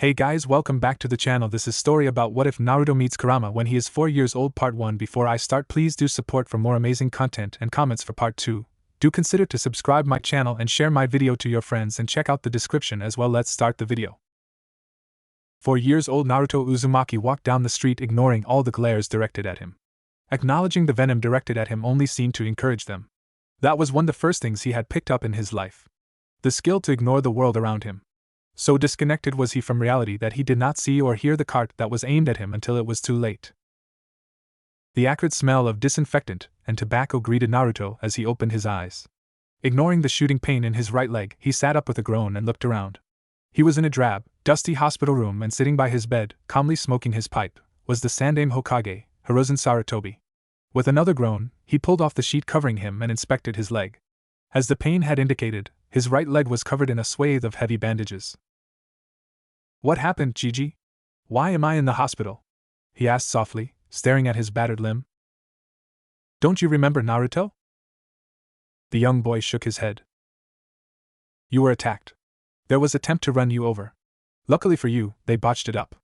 Hey guys, welcome back to the channel. This is story about what if Naruto meets Kurama when he is 4 years old, part 1. Before I start, please do support for more amazing content and comments for part 2. Do consider to subscribe my channel and share my video to your friends and check out the description as well. Let's start the video. 4 years old Naruto Uzumaki walked down the street, ignoring all the glares directed at him. Acknowledging the venom directed at him only seemed to encourage them. That was one of the first things he had picked up in his life. The skill to ignore the world around him. So disconnected was he from reality that he did not see or hear the cart that was aimed at him until it was too late. The acrid smell of disinfectant and tobacco greeted Naruto as he opened his eyes. Ignoring the shooting pain in his right leg, he sat up with a groan and looked around. He was in a drab, dusty hospital room, and sitting by his bed, calmly smoking his pipe, was the Sandaime Hokage, Hiruzen Sarutobi. With another groan, he pulled off the sheet covering him and inspected his leg. As the pain had indicated, his right leg was covered in a swathe of heavy bandages. "What happened, Gigi? Why am I in the hospital?" he asked softly, staring at his battered limb. "Don't you remember Naruto?" The young boy shook his head. "You were attacked. There was an attempt to run you over. Luckily for you, they botched it up.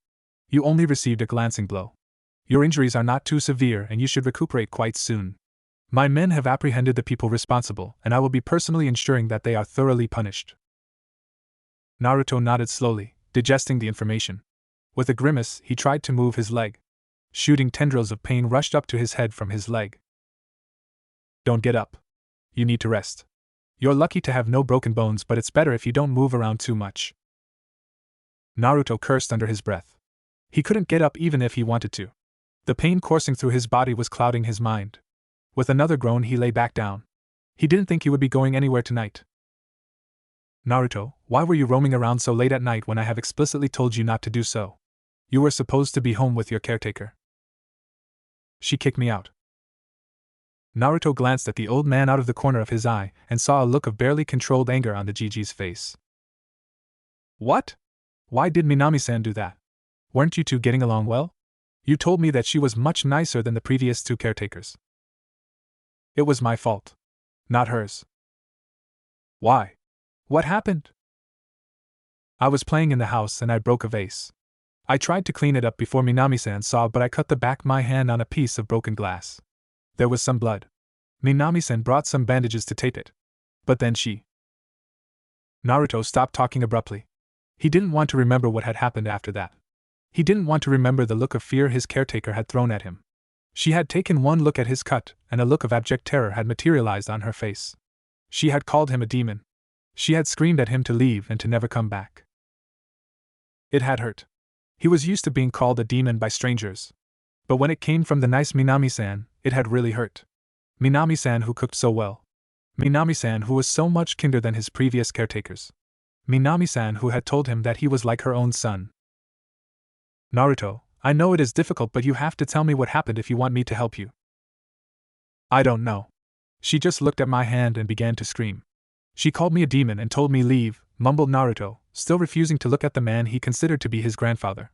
You only received a glancing blow. Your injuries are not too severe and you should recuperate quite soon. My men have apprehended the people responsible, and I will be personally ensuring that they are thoroughly punished." Naruto nodded slowly, digesting the information. With a grimace, he tried to move his leg. Shooting tendrils of pain rushed up to his head from his leg. "Don't get up. You need to rest. You're lucky to have no broken bones, but it's better if you don't move around too much." Naruto cursed under his breath. He couldn't get up even if he wanted to. The pain coursing through his body was clouding his mind. With another groan, he lay back down. He didn't think he would be going anywhere tonight. "Naruto, why were you roaming around so late at night when I have explicitly told you not to do so? You were supposed to be home with your caretaker." "She kicked me out." Naruto glanced at the old man out of the corner of his eye and saw a look of barely controlled anger on the Jiji's face. "What? Why did Minami-san do that? Weren't you two getting along well? You told me that she was much nicer than the previous two caretakers." "It was my fault. Not hers." "Why? What happened?" "I was playing in the house and I broke a vase. I tried to clean it up before Minami-san saw, but I cut the back of my hand on a piece of broken glass. There was some blood. Minami-san brought some bandages to tape it. But then she..." Naruto stopped talking abruptly. He didn't want to remember what had happened after that. He didn't want to remember the look of fear his caretaker had thrown at him. She had taken one look at his cut, and a look of abject terror had materialized on her face. She had called him a demon. She had screamed at him to leave and to never come back. It had hurt. He was used to being called a demon by strangers. But when it came from the nice Minami-san, it had really hurt. Minami-san who cooked so well. Minami-san who was so much kinder than his previous caretakers. Minami-san who had told him that he was like her own son. "Naruto, I know it is difficult, but you have to tell me what happened if you want me to help you." "I don't know. She just looked at my hand and began to scream. She called me a demon and told me leave," mumbled Naruto, still refusing to look at the man he considered to be his grandfather.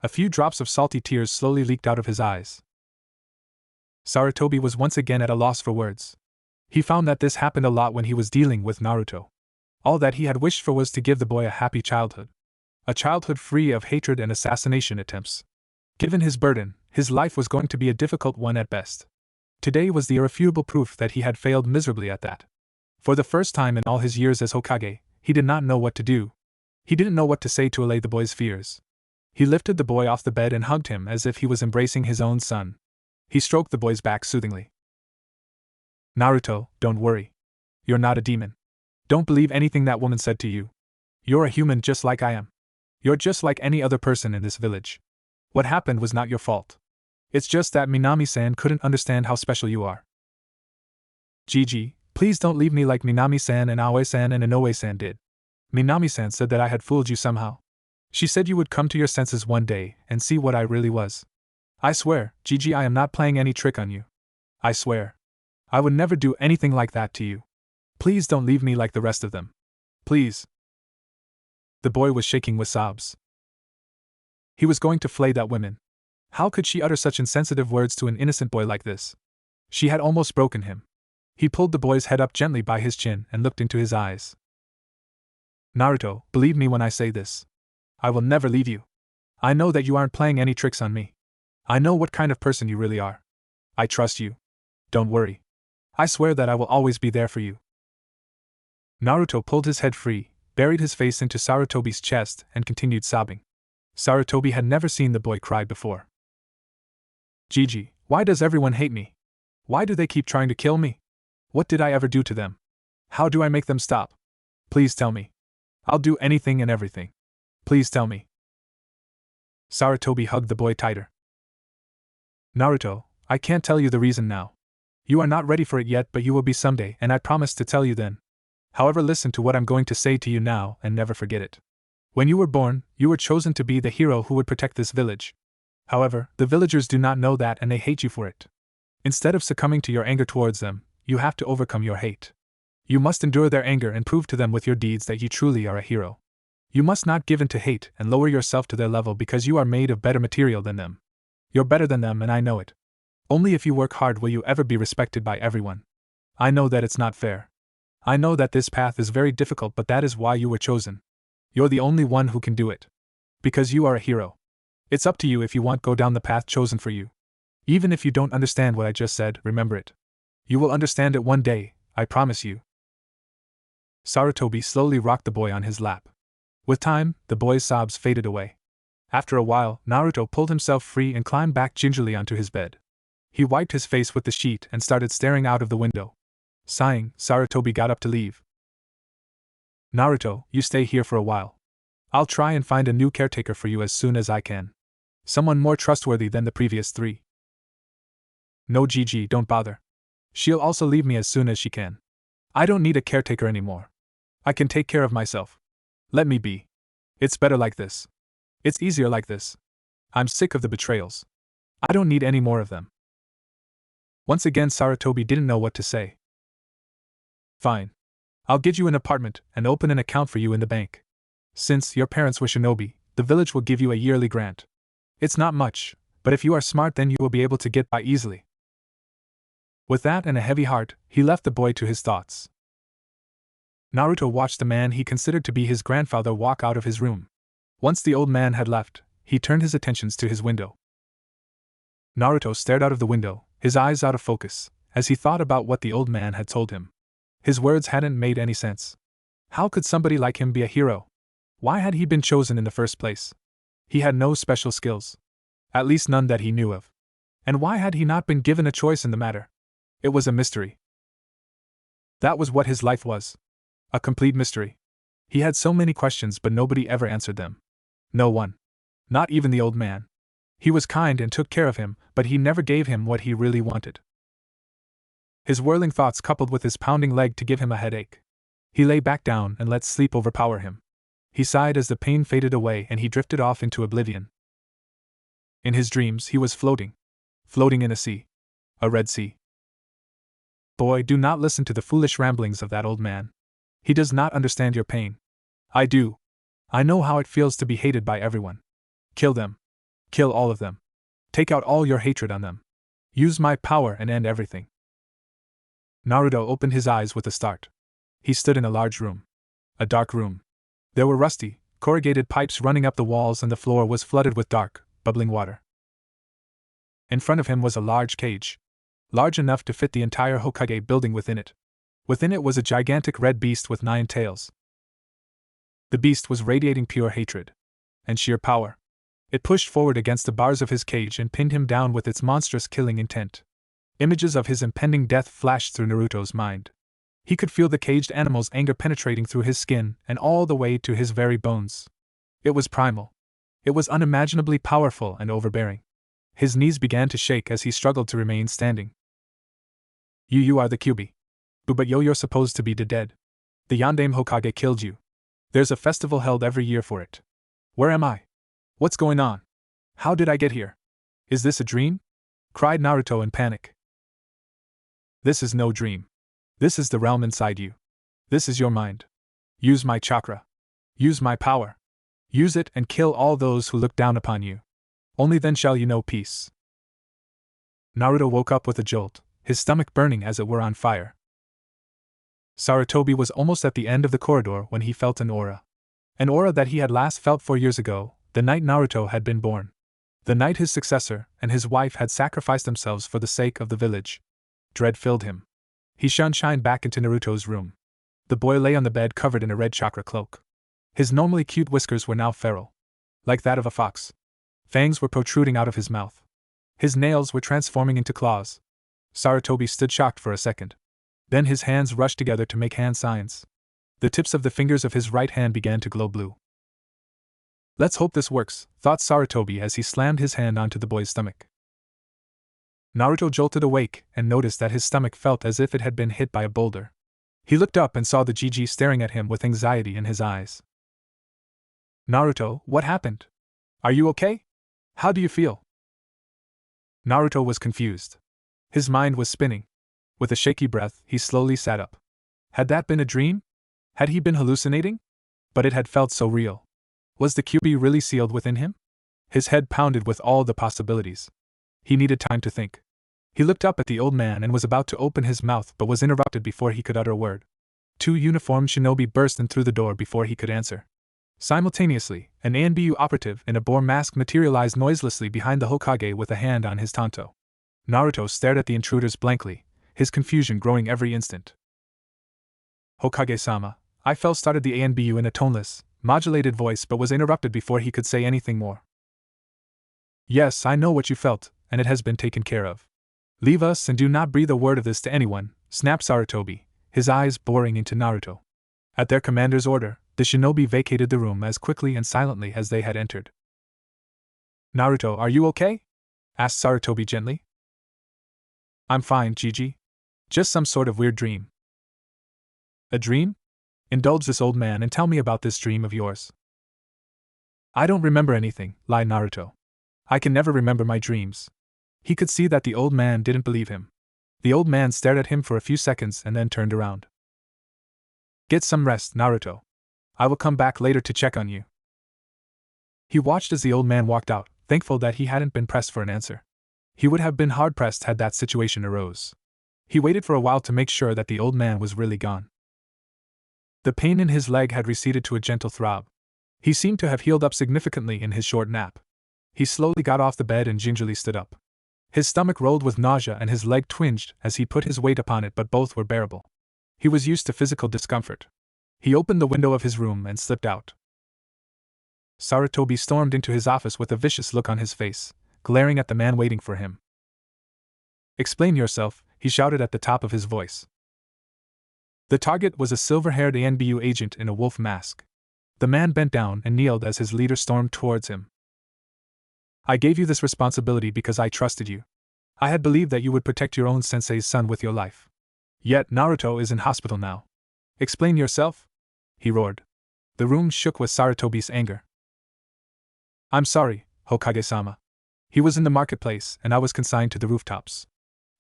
A few drops of salty tears slowly leaked out of his eyes. Sarutobi was once again at a loss for words. He found that this happened a lot when he was dealing with Naruto. All that he had wished for was to give the boy a happy childhood. A childhood free of hatred and assassination attempts. Given his burden, his life was going to be a difficult one at best. Today was the irrefutable proof that he had failed miserably at that. For the first time in all his years as Hokage, he did not know what to do. He didn't know what to say to allay the boy's fears. He lifted the boy off the bed and hugged him as if he was embracing his own son. He stroked the boy's back soothingly. "Naruto, don't worry. You're not a demon. Don't believe anything that woman said to you. You're a human just like I am. You're just like any other person in this village. What happened was not your fault. It's just that Minami-san couldn't understand how special you are. Gigi, please don't leave me like Minami-san and Aoi-san and Inoue-san did. Minami-san said that I had fooled you somehow. She said you would come to your senses one day and see what I really was. I swear, Gigi, I am not playing any trick on you. I swear. I would never do anything like that to you. Please don't leave me like the rest of them. Please." The boy was shaking with sobs. He was going to flay that woman. How could she utter such insensitive words to an innocent boy like this? She had almost broken him. He pulled the boy's head up gently by his chin and looked into his eyes. "Naruto, believe me when I say this. I will never leave you. I know that you aren't playing any tricks on me. I know what kind of person you really are. I trust you. Don't worry. I swear that I will always be there for you. Naruto pulled his head free, buried his face into Sarutobi's chest, and continued sobbing. Sarutobi had never seen the boy cry before. Gigi, why does everyone hate me? Why do they keep trying to kill me? What did I ever do to them? How do I make them stop? Please tell me. I'll do anything and everything. Please tell me. Sarutobi hugged the boy tighter. Naruto, I can't tell you the reason now. You are not ready for it yet, but you will be someday, and I promise to tell you then. However, listen to what I'm going to say to you now, and never forget it. When you were born, you were chosen to be the hero who would protect this village. However, the villagers do not know that and they hate you for it. Instead of succumbing to your anger towards them, you have to overcome your hate. You must endure their anger and prove to them with your deeds that you truly are a hero. You must not give in to hate and lower yourself to their level because you are made of better material than them. You're better than them and I know it. Only if you work hard will you ever be respected by everyone. I know that it's not fair. I know that this path is very difficult, but that is why you were chosen. You're the only one who can do it. Because you are a hero. It's up to you if you want to go down the path chosen for you. Even if you don't understand what I just said, remember it. You will understand it one day, I promise you. Sarutobi slowly rocked the boy on his lap. With time, the boy's sobs faded away. After a while, Naruto pulled himself free and climbed back gingerly onto his bed. He wiped his face with the sheet and started staring out of the window. Sighing, Sarutobi got up to leave. Naruto, you stay here for a while. I'll try and find a new caretaker for you as soon as I can. Someone more trustworthy than the previous 3. No, Gigi, don't bother. She'll also leave me as soon as she can. I don't need a caretaker anymore. I can take care of myself. Let me be. It's better like this. It's easier like this. I'm sick of the betrayals. I don't need any more of them. Once again, Sarutobi didn't know what to say. Fine. I'll get you an apartment and open an account for you in the bank. Since your parents were shinobi, the village will give you a yearly grant. It's not much, but if you are smart then you will be able to get by easily. With that and a heavy heart, he left the boy to his thoughts. Naruto watched the man he considered to be his grandfather walk out of his room. Once the old man had left, he turned his attentions to his window. Naruto stared out of the window, his eyes out of focus, as he thought about what the old man had told him. His words hadn't made any sense. How could somebody like him be a hero? Why had he been chosen in the first place? He had no special skills. At least none that he knew of. And why had he not been given a choice in the matter? It was a mystery. That was what his life was. A complete mystery. He had so many questions but nobody ever answered them. No one. Not even the old man. He was kind and took care of him, but he never gave him what he really wanted. His whirling thoughts coupled with his pounding leg to give him a headache. He lay back down and let sleep overpower him. He sighed as the pain faded away and he drifted off into oblivion. In his dreams he was floating. Floating in a sea. A red sea. Boy, do not listen to the foolish ramblings of that old man. He does not understand your pain. I do. I know how it feels to be hated by everyone. Kill them. Kill all of them. Take out all your hatred on them. Use my power and end everything. Naruto opened his eyes with a start. He stood in a large room. A dark room. There were rusty, corrugated pipes running up the walls and the floor was flooded with dark, bubbling water. In front of him was a large cage. Large enough to fit the entire Hokage building within it. Within it was a gigantic red beast with 9 tails. The beast was radiating pure hatred. And sheer power. It pushed forward against the bars of his cage and pinned him down with its monstrous killing intent. Images of his impending death flashed through Naruto's mind. He could feel the caged animal's anger penetrating through his skin and all the way to his very bones. It was primal. It was unimaginably powerful and overbearing. His knees began to shake as he struggled to remain standing. You are the Kyuubi. But you're supposed to be dead. The Yondaime Hokage killed you. There's a festival held every year for it. Where am I? What's going on? How did I get here? Is this a dream? Cried Naruto in panic. This is no dream. This is the realm inside you. This is your mind. Use my chakra. Use my power. Use it and kill all those who look down upon you. Only then shall you know peace. Naruto woke up with a jolt, his stomach burning as it were on fire. Sarutobi was almost at the end of the corridor when he felt an aura. An aura that he had last felt 4 years ago, the night Naruto had been born. The night his successor and his wife had sacrificed themselves for the sake of the village. Dread filled him. He shined back into Naruto's room. The boy lay on the bed covered in a red chakra cloak. His normally cute whiskers were now feral, like that of a fox. Fangs were protruding out of his mouth. His nails were transforming into claws. Sarutobi stood shocked for a second. Then his hands rushed together to make hand signs. The tips of the fingers of his right hand began to glow blue. Let's hope this works, thought Sarutobi as he slammed his hand onto the boy's stomach. Naruto jolted awake and noticed that his stomach felt as if it had been hit by a boulder. He looked up and saw the Gigi staring at him with anxiety in his eyes. Naruto, what happened? Are you okay? How do you feel? Naruto was confused. His mind was spinning. With a shaky breath, he slowly sat up. Had that been a dream? Had he been hallucinating? But it had felt so real. Was the QB really sealed within him? His head pounded with all the possibilities. He needed time to think. He looked up at the old man and was about to open his mouth but was interrupted before he could utter a word. 2 uniformed shinobi burst in through the door before he could answer. Simultaneously, an ANBU operative in a boar mask materialized noiselessly behind the Hokage with a hand on his tanto. Naruto stared at the intruders blankly, his confusion growing every instant. Hokage-sama, I fell, started the ANBU in a toneless, modulated voice but was interrupted before he could say anything more. Yes, I know what you felt, and it has been taken care of. Leave us and do not breathe a word of this to anyone, snapped Sarutobi, his eyes boring into Naruto. At their commander's order, the shinobi vacated the room as quickly and silently as they had entered. Naruto, are you okay? Asked Sarutobi gently. I'm fine, Gigi. Just some sort of weird dream. A dream? Indulge this old man and tell me about this dream of yours. I don't remember anything, lied Naruto. I can never remember my dreams. He could see that the old man didn't believe him. The old man stared at him for a few seconds and then turned around. Get some rest, Naruto. I will come back later to check on you. He watched as the old man walked out, thankful that he hadn't been pressed for an answer. He would have been hard-pressed had that situation arose. He waited for a while to make sure that the old man was really gone. The pain in his leg had receded to a gentle throb. He seemed to have healed up significantly in his short nap. He slowly got off the bed and gingerly stood up. His stomach rolled with nausea and his leg twinged as he put his weight upon it, but both were bearable. He was used to physical discomfort. He opened the window of his room and slipped out. Sarutobi stormed into his office with a vicious look on his face, glaring at the man waiting for him. Explain yourself, he shouted at the top of his voice. The target was a silver-haired ANBU agent in a wolf mask. The man bent down and kneeled as his leader stormed towards him. I gave you this responsibility because I trusted you. I had believed that you would protect your own sensei's son with your life. Yet Naruto is in hospital now. Explain yourself? He roared. The room shook with Sarutobi's anger. I'm sorry, Hokage-sama. He was in the marketplace and I was consigned to the rooftops.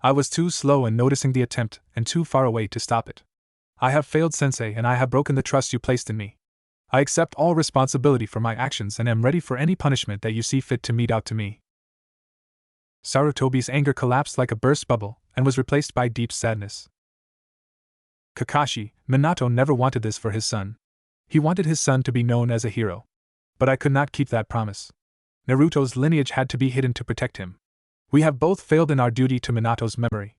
I was too slow in noticing the attempt and too far away to stop it. I have failed sensei and I have broken the trust you placed in me. I accept all responsibility for my actions and am ready for any punishment that you see fit to mete out to me. Sarutobi's anger collapsed like a burst bubble and was replaced by deep sadness. Kakashi, Minato never wanted this for his son. He wanted his son to be known as a hero. But I could not keep that promise. Naruto's lineage had to be hidden to protect him. We have both failed in our duty to Minato's memory.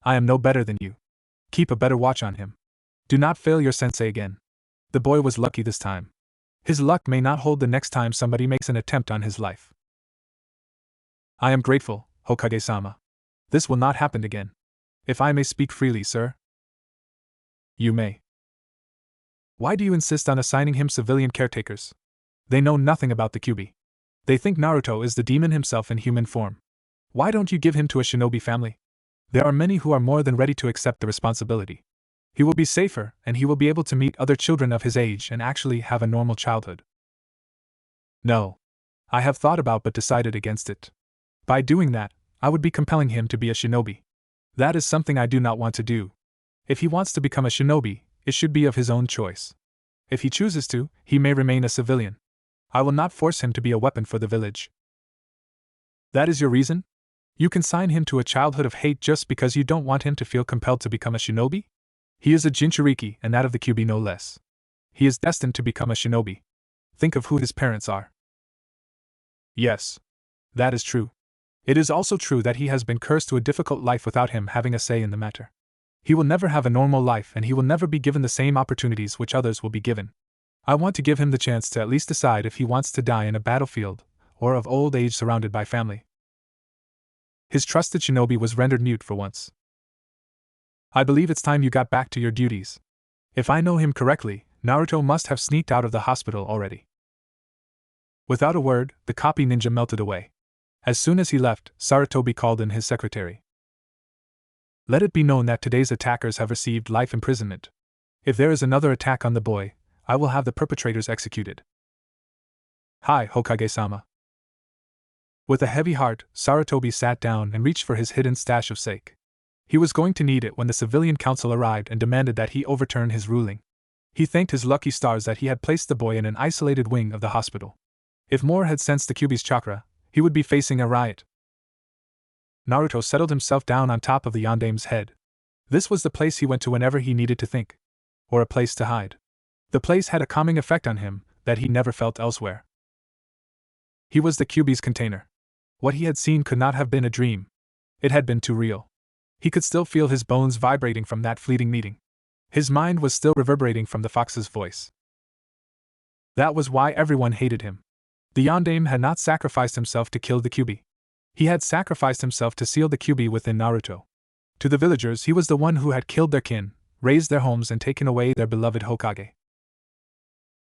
I am no better than you. Keep a better watch on him. Do not fail your sensei again. The boy was lucky this time. His luck may not hold the next time somebody makes an attempt on his life. I am grateful, Hokage-sama. This will not happen again. If I may speak freely, sir. You may. Why do you insist on assigning him civilian caretakers? They know nothing about the QB. They think Naruto is the demon himself in human form. Why don't you give him to a shinobi family? There are many who are more than ready to accept the responsibility. He will be safer, and he will be able to meet other children of his age and actually have a normal childhood. No. I have thought about but decided against it. By doing that, I would be compelling him to be a shinobi. That is something I do not want to do. If he wants to become a shinobi, it should be of his own choice. If he chooses to, he may remain a civilian. I will not force him to be a weapon for the village. That is your reason? You consign him to a childhood of hate just because you don't want him to feel compelled to become a shinobi? He is a Jinchuriki and that of the QB no less. He is destined to become a shinobi. Think of who his parents are. Yes. That is true. It is also true that he has been cursed to a difficult life without him having a say in the matter. He will never have a normal life and he will never be given the same opportunities which others will be given. I want to give him the chance to at least decide if he wants to die in a battlefield, or of old age surrounded by family. His trusted shinobi was rendered mute for once. I believe it's time you got back to your duties. If I know him correctly, Naruto must have sneaked out of the hospital already. Without a word, the copy ninja melted away. As soon as he left, Sarutobi called in his secretary. Let it be known that today's attackers have received life imprisonment. If there is another attack on the boy, I will have the perpetrators executed. Hi, Hokage-sama. With a heavy heart, Sarutobi sat down and reached for his hidden stash of sake. He was going to need it when the civilian council arrived and demanded that he overturn his ruling. He thanked his lucky stars that he had placed the boy in an isolated wing of the hospital. If more had sensed the Kyuubi's chakra, he would be facing a riot. Naruto settled himself down on top of the Yandame's head. This was the place he went to whenever he needed to think. Or a place to hide. The place had a calming effect on him that he never felt elsewhere. He was the Kyuubi's container. What he had seen could not have been a dream. It had been too real. He could still feel his bones vibrating from that fleeting meeting. His mind was still reverberating from the fox's voice. That was why everyone hated him. The Yandame had not sacrificed himself to kill the Kyuubi. He had sacrificed himself to seal the Kyuubi within Naruto. To the villagers, he was the one who had killed their kin, razed their homes, and taken away their beloved Hokage.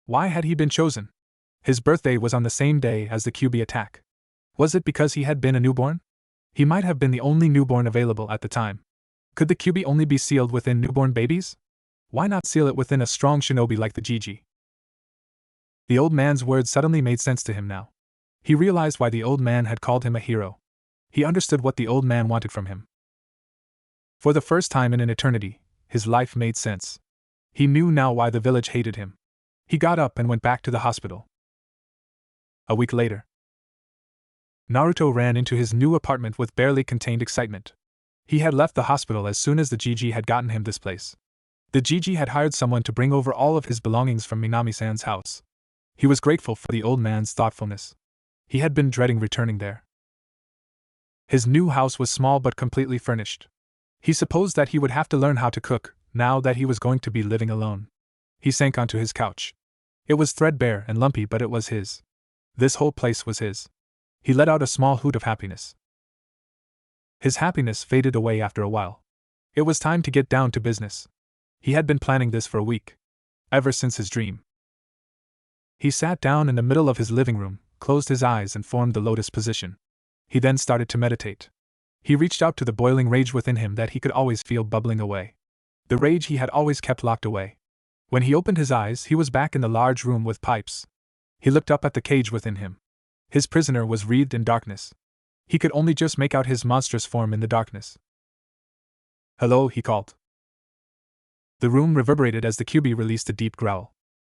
Why had he been chosen? His birthday was on the same day as the Kyuubi attack. Was it because he had been a newborn? He might have been the only newborn available at the time. Could the Kyuubi only be sealed within newborn babies? Why not seal it within a strong shinobi like the Jiji? The old man's words suddenly made sense to him now. He realized why the old man had called him a hero. He understood what the old man wanted from him. For the first time in an eternity, his life made sense. He knew now why the village hated him. He got up and went back to the hospital. A week later, Naruto ran into his new apartment with barely contained excitement. He had left the hospital as soon as the Jiji had gotten him this place. The Jiji had hired someone to bring over all of his belongings from Minami-san's house. He was grateful for the old man's thoughtfulness. He had been dreading returning there. His new house was small but completely furnished. He supposed that he would have to learn how to cook, now that he was going to be living alone. He sank onto his couch. It was threadbare and lumpy, but it was his. This whole place was his. He let out a small hoot of happiness. His happiness faded away after a while. It was time to get down to business. He had been planning this for a week. Ever since his dream. He sat down in the middle of his living room, closed his eyes and formed the lotus position. He then started to meditate. He reached out to the boiling rage within him that he could always feel bubbling away. The rage he had always kept locked away. When he opened his eyes, he was back in the large room with pipes. He looked up at the cage within him. His prisoner was wreathed in darkness. He could only just make out his monstrous form in the darkness. "Hello," he called. The room reverberated as the Kyuubi released a deep growl.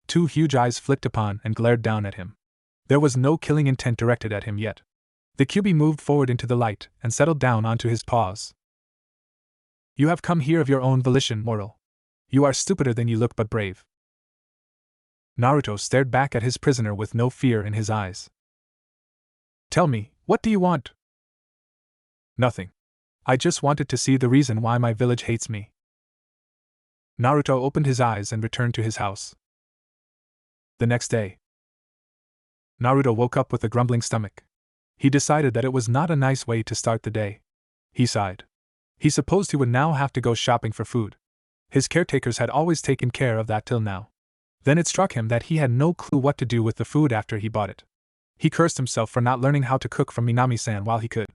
Two huge eyes flicked upon and glared down at him. There was no killing intent directed at him yet. The Kyuubi moved forward into the light and settled down onto his paws. "You have come here of your own volition, mortal. You are stupider than you look but brave." Naruto stared back at his prisoner with no fear in his eyes. "Tell me, what do you want?" "Nothing. I just wanted to see the reason why my village hates me." Naruto opened his eyes and returned to his house. The next day, Naruto woke up with a grumbling stomach. He decided that it was not a nice way to start the day. He sighed. He supposed he would now have to go shopping for food. His caretakers had always taken care of that till now. Then it struck him that he had no clue what to do with the food after he bought it. He cursed himself for not learning how to cook from Minami-san while he could.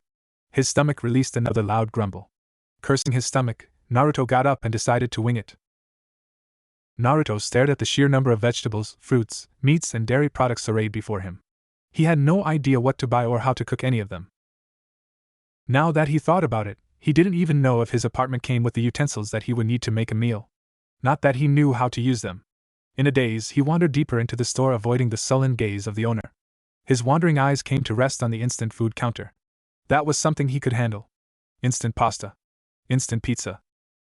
His stomach released another loud grumble. Cursing his stomach, Naruto got up and decided to wing it. Naruto stared at the sheer number of vegetables, fruits, meats, and dairy products arrayed before him. He had no idea what to buy or how to cook any of them. Now that he thought about it, he didn't even know if his apartment came with the utensils that he would need to make a meal. Not that he knew how to use them. In a daze, he wandered deeper into the store, avoiding the sullen gaze of the owner. His wandering eyes came to rest on the instant food counter. That was something he could handle. Instant pasta. Instant pizza.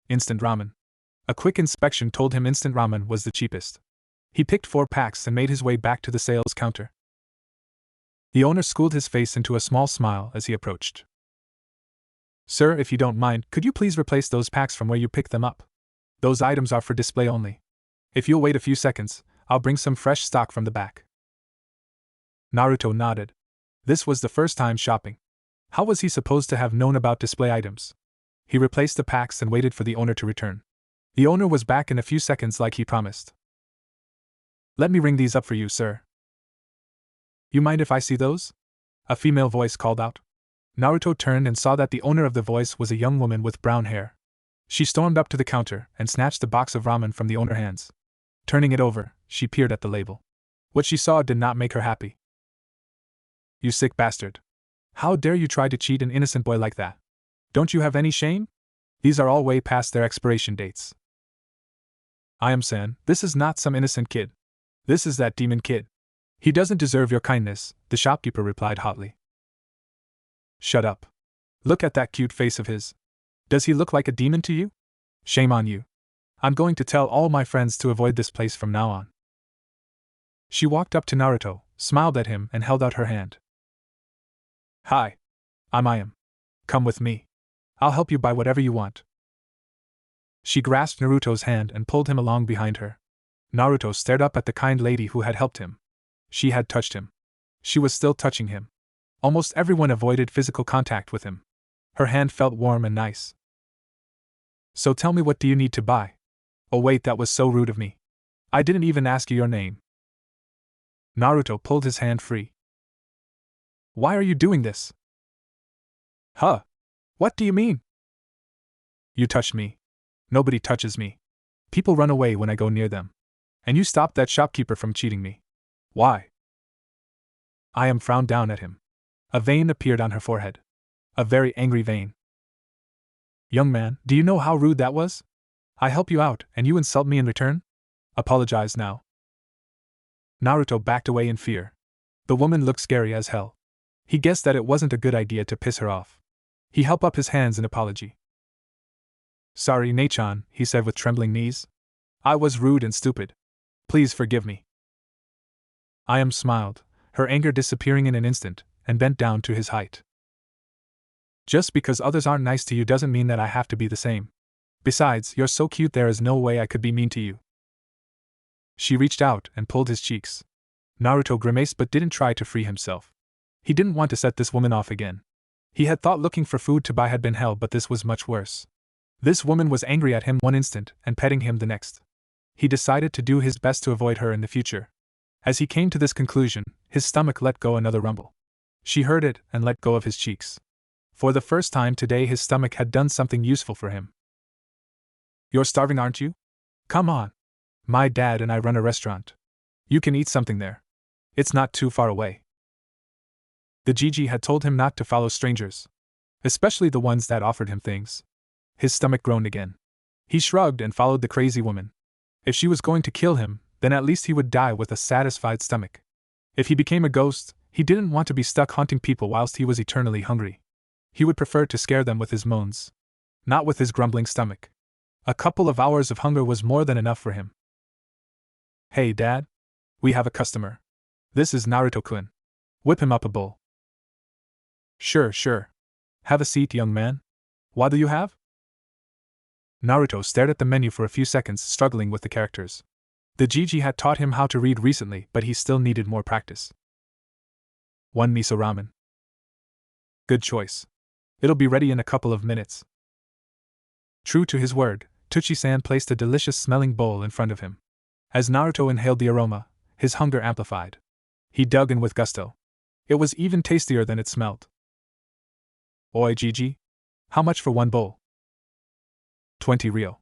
Instant ramen. A quick inspection told him instant ramen was the cheapest. He picked 4 packs and made his way back to the sales counter. The owner schooled his face into a small smile as he approached. Sir, if you don't mind, could you please replace those packs from where you picked them up? Those items are for display only. If you'll wait a few seconds, I'll bring some fresh stock from the back. Naruto nodded. This was the first time shopping. How was he supposed to have known about display items? He replaced the packs and waited for the owner to return. The owner was back in a few seconds like he promised. Let me ring these up for you, sir. You mind if I see those? A female voice called out. Naruto turned and saw that the owner of the voice was a young woman with brown hair. She stormed up to the counter and snatched a box of ramen from the owner's hands. Turning it over, she peered at the label. What she saw did not make her happy. You sick bastard. How dare you try to cheat an innocent boy like that? Don't you have any shame? These are all way past their expiration dates. Ayame-san, this is not some innocent kid. This is that demon kid. He doesn't deserve your kindness, the shopkeeper replied hotly. Shut up. Look at that cute face of his. Does he look like a demon to you? Shame on you. I'm going to tell all my friends to avoid this place from now on. She walked up to Naruto, smiled at him, and held out her hand. Hi. I'm Ayame. Come with me. I'll help you buy whatever you want. She grasped Naruto's hand and pulled him along behind her. Naruto stared up at the kind lady who had helped him. She had touched him. She was still touching him. Almost everyone avoided physical contact with him. Her hand felt warm and nice. So tell me, what do you need to buy? Oh wait, that was so rude of me. I didn't even ask you your name. Naruto pulled his hand free. Why are you doing this? Huh? What do you mean? You touched me. Nobody touches me. People run away when I go near them. And you stopped that shopkeeper from cheating me. Why? Ayame frowned down at him. A vein appeared on her forehead. A very angry vein. Young man, do you know how rude that was? I help you out, and you insult me in return? Apologize now. Naruto backed away in fear. The woman looked scary as hell. He guessed that it wasn't a good idea to piss her off. He held up his hands in apology. Sorry, Nechan, he said with trembling knees. I was rude and stupid. Please forgive me. Ayame smiled, her anger disappearing in an instant, and bent down to his height. Just because others aren't nice to you doesn't mean that I have to be the same. Besides, you're so cute, there is no way I could be mean to you. She reached out and pulled his cheeks. Naruto grimaced but didn't try to free himself. He didn't want to set this woman off again. He had thought looking for food to buy had been hell, but this was much worse. This woman was angry at him one instant and petting him the next. He decided to do his best to avoid her in the future. As he came to this conclusion, his stomach let go another rumble. She heard it and let go of his cheeks. For the first time today, his stomach had done something useful for him. You're starving, aren't you? Come on. My dad and I run a restaurant. You can eat something there. It's not too far away. The Gigi had told him not to follow strangers, especially the ones that offered him things. His stomach groaned again. He shrugged and followed the crazy woman. If she was going to kill him, then at least he would die with a satisfied stomach. If he became a ghost, he didn't want to be stuck haunting people whilst he was eternally hungry. He would prefer to scare them with his moans, not with his grumbling stomach. A couple of hours of hunger was more than enough for him. Hey, Dad. We have a customer. This is Naruto-kun. Whip him up a bowl. Sure. Have a seat, young man. What do you have? Naruto stared at the menu for a few seconds, struggling with the characters. The Gigi had taught him how to read recently, but he still needed more practice. 1 miso ramen. Good choice. It'll be ready in a couple of minutes. True to his word, Tsuchi-san placed a delicious-smelling bowl in front of him. As Naruto inhaled the aroma, his hunger amplified. He dug in with gusto. It was even tastier than it smelled. Oi, Gigi. How much for 1 bowl? 20 ryo.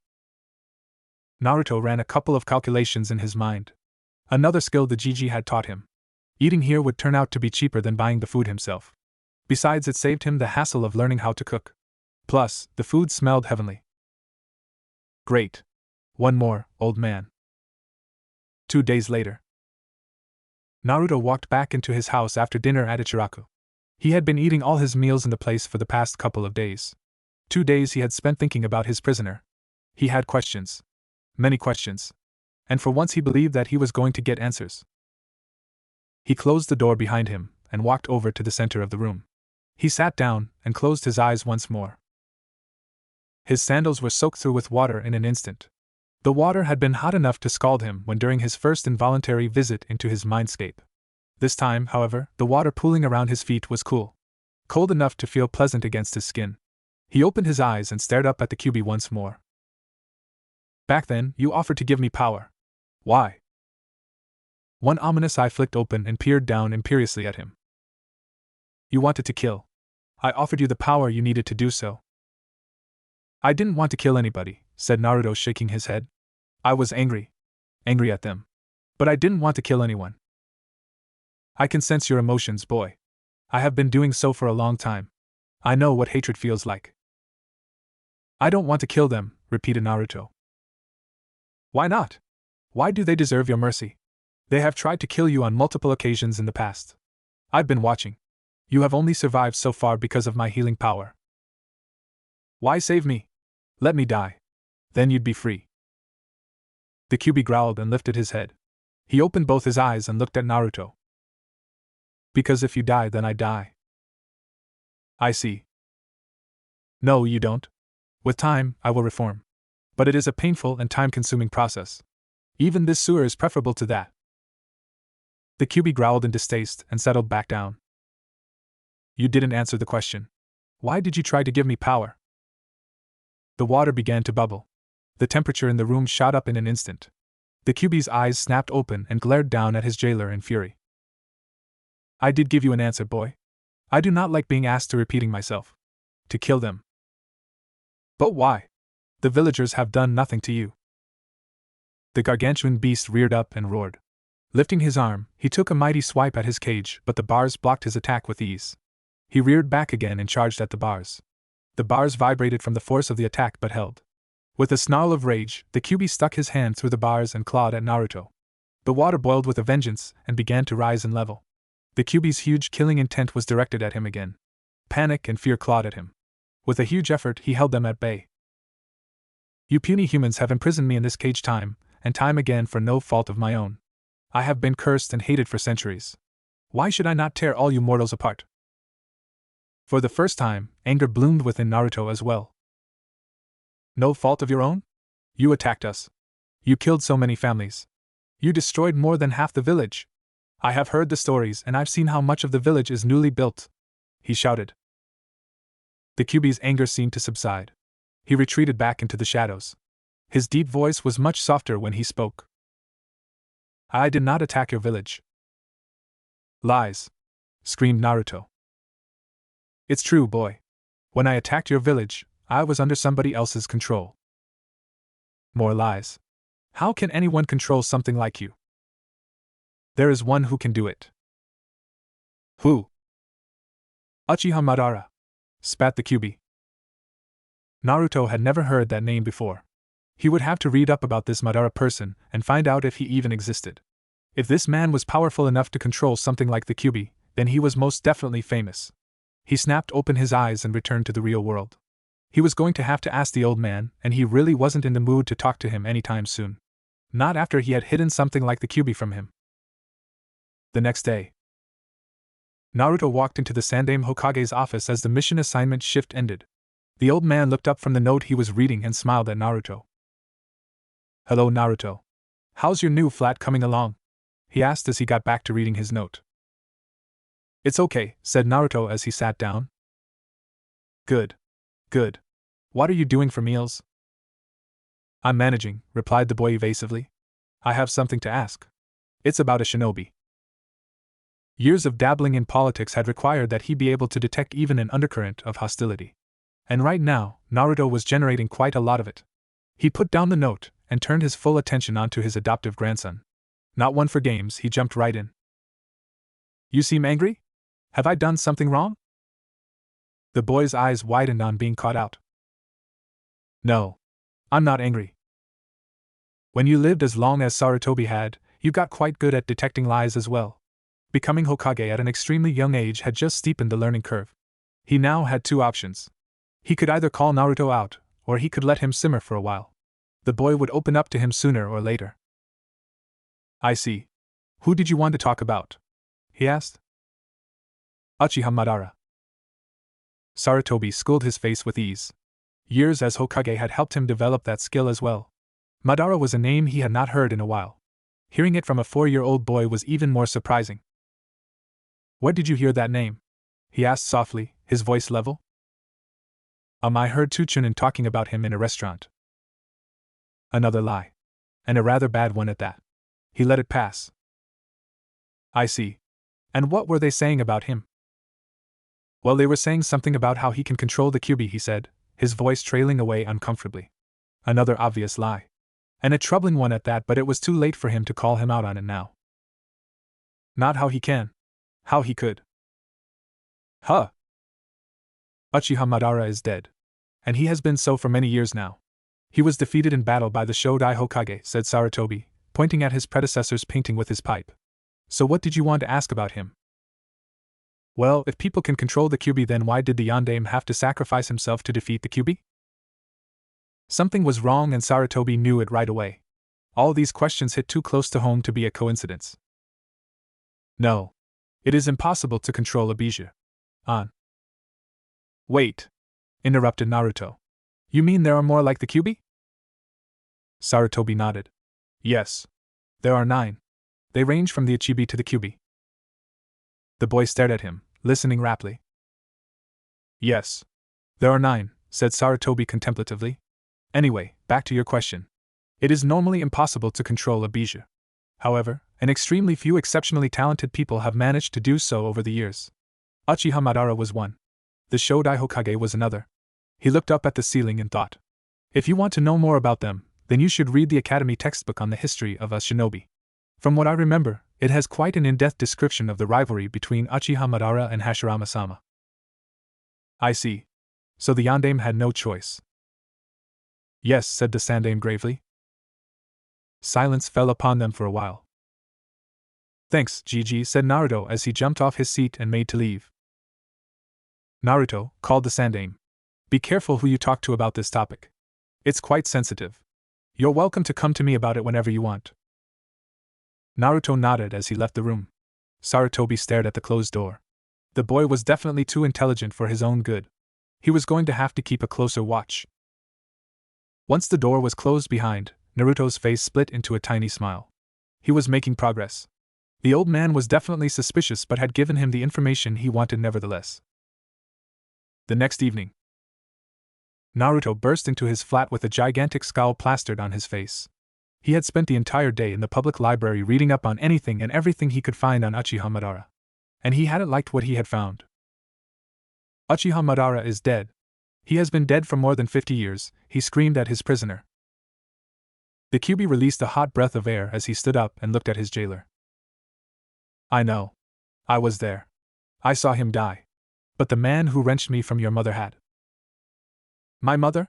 Naruto ran a couple of calculations in his mind. Another skill the Gigi had taught him. Eating here would turn out to be cheaper than buying the food himself. Besides, it saved him the hassle of learning how to cook. Plus, the food smelled heavenly. Great. 1 more, old man. 2 days later. Naruto walked back into his house after dinner at Ichiraku. He had been eating all his meals in the place for the past couple of days. 2 days he had spent thinking about his prisoner. He had questions. Many questions. and for once he believed that he was going to get answers. He closed the door behind him and walked over to the center of the room. He sat down and closed his eyes once more. His sandals were soaked through with water in an instant. The water had been hot enough to scald him when during his first involuntary visit into his mindscape. This time, however, the water pooling around his feet was cool. Cold enough to feel pleasant against his skin. He opened his eyes and stared up at the Kyuubi once more. Back then, you offered to give me power. Why? One ominous eye flicked open and peered down imperiously at him. You wanted to kill. I offered you the power you needed to do so. I didn't want to kill anybody, said Naruto, shaking his head. I was angry. Angry at them. But I didn't want to kill anyone. I can sense your emotions, boy. I have been doing so for a long time. I know what hatred feels like. I don't want to kill them, repeated Naruto. Why not? Why do they deserve your mercy? They have tried to kill you on multiple occasions in the past. I've been watching. You have only survived so far because of my healing power. Why save me? Let me die. Then you'd be free. The Kyuubi growled and lifted his head. He opened both his eyes and looked at Naruto. Because if you die, then I die. I see. No, you don't. With time, I will reform. But it is a painful and time-consuming process. Even this sewer is preferable to that. The Kyuubi growled in distaste and settled back down. You didn't answer the question. Why did you try to give me power? The water began to bubble. The temperature in the room shot up in an instant. The Kyuubi's eyes snapped open and glared down at his jailer in fury. I did give you an answer, boy. I do not like being asked to repeating myself. To kill them. But why? The villagers have done nothing to you. The gargantuan beast reared up and roared. Lifting his arm, he took a mighty swipe at his cage, but the bars blocked his attack with ease. He reared back again and charged at the bars. The bars vibrated from the force of the attack but held. With a snarl of rage, the Kyuubi stuck his hand through the bars and clawed at Naruto. The water boiled with a vengeance and began to rise in level. The Kyuubi's huge killing intent was directed at him again. Panic and fear clawed at him. With a huge effort, he held them at bay. You puny humans have imprisoned me in this cage time and time again for no fault of my own. I have been cursed and hated for centuries. Why should I not tear all you mortals apart? For the first time, anger bloomed within Naruto as well. No fault of your own? You attacked us. You killed so many families. You destroyed more than half the village. I have heard the stories and I've seen how much of the village is newly built. He shouted. The Kyuubi's anger seemed to subside. He retreated back into the shadows. His deep voice was much softer when he spoke. I did not attack your village. Lies, screamed Naruto. It's true, boy. When I attacked your village, I was under somebody else's control. More lies. How can anyone control something like you? There is one who can do it. Who? Uchiha Madara, spat the Kyuubi. Naruto had never heard that name before. He would have to read up about this Madara person and find out if he even existed. If this man was powerful enough to control something like the Kyuubi, then he was most definitely famous. He snapped open his eyes and returned to the real world. He was going to have to ask the old man, and he really wasn't in the mood to talk to him anytime soon. Not after he had hidden something like the Kyuubi from him. The next day, Naruto walked into the Sandaime Hokage's office as the mission assignment shift ended. The old man looked up from the note he was reading and smiled at Naruto. Hello, Naruto. How's your new flat coming along? He asked as he got back to reading his note. It's okay, said Naruto as he sat down. Good. Good. What are you doing for meals? I'm managing, replied the boy evasively. I have something to ask. It's about a shinobi. Years of dabbling in politics had required that he be able to detect even an undercurrent of hostility. And right now, Naruto was generating quite a lot of it. He put down the note and turned his full attention onto his adoptive grandson. Not one for games, he jumped right in. You seem angry? Have I done something wrong? The boy's eyes widened on being caught out. No. I'm not angry. When you lived as long as Sarutobi had, you got quite good at detecting lies as well. Becoming Hokage at an extremely young age had just steepened the learning curve. He now had two options. He could either call Naruto out, or he could let him simmer for a while. The boy would open up to him sooner or later. I see. Who did you want to talk about? He asked. Uchiha Madara. Sarutobi schooled his face with ease. Years as Hokage had helped him develop that skill as well. Madara was a name he had not heard in a while. Hearing it from a 4-year-old boy was even more surprising. Where did you hear that name? He asked softly, his voice level. I heard Tsuchunin talking about him in a restaurant. Another lie. And a rather bad one at that. He let it pass. I see. And what were they saying about him? Well, they were saying something about how he can control the Kyuubi, he said, his voice trailing away uncomfortably. Another obvious lie. And a troubling one at that, but it was too late for him to call him out on it now. Not how he can. How he could. Huh. Uchiha Madara is dead. And he has been so for many years now. He was defeated in battle by the Shodai Hokage, said Sarutobi, pointing at his predecessor's painting with his pipe. So what did you want to ask about him? Well, if people can control the Kyuubi, then why did the Yondaime have to sacrifice himself to defeat the Kyuubi? Something was wrong, and Sarutobi knew it right away. All these questions hit too close to home to be a coincidence. No. It is impossible to control a Bijou. Wait. Interrupted Naruto. You mean there are more like the Kyuubi? Sarutobi nodded. Yes. There are 9. They range from the Ichibi to the Kyuubi. The boy stared at him, listening raptly. Yes. There are 9, said Sarutobi contemplatively. Anyway, back to your question. It is normally impossible to control a Bijou. However, an extremely few exceptionally talented people have managed to do so over the years. Uchiha Madara was one. The Shodai Hokage was another. He looked up at the ceiling and thought. If you want to know more about them, then you should read the Academy textbook on the history of a shinobi. From what I remember, it has quite an in-depth description of the rivalry between Uchiha Madara and Hashirama-sama. I see. So the Yondaime had no choice. Yes, said the Sandaime gravely. Silence fell upon them for a while. Thanks, Gigi, said Naruto as he jumped off his seat and made to leave. Naruto, called the Sandaime. Be careful who you talk to about this topic. It's quite sensitive. You're welcome to come to me about it whenever you want. Naruto nodded as he left the room. Sarutobi stared at the closed door. The boy was definitely too intelligent for his own good. He was going to have to keep a closer watch. Once the door was closed behind, Naruto's face split into a tiny smile. He was making progress. The old man was definitely suspicious but had given him the information he wanted nevertheless. The next evening, Naruto burst into his flat with a gigantic scowl plastered on his face. He had spent the entire day in the public library reading up on anything and everything he could find on Uchiha Madara. And he hadn't liked what he had found. Uchiha Madara is dead. He has been dead for more than 50 years, he screamed at his prisoner. The Kyuubi released a hot breath of air as he stood up and looked at his jailer. I know. I was there. I saw him die. But the man who wrenched me from your mother had. My mother?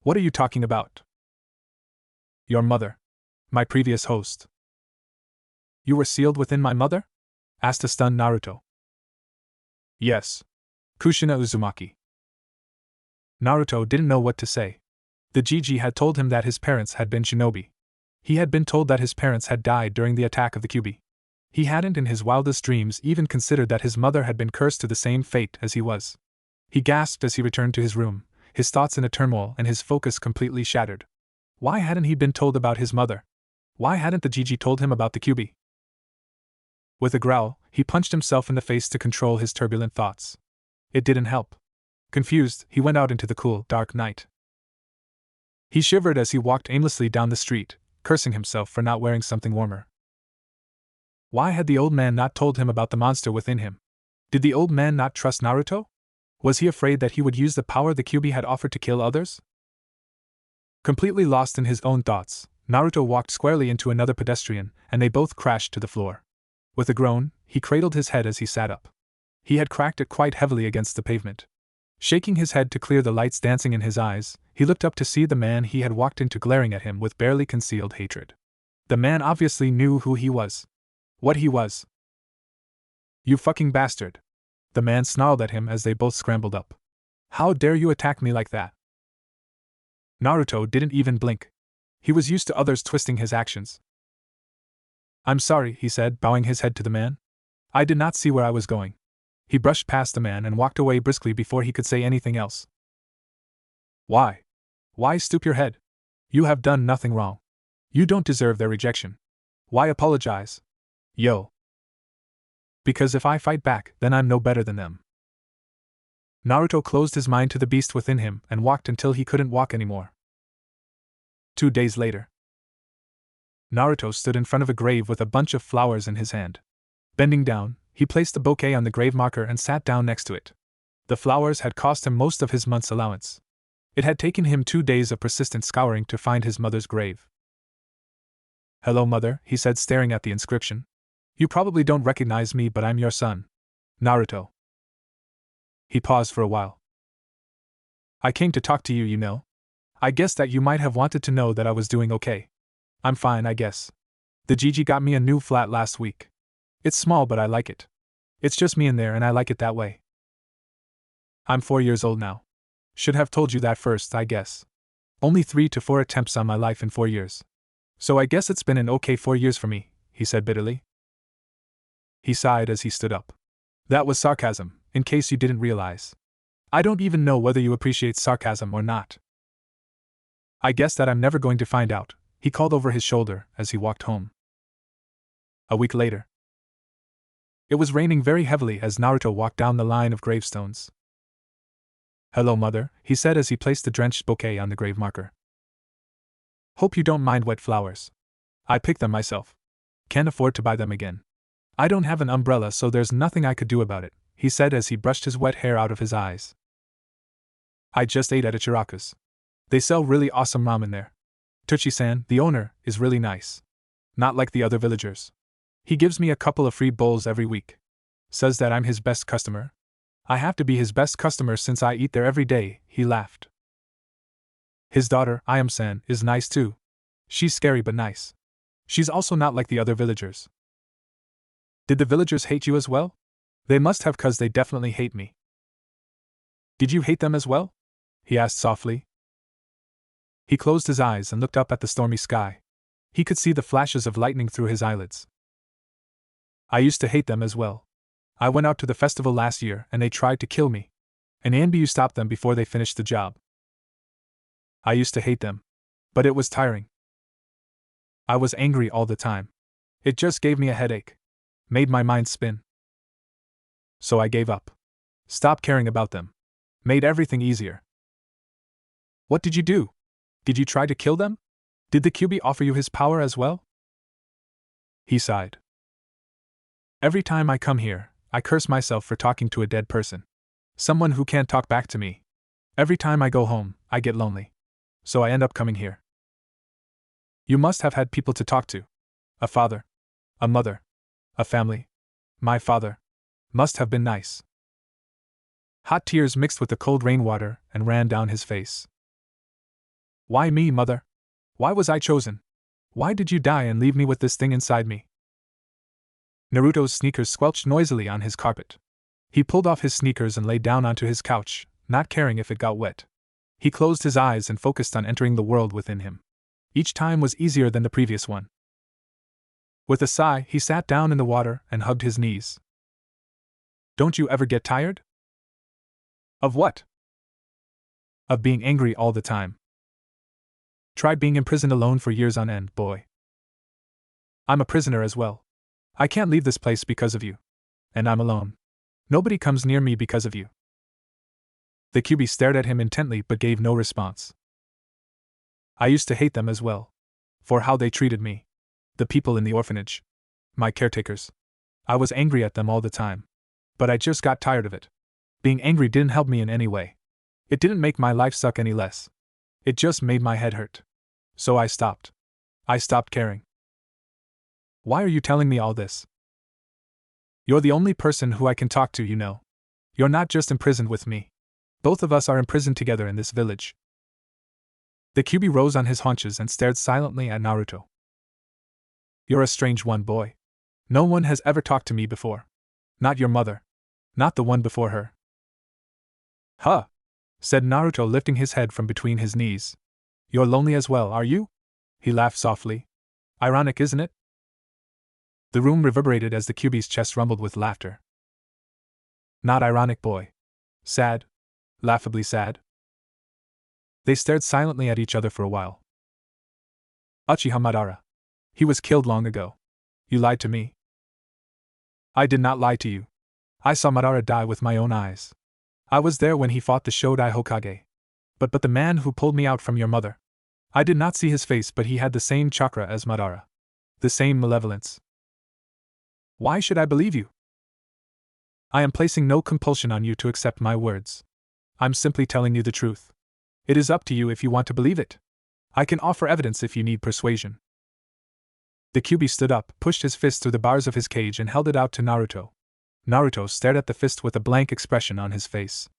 What are you talking about? Your mother. My previous host. You were sealed within my mother? Asked a stunned Naruto. Yes. Kushina Uzumaki. Naruto didn't know what to say. The Gigi had told him that his parents had been shinobi. He had been told that his parents had died during the attack of the Kyuubi. He hadn't in his wildest dreams even considered that his mother had been cursed to the same fate as he was. He gasped as he returned to his room, his thoughts in a turmoil and his focus completely shattered. Why hadn't he been told about his mother? Why hadn't the Gigi told him about the Kyuubi? With a growl, he punched himself in the face to control his turbulent thoughts. It didn't help. Confused, he went out into the cool, dark night. He shivered as he walked aimlessly down the street, cursing himself for not wearing something warmer. Why had the old man not told him about the monster within him? Did the old man not trust Naruto? Was he afraid that he would use the power the Kyuubi had offered to kill others? Completely lost in his own thoughts, Naruto walked squarely into another pedestrian, and they both crashed to the floor. With a groan, he cradled his head as he sat up. He had cracked it quite heavily against the pavement. Shaking his head to clear the lights dancing in his eyes, he looked up to see the man he had walked into glaring at him with barely concealed hatred. The man obviously knew who he was. What he was. You fucking bastard. The man snarled at him as they both scrambled up. How dare you attack me like that? Naruto didn't even blink. He was used to others twisting his actions. I'm sorry, he said, bowing his head to the man. I did not see where I was going. He brushed past the man and walked away briskly before he could say anything else. Why? Why stoop your head? You have done nothing wrong. You don't deserve their rejection. Why apologize? Yo. Because if I fight back, then I'm no better than them. Naruto closed his mind to the beast within him and walked until he couldn't walk anymore. 2 days later, Naruto stood in front of a grave with a bunch of flowers in his hand. Bending down, he placed the bouquet on the grave marker and sat down next to it. The flowers had cost him most of his month's allowance. It had taken him 2 days of persistent scouring to find his mother's grave. Hello, mother, he said, staring at the inscription. You probably don't recognize me, but I'm your son, Naruto. He paused for a while. I came to talk to you, you know. I guess that you might have wanted to know that I was doing okay. I'm fine, I guess. The Gigi got me a new flat last week. It's small, but I like it. It's just me in there and I like it that way. I'm 4 years old now. Should have told you that first, I guess. Only 3 to 4 attempts on my life in 4 years. So I guess it's been an okay 4 years for me, he said bitterly. He sighed as he stood up. That was sarcasm, in case you didn't realize. I don't even know whether you appreciate sarcasm or not. I guess that I'm never going to find out, he called over his shoulder as he walked home. A week later. It was raining very heavily as Naruto walked down the line of gravestones. Hello, mother, he said as he placed the drenched bouquet on the grave marker. Hope you don't mind wet flowers. I picked them myself. Can't afford to buy them again. I don't have an umbrella, so there's nothing I could do about it, he said as he brushed his wet hair out of his eyes. I just ate at Ichiraku's. They sell really awesome ramen there. Tuchi-san, the owner, is really nice. Not like the other villagers. He gives me a couple of free bowls every week. Says that I'm his best customer. I have to be his best customer since I eat there every day, he laughed. His daughter, Ayame-san, is nice too. She's scary but nice. She's also not like the other villagers. Did the villagers hate you as well? They must have, 'cause they definitely hate me. Did you hate them as well? He asked softly. He closed his eyes and looked up at the stormy sky. He could see the flashes of lightning through his eyelids. I used to hate them as well. I went out to the festival last year and they tried to kill me. And Anbu stopped them before they finished the job. I used to hate them. But it was tiring. I was angry all the time. It just gave me a headache. Made my mind spin. So I gave up. Stopped caring about them. Made everything easier. What did you do? Did you try to kill them? Did the Kyuubi offer you his power as well? He sighed. Every time I come here, I curse myself for talking to a dead person. Someone who can't talk back to me. Every time I go home, I get lonely. So I end up coming here. You must have had people to talk to. A father. A mother. A family. My father. Must have been nice. Hot tears mixed with the cold rainwater and ran down his face. Why me, mother? Why was I chosen? Why did you die and leave me with this thing inside me? Naruto's sneakers squelched noisily on his carpet. He pulled off his sneakers and lay down onto his couch, not caring if it got wet. He closed his eyes and focused on entering the world within him. Each time was easier than the previous one. With a sigh, he sat down in the water and hugged his knees. Don't you ever get tired? Of what? Of being angry all the time. Try being imprisoned alone for years on end, boy. I'm a prisoner as well. I can't leave this place because of you. And I'm alone. Nobody comes near me because of you. The Kyuubi stared at him intently but gave no response. I used to hate them as well. For how they treated me. The people in the orphanage. My caretakers. I was angry at them all the time. But I just got tired of it. Being angry didn't help me in any way. It didn't make my life suck any less. It just made my head hurt. So I stopped. I stopped caring. Why are you telling me all this? You're the only person who I can talk to, you know. You're not just imprisoned with me. Both of us are imprisoned together in this village. The Kyuubi rose on his haunches and stared silently at Naruto. You're a strange one, boy. No one has ever talked to me before. Not your mother. Not the one before her. Huh, said Naruto, lifting his head from between his knees. You're lonely as well, are you? He laughed softly. Ironic, isn't it? The room reverberated as the Kyuubi's chest rumbled with laughter. Not ironic, boy. Sad. Laughably sad. They stared silently at each other for a while. Uchiha Madara. He was killed long ago. You lied to me. I did not lie to you. I saw Madara die with my own eyes. I was there when he fought the Shodai Hokage. But the man who pulled me out from your mother. I did not see his face, but he had the same chakra as Madara. The same malevolence. Why should I believe you? I am placing no compulsion on you to accept my words. I'm simply telling you the truth. It is up to you if you want to believe it. I can offer evidence if you need persuasion. The Kyuubi stood up, pushed his fist through the bars of his cage and held it out to Naruto. Naruto stared at the fist with a blank expression on his face.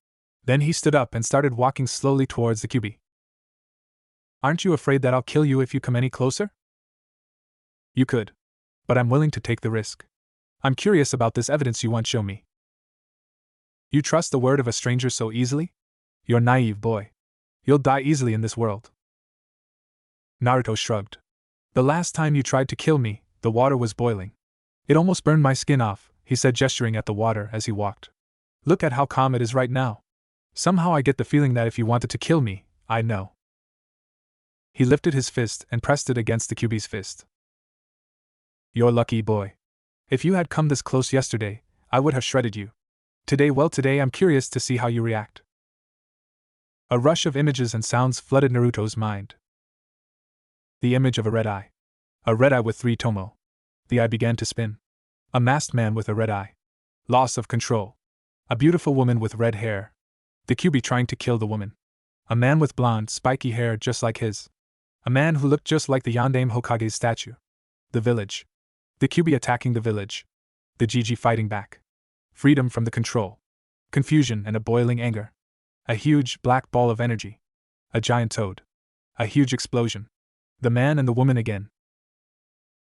Then he stood up and started walking slowly towards the Kyuubi. Aren't you afraid that I'll kill you if you come any closer? You could. But I'm willing to take the risk. I'm curious about this evidence you want to show me. You trust the word of a stranger so easily? You're naive, boy. You'll die easily in this world. Naruto shrugged. The last time you tried to kill me, the water was boiling. It almost burned my skin off, he said, gesturing at the water as he walked. Look at how calm it is right now. Somehow I get the feeling that if you wanted to kill me, I know. He lifted his fist and pressed it against the Kyuubi's fist. You're lucky, boy. If you had come this close yesterday, I would have shredded you. Today I'm curious to see how you react. A rush of images and sounds flooded Naruto's mind. The image of a red eye. A red eye with 3 tomo. The eye began to spin. A masked man with a red eye. Loss of control. A beautiful woman with red hair. The Kyuubi trying to kill the woman. A man with blonde, spiky hair just like his. A man who looked just like the Yondaime Hokage's statue. The village. The Kyuubi attacking the village. The Gigi fighting back. Freedom from the control. Confusion and a boiling anger. A huge black ball of energy. A giant toad. A huge explosion. The man and the woman again.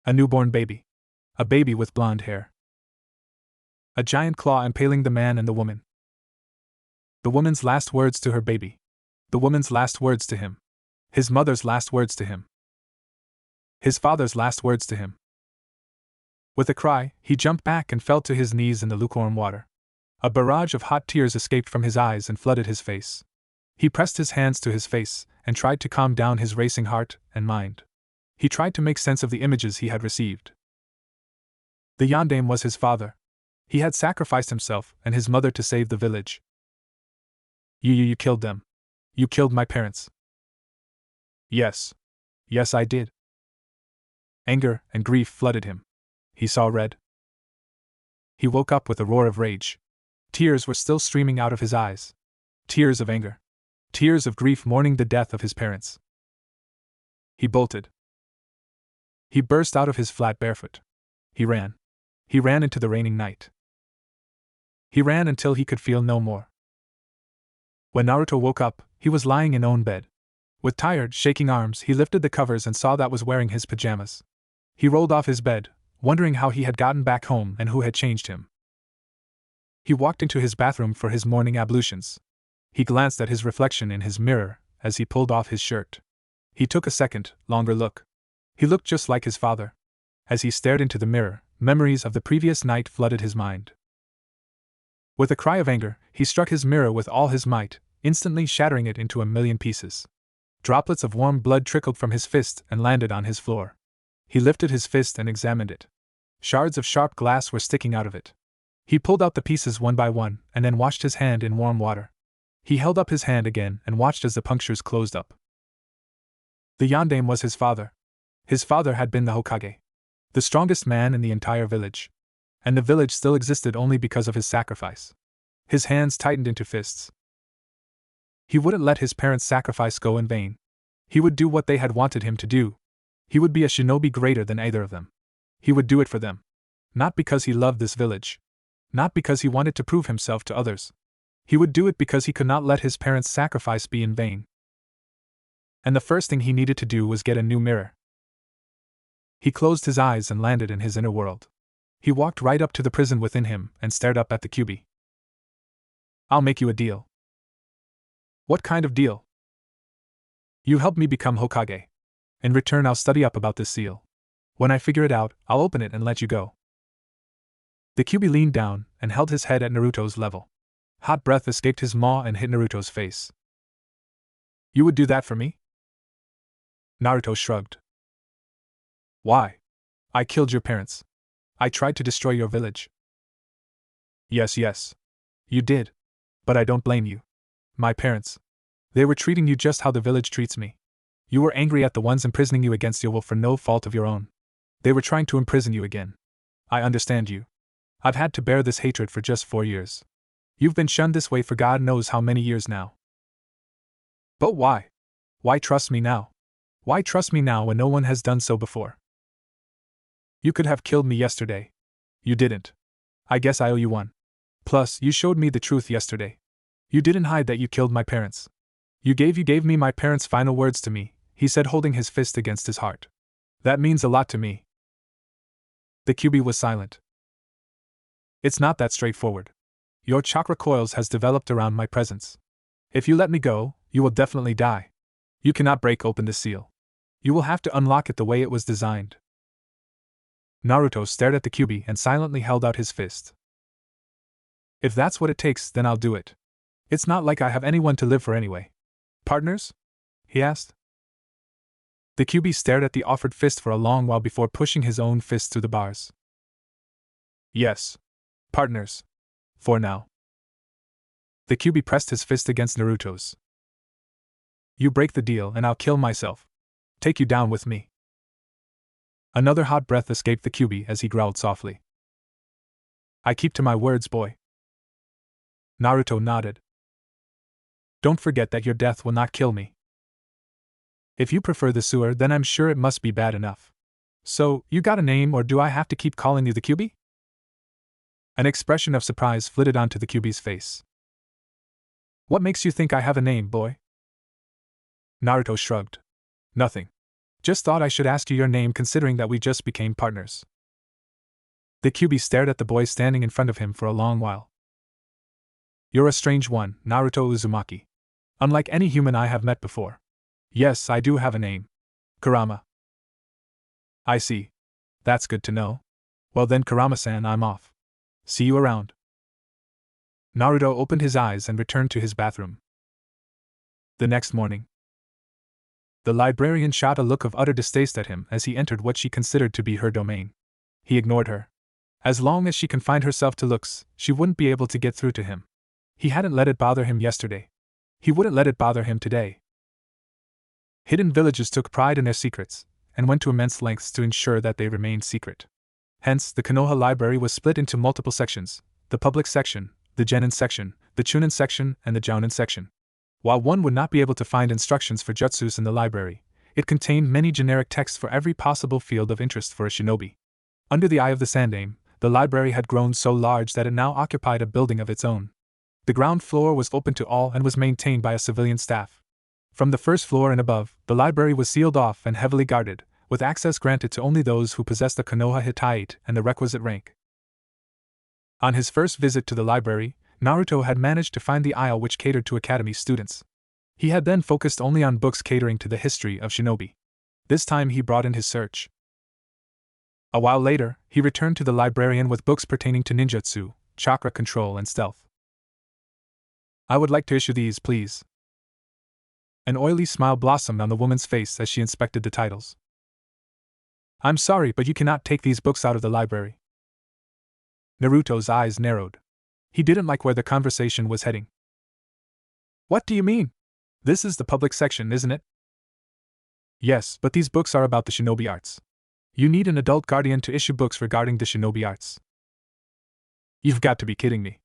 A newborn baby. A baby with blonde hair. A giant claw impaling the man and the woman. The woman's last words to her baby. The woman's last words to him. His mother's last words to him. His father's last words to him. With a cry, he jumped back and fell to his knees in the lukewarm water. A barrage of hot tears escaped from his eyes and flooded his face. He pressed his hands to his face and tried to calm down his racing heart and mind. He tried to make sense of the images he had received. The Yondaime was his father. He had sacrificed himself and his mother to save the village. You killed them. You killed my parents. Yes. Yes, I did. Anger and grief flooded him. He saw red. He woke up with a roar of rage. Tears were still streaming out of his eyes. Tears of anger. Tears of grief mourning the death of his parents. He bolted. He burst out of his flat barefoot. He ran. He ran into the raining night. He ran until he could feel no more. When Naruto woke up, he was lying in own bed. With tired, shaking arms, he lifted the covers and saw that was wearing his pajamas. He rolled off his bed, wondering how he had gotten back home and who had changed him. He walked into his bathroom for his morning ablutions. He glanced at his reflection in his mirror as he pulled off his shirt. He took a second, longer look. He looked just like his father. As he stared into the mirror, memories of the previous night flooded his mind. With a cry of anger, he struck his mirror with all his might, instantly shattering it into a million pieces. Droplets of warm blood trickled from his fist and landed on his floor. He lifted his fist and examined it. Shards of sharp glass were sticking out of it. He pulled out the pieces one by one and then washed his hand in warm water. He held up his hand again and watched as the punctures closed up. The Yondaime was his father. His father had been the Hokage, the strongest man in the entire village. And the village still existed only because of his sacrifice. His hands tightened into fists. He wouldn't let his parents' sacrifice go in vain. He would do what they had wanted him to do. He would be a shinobi greater than either of them. He would do it for them. Not because he loved this village. Not because he wanted to prove himself to others. He would do it because he could not let his parents' sacrifice be in vain. And the first thing he needed to do was get a new mirror. He closed his eyes and landed in his inner world. He walked right up to the prison within him and stared up at the Kyuubi. I'll make you a deal. What kind of deal? You help me become Hokage. In return, I'll study up about this seal. When I figure it out, I'll open it and let you go. The Kyuubi leaned down and held his head at Naruto's level. Hot breath escaped his maw and hit Naruto's face. You would do that for me? Naruto shrugged. Why? I killed your parents. I tried to destroy your village. Yes. You did. But I don't blame you. My parents. They were treating you just how the village treats me. You were angry at the ones imprisoning you against your will for no fault of your own. They were trying to imprison you again. I understand you. I've had to bear this hatred for just 4 years. You've been shunned this way for God knows how many years now. But why? Why trust me now? Why trust me now when no one has done so before? You could have killed me yesterday. You didn't. I guess I owe you one. Plus, you showed me the truth yesterday. You didn't hide that you killed my parents. You gave me my parents' final words to me, he said, holding his fist against his heart. That means a lot to me. The Kyuubi was silent. It's not that straightforward. Your chakra coils has developed around my presence. If you let me go, you will definitely die. You cannot break open the seal. You will have to unlock it the way it was designed. Naruto stared at the Kyuubi and silently held out his fist. If that's what it takes, then I'll do it. It's not like I have anyone to live for anyway. Partners? He asked. The Kyuubi stared at the offered fist for a long while before pushing his own fist through the bars. Yes. Partners. For now. The Kyuubi pressed his fist against Naruto's. You break the deal and I'll kill myself. Take you down with me. Another hot breath escaped the Kyuubi as he growled softly. I keep to my words, boy. Naruto nodded. Don't forget that your death will not kill me. If you prefer the sewer, then I'm sure it must be bad enough. So, you got a name, or do I have to keep calling you the Kyuubi? An expression of surprise flitted onto the Kyuubi's face. What makes you think I have a name, boy? Naruto shrugged. Nothing. Just thought I should ask you your name considering that we just became partners. The Kyuubi stared at the boy standing in front of him for a long while. You're a strange one, Naruto Uzumaki. Unlike any human I have met before. Yes, I do have a name. Kurama. I see. That's good to know. Well then, Kurama-san, I'm off. See you around. Naruto opened his eyes and returned to his bathroom. The next morning, the librarian shot a look of utter distaste at him as he entered what she considered to be her domain. He ignored her. As long as she confined herself to looks, she wouldn't be able to get through to him. He hadn't let it bother him yesterday. He wouldn't let it bother him today. Hidden villages took pride in their secrets, and went to immense lengths to ensure that they remained secret. Hence, the Konoha library was split into multiple sections: the public section, the genin section, the chunin section, and the jounin section. While one would not be able to find instructions for jutsus in the library, it contained many generic texts for every possible field of interest for a shinobi. Under the eye of the Sandaime, the library had grown so large that it now occupied a building of its own. The ground floor was open to all and was maintained by a civilian staff. From the first floor and above, the library was sealed off and heavily guarded, with access granted to only those who possessed the Konoha Hittite and the requisite rank. On his first visit to the library, Naruto had managed to find the aisle which catered to academy students. He had then focused only on books catering to the history of shinobi. This time he brought in his search. A while later, he returned to the librarian with books pertaining to ninjutsu, chakra control, and stealth. I would like to issue these, please. An oily smile blossomed on the woman's face as she inspected the titles. I'm sorry, but you cannot take these books out of the library. Naruto's eyes narrowed. He didn't like where the conversation was heading. What do you mean? This is the public section, isn't it? Yes, but these books are about the shinobi arts. You need an adult guardian to issue books regarding the shinobi arts. You've got to be kidding me.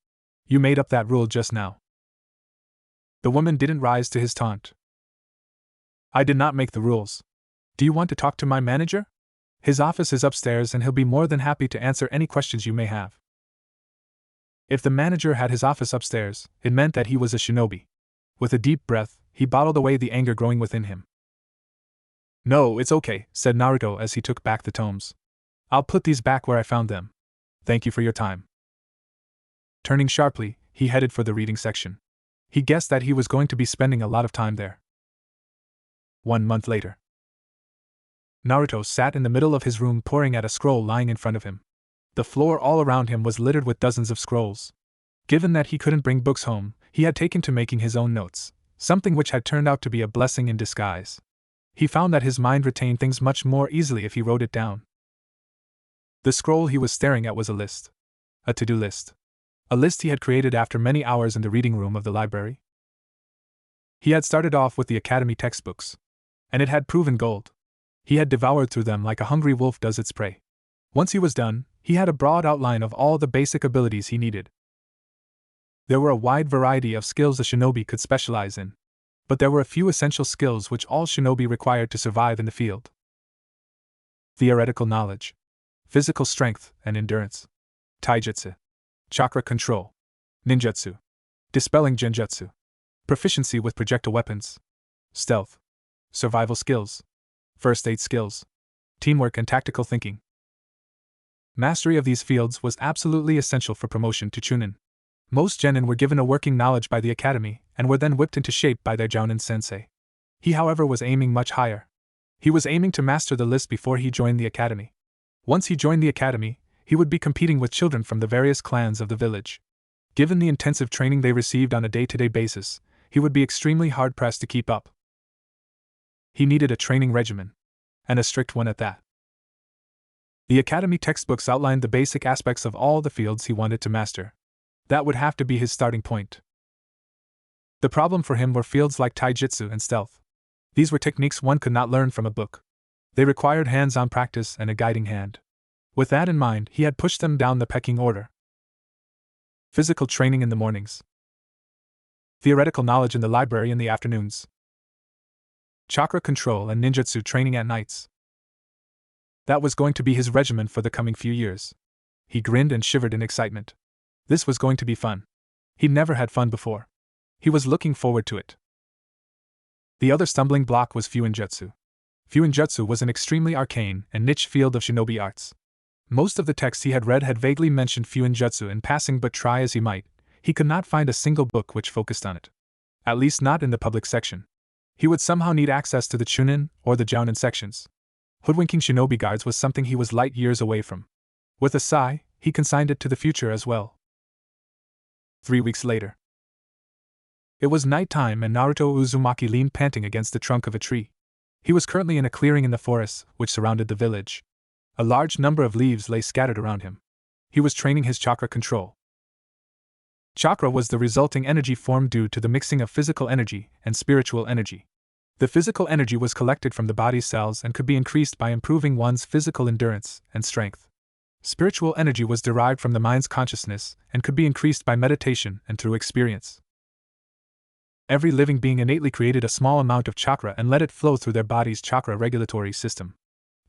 You made up that rule just now. The woman didn't rise to his taunt. I did not make the rules. Do you want to talk to my manager? His office is upstairs and he'll be more than happy to answer any questions you may have. If the manager had his office upstairs, it meant that he was a shinobi. With a deep breath, he bottled away the anger growing within him. No, it's okay, said Naruto as he took back the tomes. I'll put these back where I found them. Thank you for your time. Turning sharply, he headed for the reading section. He guessed that he was going to be spending a lot of time there. 1 month later. Naruto sat in the middle of his room poring at a scroll lying in front of him. The floor all around him was littered with dozens of scrolls. Given that he couldn't bring books home, he had taken to making his own notes, something which had turned out to be a blessing in disguise. He found that his mind retained things much more easily if he wrote it down. The scroll he was staring at was a list. A to-do list. A list he had created after many hours in the reading room of the library. He had started off with the academy textbooks, and it had proven gold. He had devoured through them like a hungry wolf does its prey. Once he was done, he had a broad outline of all the basic abilities he needed. There were a wide variety of skills a shinobi could specialize in, but there were a few essential skills which all shinobi required to survive in the field. Theoretical knowledge, physical strength and endurance, Taijutsu, chakra control, ninjutsu, dispelling genjutsu, proficiency with projectile weapons, stealth, survival skills, first aid skills, teamwork and tactical thinking. Mastery of these fields was absolutely essential for promotion to Chunin. Most genin were given a working knowledge by the academy, and were then whipped into shape by their jounin sensei. He, however, was aiming much higher. He was aiming to master the list before he joined the academy. Once he joined the academy, he would be competing with children from the various clans of the village. Given the intensive training they received on a day-to-day basis, he would be extremely hard-pressed to keep up. He needed a training regimen, and a strict one at that. The academy textbooks outlined the basic aspects of all the fields he wanted to master. That would have to be his starting point. The problem for him were fields like taijutsu and stealth. These were techniques one could not learn from a book. They required hands-on practice and a guiding hand. With that in mind, he had pushed them down the pecking order. Physical training in the mornings. Theoretical knowledge in the library in the afternoons. Chakra control and ninjutsu training at nights. That was going to be his regimen for the coming few years. He grinned and shivered in excitement. This was going to be fun. He'd never had fun before. He was looking forward to it. The other stumbling block was Fuinjutsu. Fuinjutsu was an extremely arcane and niche field of shinobi arts. Most of the texts he had read had vaguely mentioned Fuinjutsu in passing, but try as he might, he could not find a single book which focused on it. At least not in the public section. He would somehow need access to the Chunin or the Jounin sections. Hoodwinking shinobi guards was something he was light years away from. With a sigh, he consigned it to the future as well. 3 weeks later. It was night time and Naruto Uzumaki leaned panting against the trunk of a tree. He was currently in a clearing in the forest which surrounded the village. A large number of leaves lay scattered around him. He was training his chakra control. Chakra was the resulting energy formed due to the mixing of physical energy and spiritual energy. The physical energy was collected from the body's cells and could be increased by improving one's physical endurance and strength. Spiritual energy was derived from the mind's consciousness and could be increased by meditation and through experience. Every living being innately created a small amount of chakra and let it flow through their body's chakra regulatory system.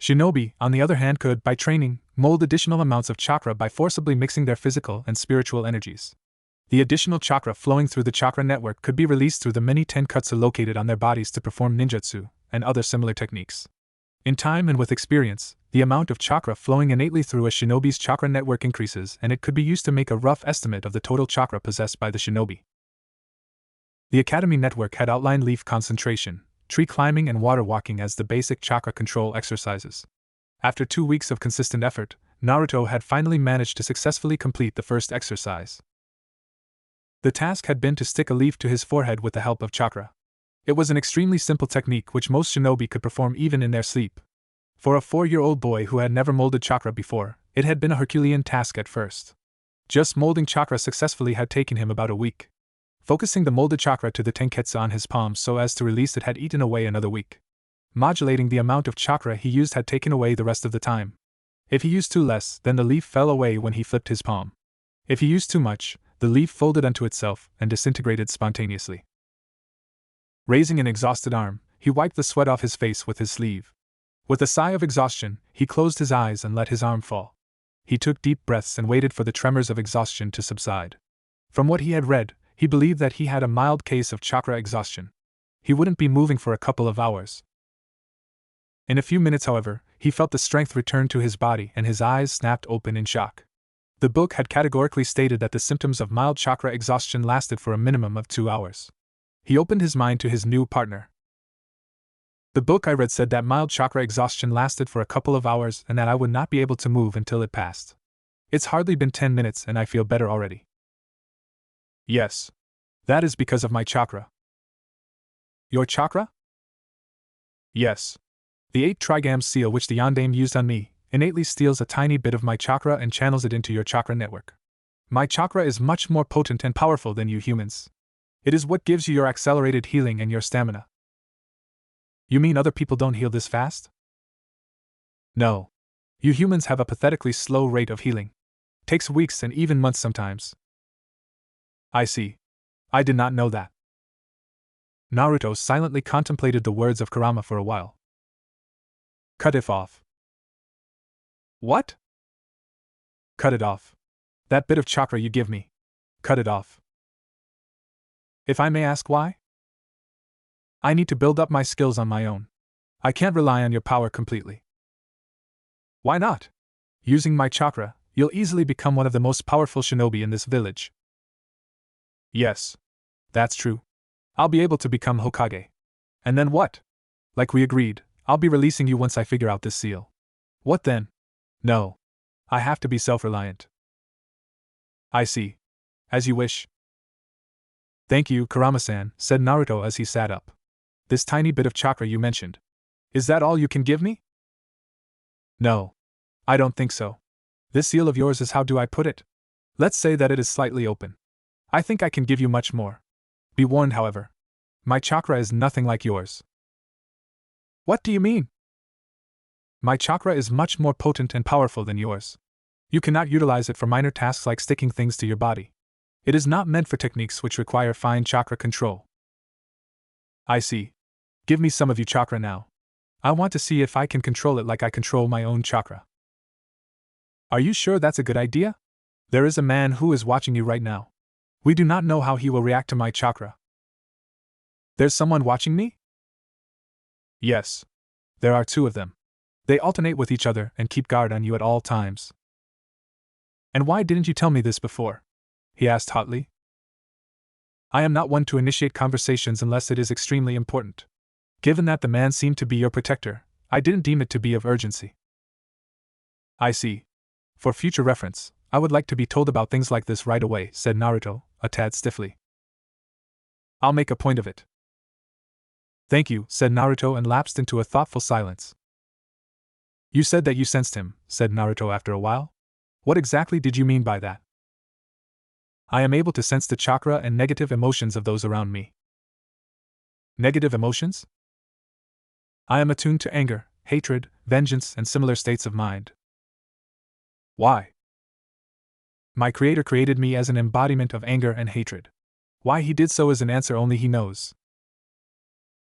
Shinobi, on the other hand, could, by training, mold additional amounts of chakra by forcibly mixing their physical and spiritual energies. The additional chakra flowing through the chakra network could be released through the many tenkatsu located on their bodies to perform ninjutsu and other similar techniques. In time and with experience, the amount of chakra flowing innately through a shinobi's chakra network increases, and it could be used to make a rough estimate of the total chakra possessed by the shinobi. The academy network had outlined leaf concentration, tree climbing and water walking as the basic chakra control exercises. After 2 weeks of consistent effort, Naruto had finally managed to successfully complete the first exercise. The task had been to stick a leaf to his forehead with the help of chakra. It was an extremely simple technique which most shinobi could perform even in their sleep. For a 4-year-old boy who had never molded chakra before, it had been a Herculean task at first. Just molding chakra successfully had taken him about a week. Focusing the molded chakra to the tenketsu on his palms so as to release it had eaten away another week. Modulating the amount of chakra he used had taken away the rest of the time. If he used too less, then the leaf fell away when he flipped his palm. If he used too much, the leaf folded unto itself and disintegrated spontaneously. Raising an exhausted arm, he wiped the sweat off his face with his sleeve. With a sigh of exhaustion, he closed his eyes and let his arm fall. He took deep breaths and waited for the tremors of exhaustion to subside. From what he had read, he believed that he had a mild case of chakra exhaustion. He wouldn't be moving for a couple of hours. In a few minutes, however, he felt the strength return to his body and his eyes snapped open in shock. The book had categorically stated that the symptoms of mild chakra exhaustion lasted for a minimum of 2 hours. He opened his mind to his new partner. The book I read said that mild chakra exhaustion lasted for a couple of hours and that I would not be able to move until it passed. It's hardly been 10 minutes and I feel better already. Yes. That is because of my chakra. Your chakra? Yes. The 8 trigam seal which the Yondaime used on me innately steals a tiny bit of my chakra and channels it into your chakra network. My chakra is much more potent and powerful than you humans. It is what gives you your accelerated healing and your stamina. You mean other people don't heal this fast? No. You humans have a pathetically slow rate of healing. Takes weeks and even months sometimes. I see. I did not know that. Naruto silently contemplated the words of Kurama for a while. Cut it off. What? Cut it off. That bit of chakra you give me. Cut it off. If I may ask why? I need to build up my skills on my own. I can't rely on your power completely. Why not? Using my chakra, you'll easily become one of the most powerful shinobi in this village. Yes. That's true. I'll be able to become Hokage. And then what? Like we agreed, I'll be releasing you once I figure out this seal. What then? No. I have to be self-reliant. I see. As you wish. Thank you, Kurama-san, said Naruto as he sat up. This tiny bit of chakra you mentioned. Is that all you can give me? No. I don't think so. This seal of yours is, how do I put it? Let's say that it is slightly open. I think I can give you much more. Be warned, however. My chakra is nothing like yours. What do you mean? My chakra is much more potent and powerful than yours. You cannot utilize it for minor tasks like sticking things to your body. It is not meant for techniques which require fine chakra control. I see. Give me some of your chakra now. I want to see if I can control it like I control my own chakra. Are you sure that's a good idea? There is a man who is watching you right now. We do not know how he will react to my chakra. There's someone watching me? Yes. There are 2 of them. They alternate with each other and keep guard on you at all times. And why didn't you tell me this before? He asked hotly. I am not one to initiate conversations unless it is extremely important. Given that the man seemed to be your protector, I didn't deem it to be of urgency. I see. For future reference, I would like to be told about things like this right away, said Naruto, a tad stiffly. I'll make a point of it. Thank you, said Naruto and lapsed into a thoughtful silence. You said that you sensed him, said Naruto after a while. What exactly did you mean by that? I am able to sense the chakra and negative emotions of those around me. Negative emotions? I am attuned to anger, hatred, vengeance, and similar states of mind. Why? My creator created me as an embodiment of anger and hatred. Why he did so is an answer only he knows.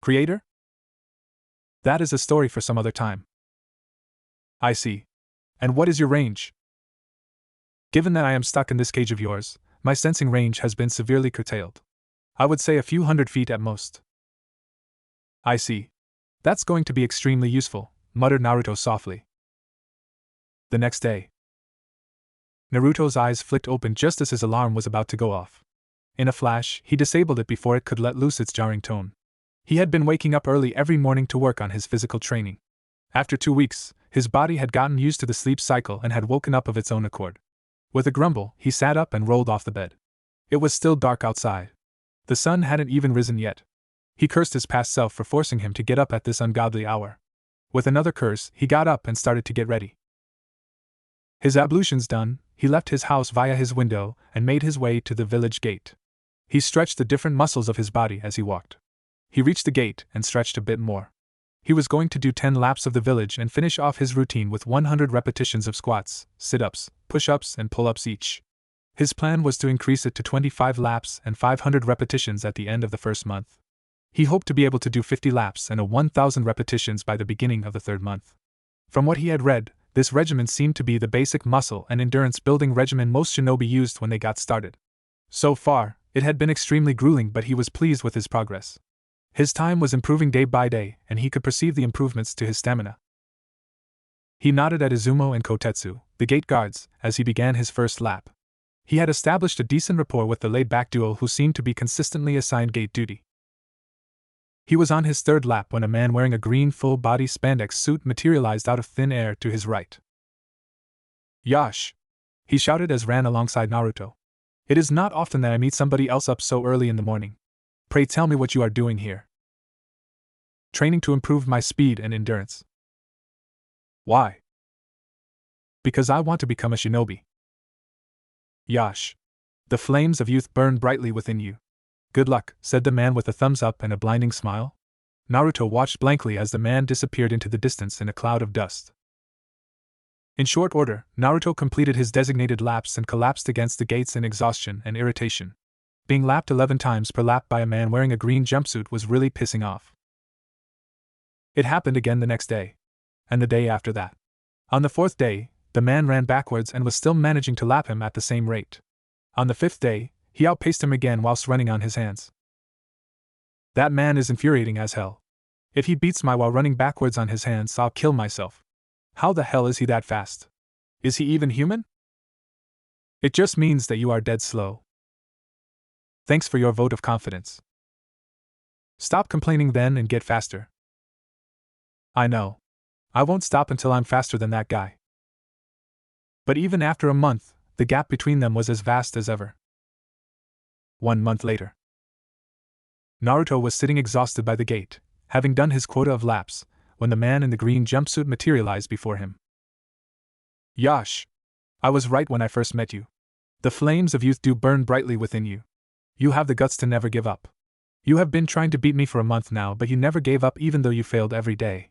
Creator? That is a story for some other time. I see. And what is your range? Given that I am stuck in this cage of yours, my sensing range has been severely curtailed. I would say a few 100 feet at most. I see. That's going to be extremely useful, muttered Naruto softly. The next day. Naruto's eyes flicked open just as his alarm was about to go off. In a flash, he disabled it before it could let loose its jarring tone. He had been waking up early every morning to work on his physical training. After 2 weeks, his body had gotten used to the sleep cycle and had woken up of its own accord. With a grumble, he sat up and rolled off the bed. It was still dark outside. The sun hadn't even risen yet. He cursed his past self for forcing him to get up at this ungodly hour. With another curse, he got up and started to get ready. His ablutions done, he left his house via his window and made his way to the village gate. He stretched the different muscles of his body as he walked. He reached the gate and stretched a bit more. He was going to do 10 laps of the village and finish off his routine with 100 repetitions of squats, sit-ups, push-ups, and pull-ups each. His plan was to increase it to 25 laps and 500 repetitions at the end of the first month. He hoped to be able to do 50 laps and 1,000 repetitions by the beginning of the 3rd month. From what he had read, this regimen seemed to be the basic muscle and endurance building regimen most shinobi used when they got started. So far, it had been extremely grueling, but he was pleased with his progress. His time was improving day by day, and he could perceive the improvements to his stamina. He nodded at Izumo and Kotetsu, the gate guards, as he began his first lap. He had established a decent rapport with the laid-back duo who seemed to be consistently assigned gate duty. He was on his third lap when a man wearing a green full-body spandex suit materialized out of thin air to his right. "Yash!" he shouted as ran alongside Naruto. "It is not often that I meet somebody else up so early in the morning. Pray tell me what you are doing here." "Training to improve my speed and endurance." "Why?" "Because I want to become a shinobi." "Yash! The flames of youth burn brightly within you." "Good luck," said the man with a thumbs up and a blinding smile. Naruto watched blankly as the man disappeared into the distance in a cloud of dust. In short order, Naruto completed his designated laps and collapsed against the gates in exhaustion and irritation. Being lapped 11 times per lap by a man wearing a green jumpsuit was really pissing off. It happened again the next day. And the day after that. On the 4th day, the man ran backwards and was still managing to lap him at the same rate. On the 5th day, he outpaced him again whilst running on his hands. That man is infuriating as hell. If he beats me while running backwards on his hands, I'll kill myself. How the hell is he that fast? Is he even human? It just means that you are dead slow. Thanks for your vote of confidence. Stop complaining then and get faster. I know. I won't stop until I'm faster than that guy. But even after a month, the gap between them was as vast as ever. 1 month later. Naruto was sitting exhausted by the gate, having done his quota of laps, when the man in the green jumpsuit materialized before him. "Yash! I was right when I first met you. The flames of youth do burn brightly within you. You have the guts to never give up. You have been trying to beat me for a month now, but you never gave up even though you failed every day.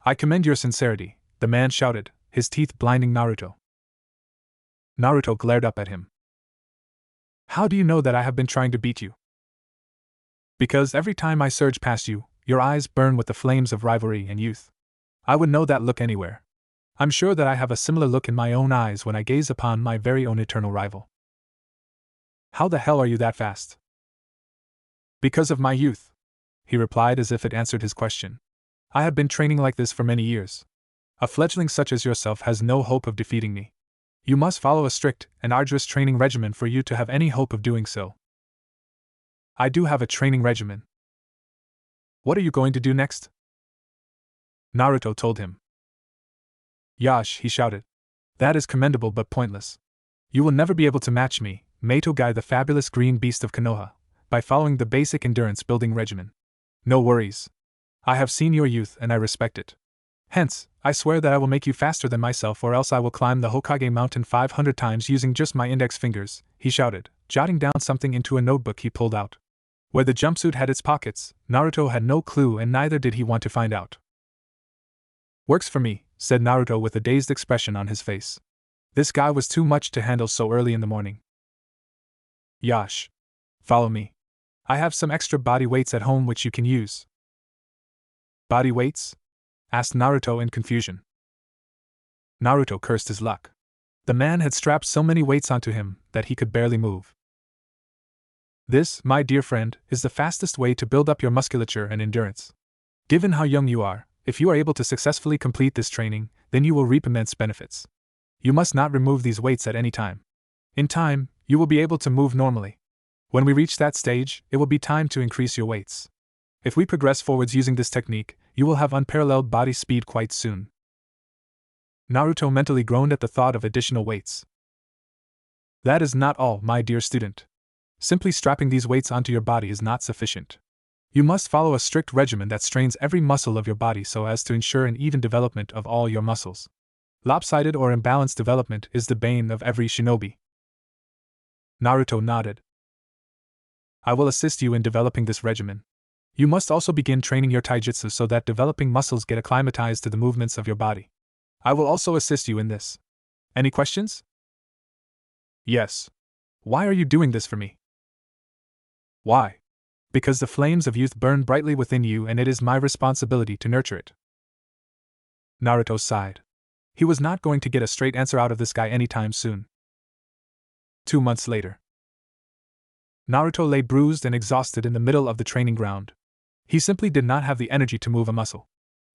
I commend your sincerity," the man shouted, his teeth blinding Naruto. Naruto glared up at him. "How do you know that I have been trying to beat you?" "Because every time I surge past you, your eyes burn with the flames of rivalry and youth. I would know that look anywhere. I'm sure that I have a similar look in my own eyes when I gaze upon my very own eternal rival." "How the hell are you that fast?" "Because of my youth," he replied as if it answered his question. "I have been training like this for many years. A fledgling such as yourself has no hope of defeating me. You must follow a strict and arduous training regimen for you to have any hope of doing so." "I do have a training regimen." "What are you going to do next?" Naruto told him. "Yash," he shouted. "That is commendable but pointless. You will never be able to match me, Matogai the fabulous green beast of Konoha, by following the basic endurance building regimen. No worries. I have seen your youth and I respect it. Hence, I swear that I will make you faster than myself, or else I will climb the Hokage mountain 500 times using just my index fingers," he shouted, jotting down something into a notebook he pulled out. Where the jumpsuit had its pockets, Naruto had no clue, and neither did he want to find out. "Works for me," said Naruto with a dazed expression on his face. This guy was too much to handle so early in the morning. "Yash. Follow me. I have some extra body weights at home which you can use." "Body weights?" asked Naruto in confusion. Naruto cursed his luck. The man had strapped so many weights onto him that he could barely move. "This, my dear friend, is the fastest way to build up your musculature and endurance. Given how young you are, if you are able to successfully complete this training, then you will reap immense benefits. You must not remove these weights at any time. In time, you will be able to move normally. When we reach that stage, it will be time to increase your weights. If we progress forwards using this technique, you will have unparalleled body speed quite soon." Naruto mentally groaned at the thought of additional weights. "That is not all, my dear student. Simply strapping these weights onto your body is not sufficient. You must follow a strict regimen that strains every muscle of your body so as to ensure an even development of all your muscles. Lopsided or imbalanced development is the bane of every shinobi." Naruto nodded. "I will assist you in developing this regimen. You must also begin training your taijutsu so that developing muscles get acclimatized to the movements of your body. I will also assist you in this. Any questions?" "Yes. Why are you doing this for me?" "Why? Because the flames of youth burn brightly within you and it is my responsibility to nurture it." Naruto sighed. He was not going to get a straight answer out of this guy anytime soon. 2 months later. Naruto lay bruised and exhausted in the middle of the training ground. He simply did not have the energy to move a muscle.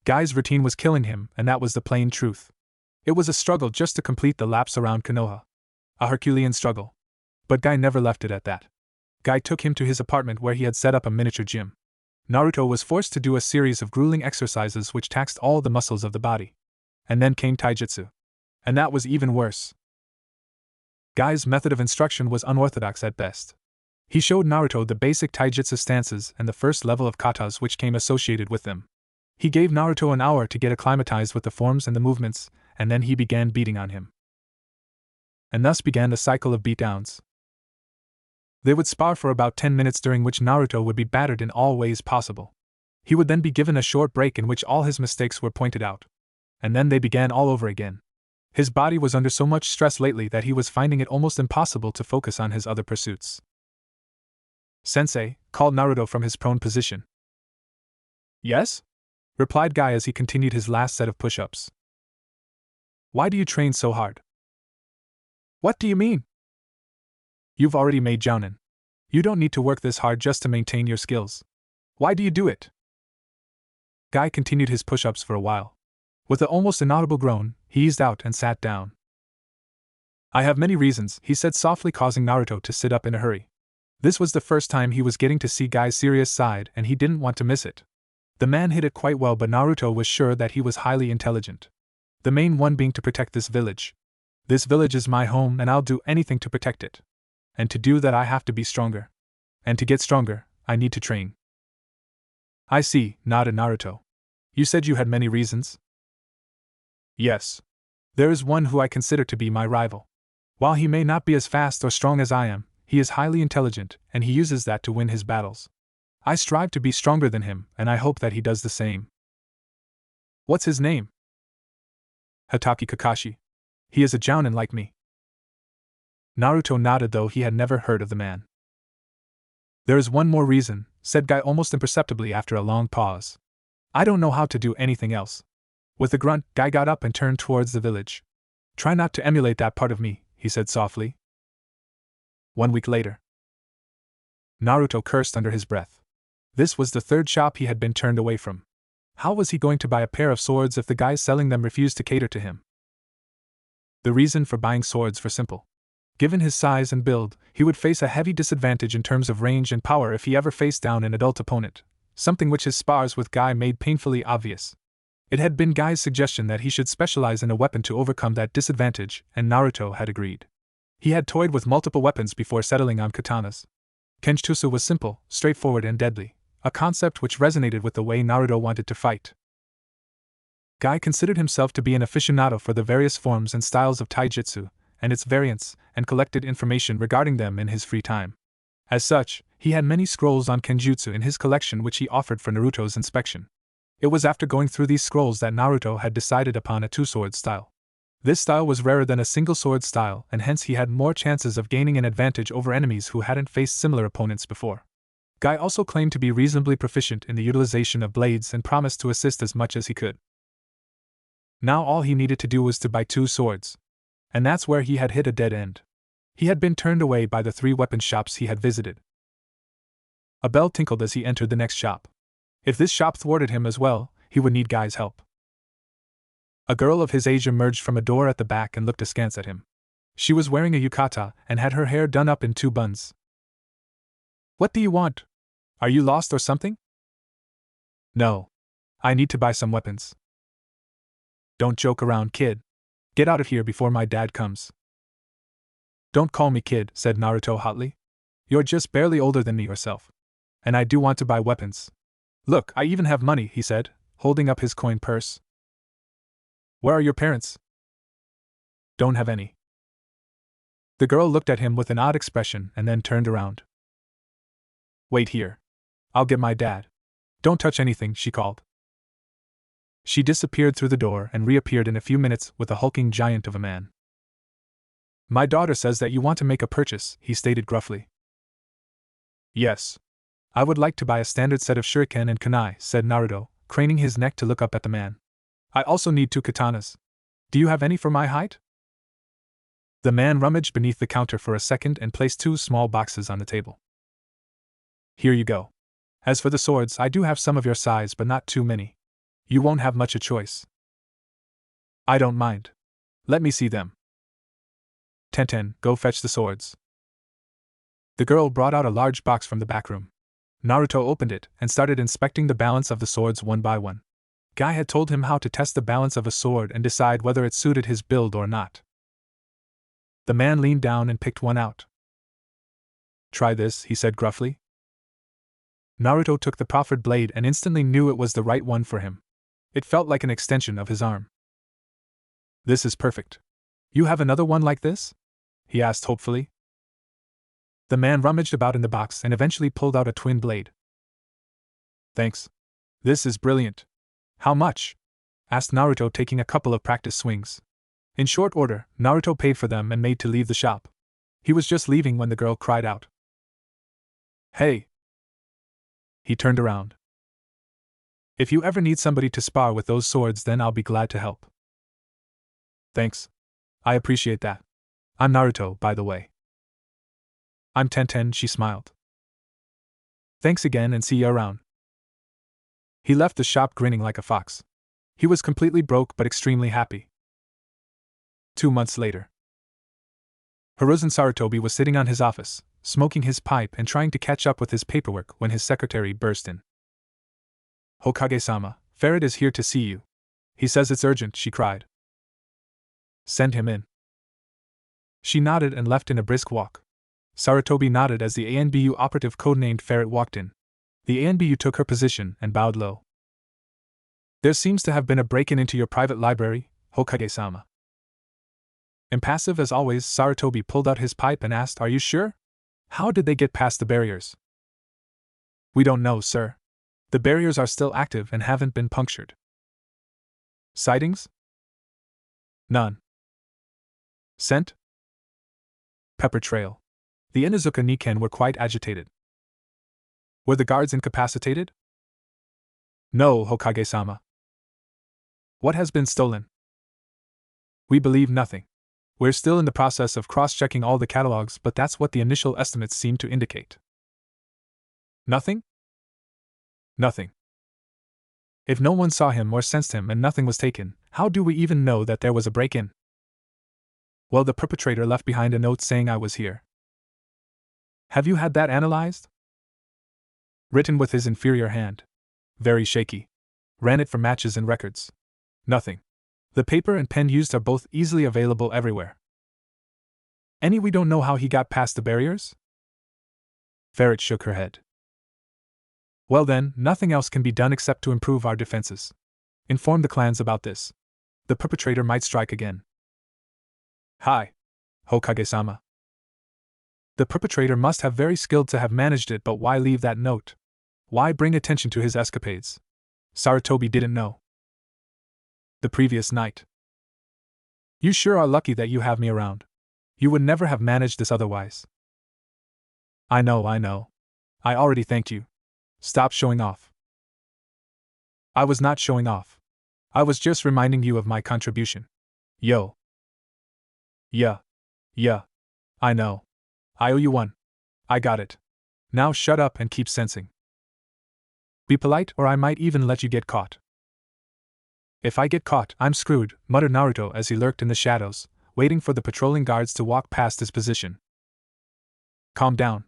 Guy's routine was killing him, and that was the plain truth. It was a struggle just to complete the laps around Konoha. A Herculean struggle. But Guy never left it at that. Guy took him to his apartment where he had set up a miniature gym. Naruto was forced to do a series of grueling exercises which taxed all the muscles of the body. And then came Taijutsu. And that was even worse. Guy's method of instruction was unorthodox at best. He showed Naruto the basic Taijutsu stances and the first level of katas which came associated with them. He gave Naruto an hour to get acclimatized with the forms and the movements, and then he began beating on him. And thus began the cycle of beatdowns. They would spar for about 10 minutes, during which Naruto would be battered in all ways possible. He would then be given a short break in which all his mistakes were pointed out. And then they began all over again. His body was under so much stress lately that he was finding it almost impossible to focus on his other pursuits. "Sensei," called Naruto from his prone position. "Yes?" replied Guy as he continued his last set of push-ups. "Why do you train so hard?" "What do you mean?" "You've already made jounin. You don't need to work this hard just to maintain your skills. Why do you do it?" Guy continued his push-ups for a while. With an almost inaudible groan, he eased out and sat down. "I have many reasons," he said softly, causing Naruto to sit up in a hurry. This was the first time he was getting to see Guy's serious side, and he didn't want to miss it. The man hid it quite well, but Naruto was sure that he was highly intelligent. The main one being to protect this village. This village is my home, and I'll do anything to protect it. And to do that I have to be stronger. And to get stronger, I need to train. "I see," nodded Naruto. "You said you had many reasons?" "Yes. There is one who I consider to be my rival. While he may not be as fast or strong as I am, he is highly intelligent, and he uses that to win his battles. I strive to be stronger than him, and I hope that he does the same." "What's his name?" "Hatake Kakashi. He is a jounin like me." Naruto nodded, though he had never heard of the man. "There is one more reason," said Guy almost imperceptibly after a long pause. "I don't know how to do anything else." With a grunt, Guy got up and turned towards the village. "Try not to emulate that part of me," he said softly. 1 week later. Naruto cursed under his breath. This was the third shop he had been turned away from. How was he going to buy a pair of swords if the guys selling them refused to cater to him? The reason for buying swords was simple. Given his size and build, he would face a heavy disadvantage in terms of range and power if he ever faced down an adult opponent, something which his spars with Guy made painfully obvious. It had been Guy's suggestion that he should specialize in a weapon to overcome that disadvantage, and Naruto had agreed. He had toyed with multiple weapons before settling on katanas. Kenjutsu was simple, straightforward, and deadly, a concept which resonated with the way Naruto wanted to fight. Guy considered himself to be an aficionado for the various forms and styles of Taijutsu, and its variants, and collected information regarding them in his free time. As such, he had many scrolls on Kenjutsu in his collection which he offered for Naruto's inspection. It was after going through these scrolls that Naruto had decided upon a two-sword style. This style was rarer than a single-sword style, and hence he had more chances of gaining an advantage over enemies who hadn't faced similar opponents before. Guy also claimed to be reasonably proficient in the utilization of blades and promised to assist as much as he could. Now all he needed to do was to buy 2 swords. And that's where he had hit a dead end. He had been turned away by the 3 weapon shops he had visited. A bell tinkled as he entered the next shop. If this shop thwarted him as well, he would need Guy's help. A girl of his age emerged from a door at the back and looked askance at him. She was wearing a yukata and had her hair done up in 2 buns. "What do you want? Are you lost or something?" "No. I need to buy some weapons." "Don't joke around, kid. Get out of here before my dad comes." "Don't call me kid," said Naruto hotly. "You're just barely older than me yourself. And I do want to buy weapons. Look, I even have money," he said, holding up his coin purse. "Where are your parents?" "Don't have any." The girl looked at him with an odd expression and then turned around. "Wait here. I'll get my dad. Don't touch anything," she called. She disappeared through the door and reappeared in a few minutes with a hulking giant of a man. "My daughter says that you want to make a purchase," he stated gruffly. "Yes. I would like to buy a standard set of shuriken and kunai," said Naruto, craning his neck to look up at the man. "I also need 2 katanas. Do you have any for my height?" The man rummaged beneath the counter for a second and placed 2 small boxes on the table. "Here you go. As for the swords, I do have some of your size, but not too many. You won't have much a choice." "I don't mind. Let me see them." "Tenten, go fetch the swords." The girl brought out a large box from the back room. Naruto opened it and started inspecting the balance of the swords one by one. Guy had told him how to test the balance of a sword and decide whether it suited his build or not. The man leaned down and picked one out. "Try this," he said gruffly. Naruto took the proffered blade and instantly knew it was the right one for him. It felt like an extension of his arm. "This is perfect. You have another one like this?" he asked hopefully. The man rummaged about in the box and eventually pulled out a twin blade. "Thanks. This is brilliant. How much?" asked Naruto, taking a couple of practice swings. In short order, Naruto paid for them and made to leave the shop. He was just leaving when the girl cried out, "Hey!" He turned around. "If you ever need somebody to spar with those swords, then I'll be glad to help." "Thanks. I appreciate that. I'm Naruto, by the way." "I'm Tenten," she smiled. "Thanks again and see you around." He left the shop grinning like a fox. He was completely broke but extremely happy. 2 months later. Hiruzen Sarutobi was sitting on his office, smoking his pipe and trying to catch up with his paperwork when his secretary burst in. "Hokage-sama, Ferret is here to see you. He says it's urgent," she cried. "Send him in." She nodded and left in a brisk walk. Sarutobi nodded as the ANBU operative codenamed Ferret walked in. The ANBU took her position and bowed low. "There seems to have been a break-in into your private library, Hokage-sama." Impassive as always, Sarutobi pulled out his pipe and asked, "Are you sure? How did they get past the barriers?" "We don't know, sir. The barriers are still active and haven't been punctured." "Sightings?" "None." "Scent?" "Pepper trail." The Inuzuka Niken were quite agitated. "Were the guards incapacitated?" "No, Hokage-sama." "What has been stolen?" "We believe nothing. We're still in the process of cross-checking all the catalogs, but that's what the initial estimates seem to indicate." "Nothing?" "Nothing. If no one saw him or sensed him and nothing was taken, how do we even know that there was a break-in?" "Well, the perpetrator left behind a note saying I was here." "Have you had that analyzed?" "Written with his inferior hand. Very shaky. Ran it for matches and records. Nothing. The paper and pen used are both easily available everywhere." "Any we don't know how he got past the barriers?" Ferret shook her head. "Well then, nothing else can be done except to improve our defenses. Inform the clans about this. The perpetrator might strike again." "Hi, Hokage-sama." "The perpetrator must have very skilled to have managed it, but why leave that note? Why bring attention to his escapades?" Sarutobi didn't know. "The previous night." "You sure are lucky that you have me around. You would never have managed this otherwise." I know. I already thanked you. Stop showing off." "I was not showing off. I was just reminding you of my contribution." "Yo." Yeah. I know. I owe you one. I got it. Now shut up and keep sensing. Be polite or I might even let you get caught." "If I get caught, I'm screwed," muttered Naruto as he lurked in the shadows, waiting for the patrolling guards to walk past his position. "Calm down.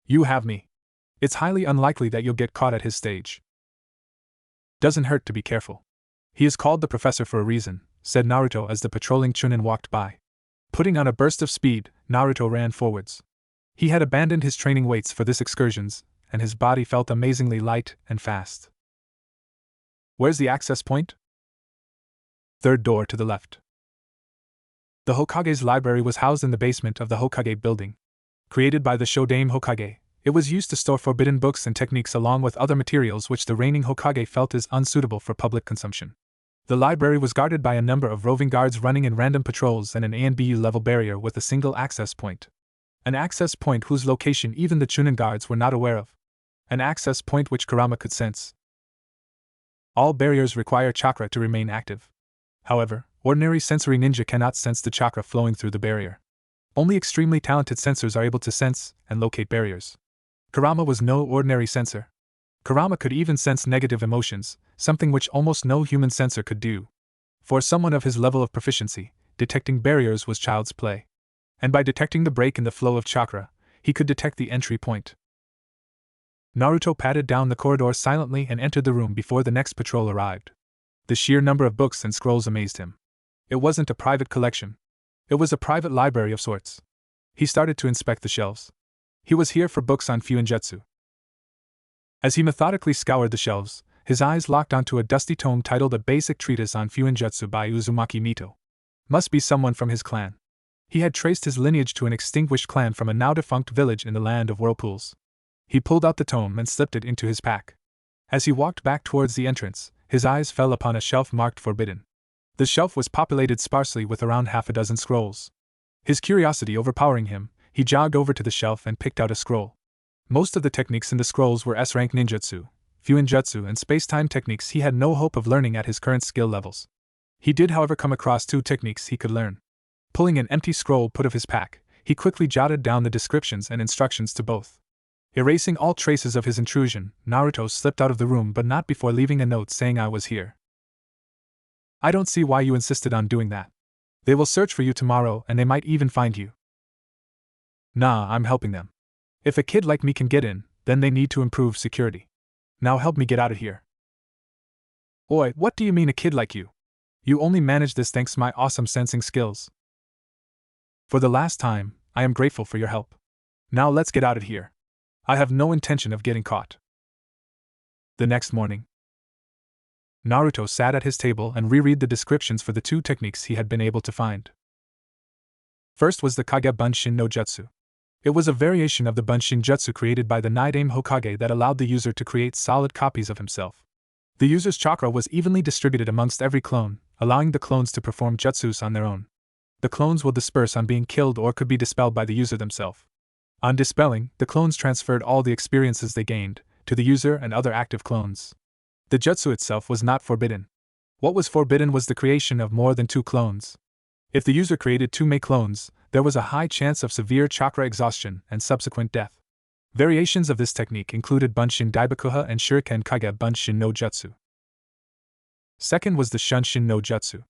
You have me. It's highly unlikely that you'll get caught at his stage. Doesn't hurt to be careful. He is called the professor for a reason," said Naruto as the patrolling Chunin walked by. Putting on a burst of speed, Naruto ran forwards. He had abandoned his training weights for this excursions, and his body felt amazingly light and fast. "Where's the access point?" "Third door to the left." The Hokage's library was housed in the basement of the Hokage building. Created by the Shodaime Hokage, it was used to store forbidden books and techniques along with other materials which the reigning Hokage felt is unsuitable for public consumption. The library was guarded by a number of roving guards running in random patrols and an ANBU-level barrier with a single access point. An access point whose location even the Chunin guards were not aware of. An access point which Kurama could sense. All barriers require chakra to remain active. However, ordinary sensory ninja cannot sense the chakra flowing through the barrier. Only extremely talented sensors are able to sense and locate barriers. Kurama was no ordinary sensor. Kurama could even sense negative emotions, something which almost no human sensor could do. For someone of his level of proficiency, detecting barriers was child's play. And by detecting the break in the flow of chakra, he could detect the entry point. Naruto padded down the corridor silently and entered the room before the next patrol arrived. The sheer number of books and scrolls amazed him. It wasn't a private collection. It was a private library of sorts. He started to inspect the shelves. He was here for books on Fuinjutsu. As he methodically scoured the shelves, his eyes locked onto a dusty tome titled A Basic Treatise on Fuinjutsu by Uzumaki Mito. Must be someone from his clan. He had traced his lineage to an extinguished clan from a now-defunct village in the land of whirlpools. He pulled out the tome and slipped it into his pack. As he walked back towards the entrance, his eyes fell upon a shelf marked Forbidden. The shelf was populated sparsely with around half a dozen scrolls. His curiosity overpowering him, he jogged over to the shelf and picked out a scroll. Most of the techniques in the scrolls were S-rank ninjutsu, fuinjutsu, and space-time techniques he had no hope of learning at his current skill levels. He did, however, come across 2 techniques he could learn. Pulling an empty scroll put of his pack, he quickly jotted down the descriptions and instructions to both. Erasing all traces of his intrusion, Naruto slipped out of the room, but not before leaving a note saying, "I was here. I don't see why you insisted on doing that. They will search for you tomorrow and they might even find you." "Nah, I'm helping them. If a kid like me can get in, then they need to improve security. Now help me get out of here." "Oi, what do you mean a kid like you? You only managed this thanks to my awesome sensing skills. For the last time, I am grateful for your help. Now let's get out of here. I have no intention of getting caught." The next morning, Naruto sat at his table and reread the descriptions for the 2 techniques he had been able to find. First was the Kage Bunshin no Jutsu. It was a variation of the Bunshin Jutsu created by the Nidaime Hokage that allowed the user to create solid copies of himself. The user's chakra was evenly distributed amongst every clone, allowing the clones to perform jutsus on their own. The clones will disperse on being killed or could be dispelled by the user themselves. On dispelling, the clones transferred all the experiences they gained to the user and other active clones. The jutsu itself was not forbidden. What was forbidden was the creation of more than 2 clones. If the user created too many clones, there was a high chance of severe chakra exhaustion and subsequent death. Variations of this technique included Bunshin Daibakuha and Shuriken Kage Bunshin no Jutsu. Second was the Shunshin no Jutsu.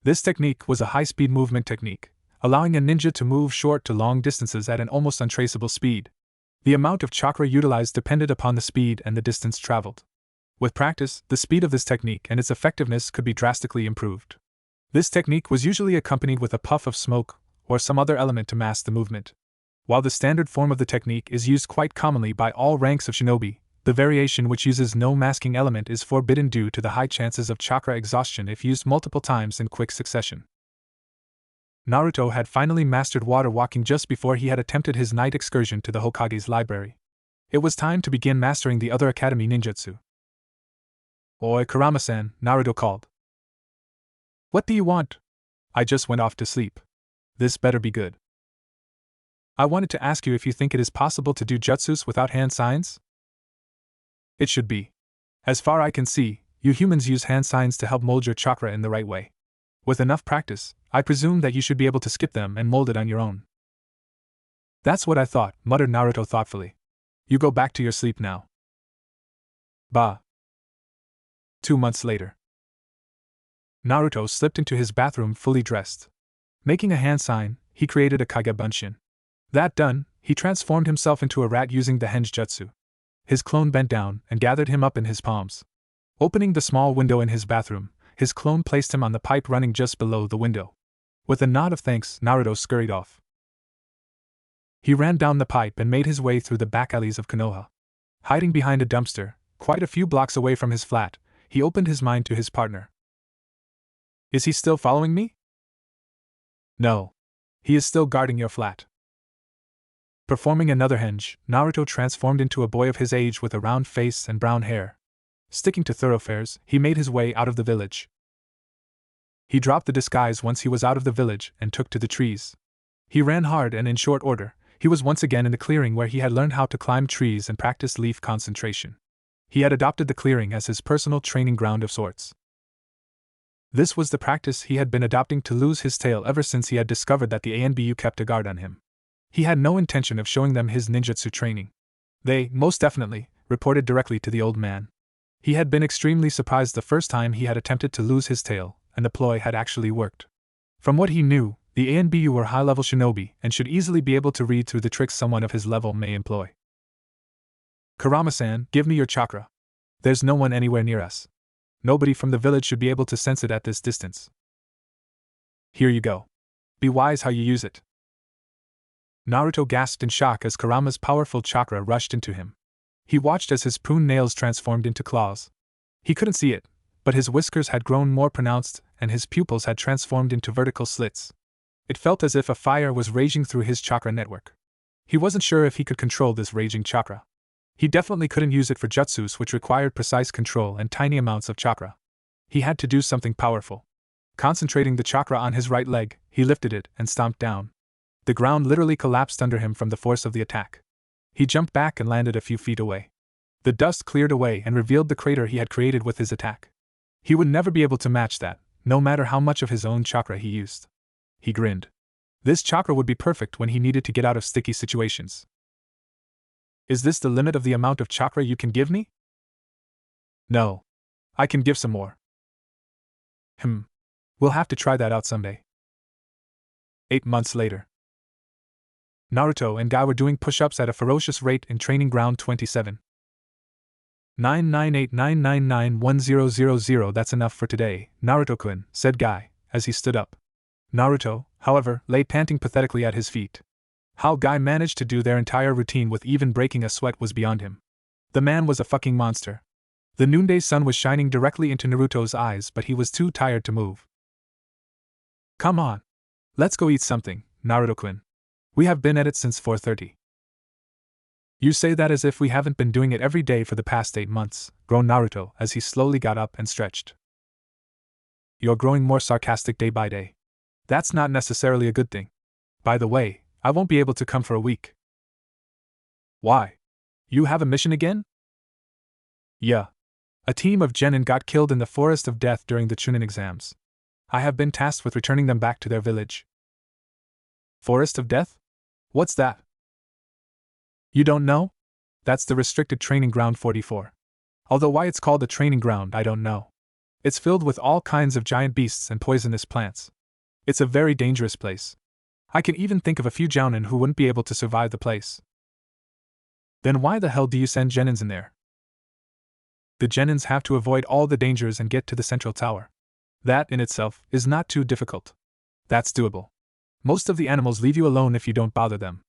This technique was a high-speed movement technique, allowing a ninja to move short to long distances at an almost untraceable speed. The amount of chakra utilized depended upon the speed and the distance traveled. With practice, the speed of this technique and its effectiveness could be drastically improved. This technique was usually accompanied with a puff of smoke or some other element to mask the movement. While the standard form of the technique is used quite commonly by all ranks of shinobi, the variation which uses no masking element is forbidden due to the high chances of chakra exhaustion if used multiple times in quick succession. Naruto had finally mastered water walking just before he had attempted his night excursion to the Hokage's library. It was time to begin mastering the other academy ninjutsu. "Oi, Kurama-san," Naruto called. "What do you want?" "I just went off to sleep. This better be good." "I wanted to ask you if you think it is possible to do jutsus without hand signs?" "It should be. As far I can see, you humans use hand signs to help mold your chakra in the right way. With enough practice, I presume that you should be able to skip them and mold it on your own." "That's what I thought," muttered Naruto thoughtfully. "You go back to your sleep now." Bah. 2 months later, Naruto slipped into his bathroom fully dressed. Making a hand sign, he created a Kage Bunshin. That done, he transformed himself into a rat using the Henge Jutsu. His clone bent down and gathered him up in his palms. Opening the small window in his bathroom, his clone placed him on the pipe running just below the window. With a nod of thanks, Naruto scurried off. He ran down the pipe and made his way through the back alleys of Konoha. Hiding behind a dumpster, quite a few blocks away from his flat, he opened his mind to his partner. "Is he still following me?" "No. He is still guarding your flat." Performing another henge, Naruto transformed into a boy of his age with a round face and brown hair. Sticking to thoroughfares, he made his way out of the village. He dropped the disguise once he was out of the village and took to the trees. He ran hard and in short order, he was once again in the clearing where he had learned how to climb trees and practice leaf concentration. He had adopted the clearing as his personal training ground of sorts. This was the practice he had been adopting to lose his tail ever since he had discovered that the ANBU kept a guard on him. He had no intention of showing them his ninjutsu training. They, most definitely, reported directly to the old man. He had been extremely surprised the first time he had attempted to lose his tail, and the ploy had actually worked. From what he knew, the ANBU were high-level shinobi and should easily be able to read through the tricks someone of his level may employ. Kurama-san, give me your chakra. There's no one anywhere near us. Nobody from the village should be able to sense it at this distance. Here you go. Be wise how you use it. Naruto gasped in shock as Kurama's powerful chakra rushed into him. He watched as his prune nails transformed into claws. He couldn't see it, but his whiskers had grown more pronounced and his pupils had transformed into vertical slits. It felt as if a fire was raging through his chakra network. He wasn't sure if he could control this raging chakra. He definitely couldn't use it for jutsus which required precise control and tiny amounts of chakra. He had to do something powerful. Concentrating the chakra on his right leg, he lifted it and stomped down. The ground literally collapsed under him from the force of the attack. He jumped back and landed a few feet away. The dust cleared away and revealed the crater he had created with his attack. He would never be able to match that, no matter how much of his own chakra he used. He grinned. This chakra would be perfect when he needed to get out of sticky situations. Is this the limit of the amount of chakra you can give me? No. I can give some more. We'll have to try that out someday. 8 months later. Naruto and Guy were doing push-ups at a ferocious rate in Training Ground 27. 998999100. That's enough for today, Naruto-kun, said Guy, as he stood up. Naruto, however, lay panting pathetically at his feet. How Guy managed to do their entire routine with even breaking a sweat was beyond him. The man was a fucking monster. The noonday sun was shining directly into Naruto's eyes, but he was too tired to move. Come on. Let's go eat something, Naruto-kun. We have been at it since 4:30. You say that as if we haven't been doing it every day for the past 8 months, groaned Naruto as he slowly got up and stretched. You're growing more sarcastic day by day. That's not necessarily a good thing. By the way, I won't be able to come for a week. Why? You have a mission again? Yeah. A team of genin got killed in the Forest of Death during the Chunin exams. I have been tasked with returning them back to their village. Forest of Death? What's that? You don't know? That's the restricted training ground 44. Although why it's called a training ground, I don't know. It's filled with all kinds of giant beasts and poisonous plants. It's a very dangerous place. I can even think of a few jounin who wouldn't be able to survive the place. Then why the hell do you send genins in there? The genins have to avoid all the dangers and get to the central tower. That, in itself, is not too difficult. That's doable. Most of the animals leave you alone if you don't bother them.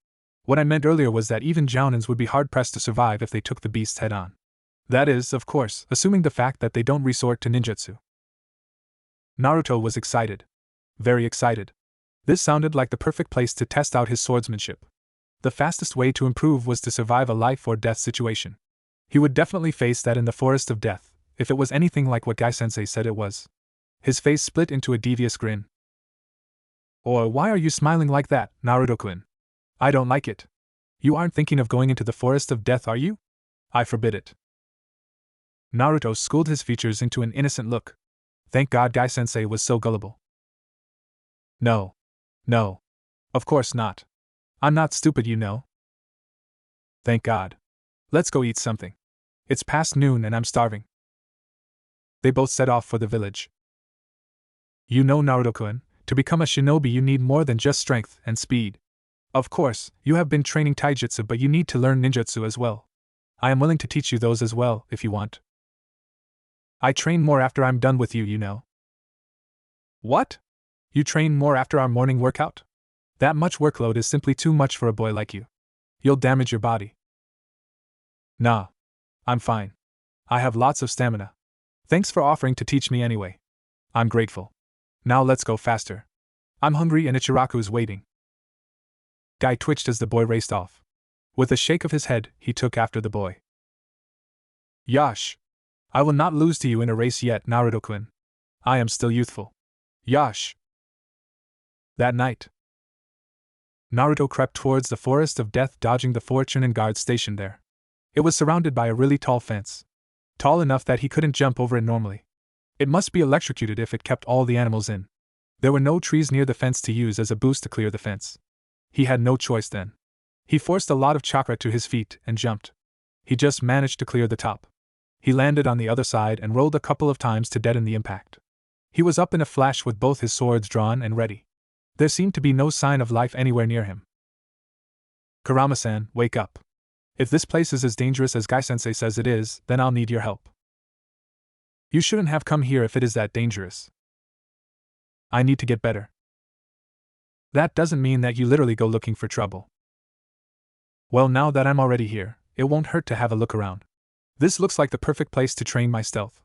What I meant earlier was that even jounins would be hard-pressed to survive if they took the beasts head-on. That is, of course, assuming the fact that they don't resort to ninjutsu. Naruto was excited. Very excited. This sounded like the perfect place to test out his swordsmanship. The fastest way to improve was to survive a life-or-death situation. He would definitely face that in the Forest of Death, if it was anything like what Guy-sensei said it was. His face split into a devious grin. Or why are you smiling like that, Naruto-kun? I don't like it. You aren't thinking of going into the Forest of Death, are you? I forbid it. Naruto schooled his features into an innocent look. Thank God Guy-sensei was so gullible. No. No. Of course not. I'm not stupid, you know. Thank God. Let's go eat something. It's past noon and I'm starving. They both set off for the village. You know, Naruto-kun, to become a shinobi you need more than just strength and speed. Of course, you have been training taijutsu, but you need to learn ninjutsu as well. I am willing to teach you those as well, if you want. I train more after I'm done with you, you know. What? You train more after our morning workout? That much workload is simply too much for a boy like you. You'll damage your body. Nah. I'm fine. I have lots of stamina. Thanks for offering to teach me anyway. I'm grateful. Now let's go faster. I'm hungry and Ichiraku is waiting. Guy twitched as the boy raced off. With a shake of his head, he took after the boy. Yash! I will not lose to you in a race yet, Naruto-kun. I am still youthful. Yash! That night, Naruto crept towards the Forest of Death, dodging the 4 Chunin guards stationed there. It was surrounded by a really tall fence. Tall enough that he couldn't jump over it normally. It must be electrocuted if it kept all the animals in. There were no trees near the fence to use as a boost to clear the fence. He had no choice then. He forced a lot of chakra to his feet and jumped. He just managed to clear the top. He landed on the other side and rolled a couple of times to deaden the impact. He was up in a flash with both his swords drawn and ready. There seemed to be no sign of life anywhere near him. Kurama-san, wake up. If this place is as dangerous as Gai-sensei says it is, then I'll need your help. You shouldn't have come here if it is that dangerous. I need to get better. That doesn't mean that you literally go looking for trouble. Well, now that I'm already here, it won't hurt to have a look around. This looks like the perfect place to train my stealth.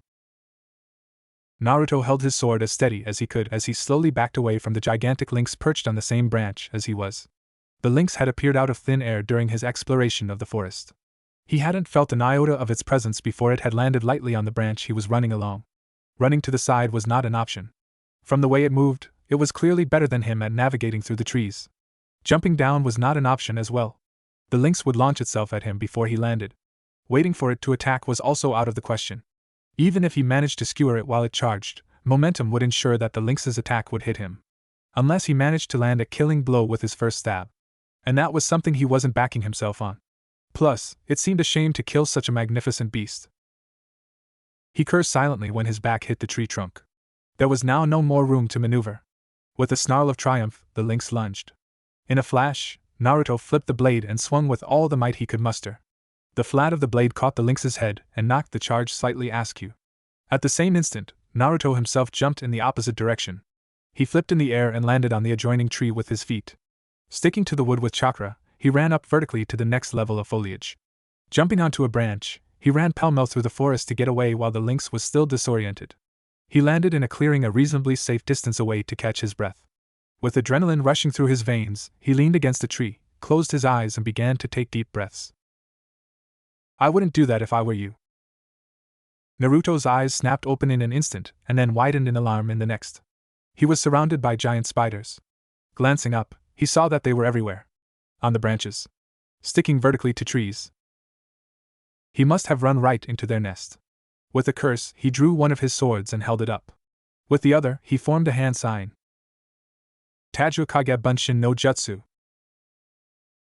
Naruto held his sword as steady as he could as he slowly backed away from the gigantic lynx perched on the same branch as he was. The lynx had appeared out of thin air during his exploration of the forest. He hadn't felt an iota of its presence before it had landed lightly on the branch he was running along. Running to the side was not an option. From the way it moved, it was clearly better than him at navigating through the trees. Jumping down was not an option as well. The lynx would launch itself at him before he landed. Waiting for it to attack was also out of the question. Even if he managed to skewer it while it charged, momentum would ensure that the lynx's attack would hit him. Unless he managed to land a killing blow with his first stab. And that was something he wasn't backing himself on. Plus, it seemed a shame to kill such a magnificent beast. He cursed silently when his back hit the tree trunk. There was now no more room to maneuver. With a snarl of triumph, the lynx lunged. In a flash, Naruto flipped the blade and swung with all the might he could muster. The flat of the blade caught the lynx's head and knocked the charge slightly askew. At the same instant, Naruto himself jumped in the opposite direction. He flipped in the air and landed on the adjoining tree with his feet. Sticking to the wood with chakra, he ran up vertically to the next level of foliage. Jumping onto a branch, he ran pell-mell through the forest to get away while the lynx was still disoriented. He landed in a clearing a reasonably safe distance away to catch his breath. With adrenaline rushing through his veins, he leaned against a tree, closed his eyes and began to take deep breaths. I wouldn't do that if I were you. Naruto's eyes snapped open in an instant and then widened in alarm in the next. He was surrounded by giant spiders. Glancing up, he saw that they were everywhere. On the branches. Sticking vertically to trees. He must have run right into their nest. With a curse, he drew one of his swords and held it up. With the other, he formed a hand sign. Taijutsu Bunshin no Jutsu.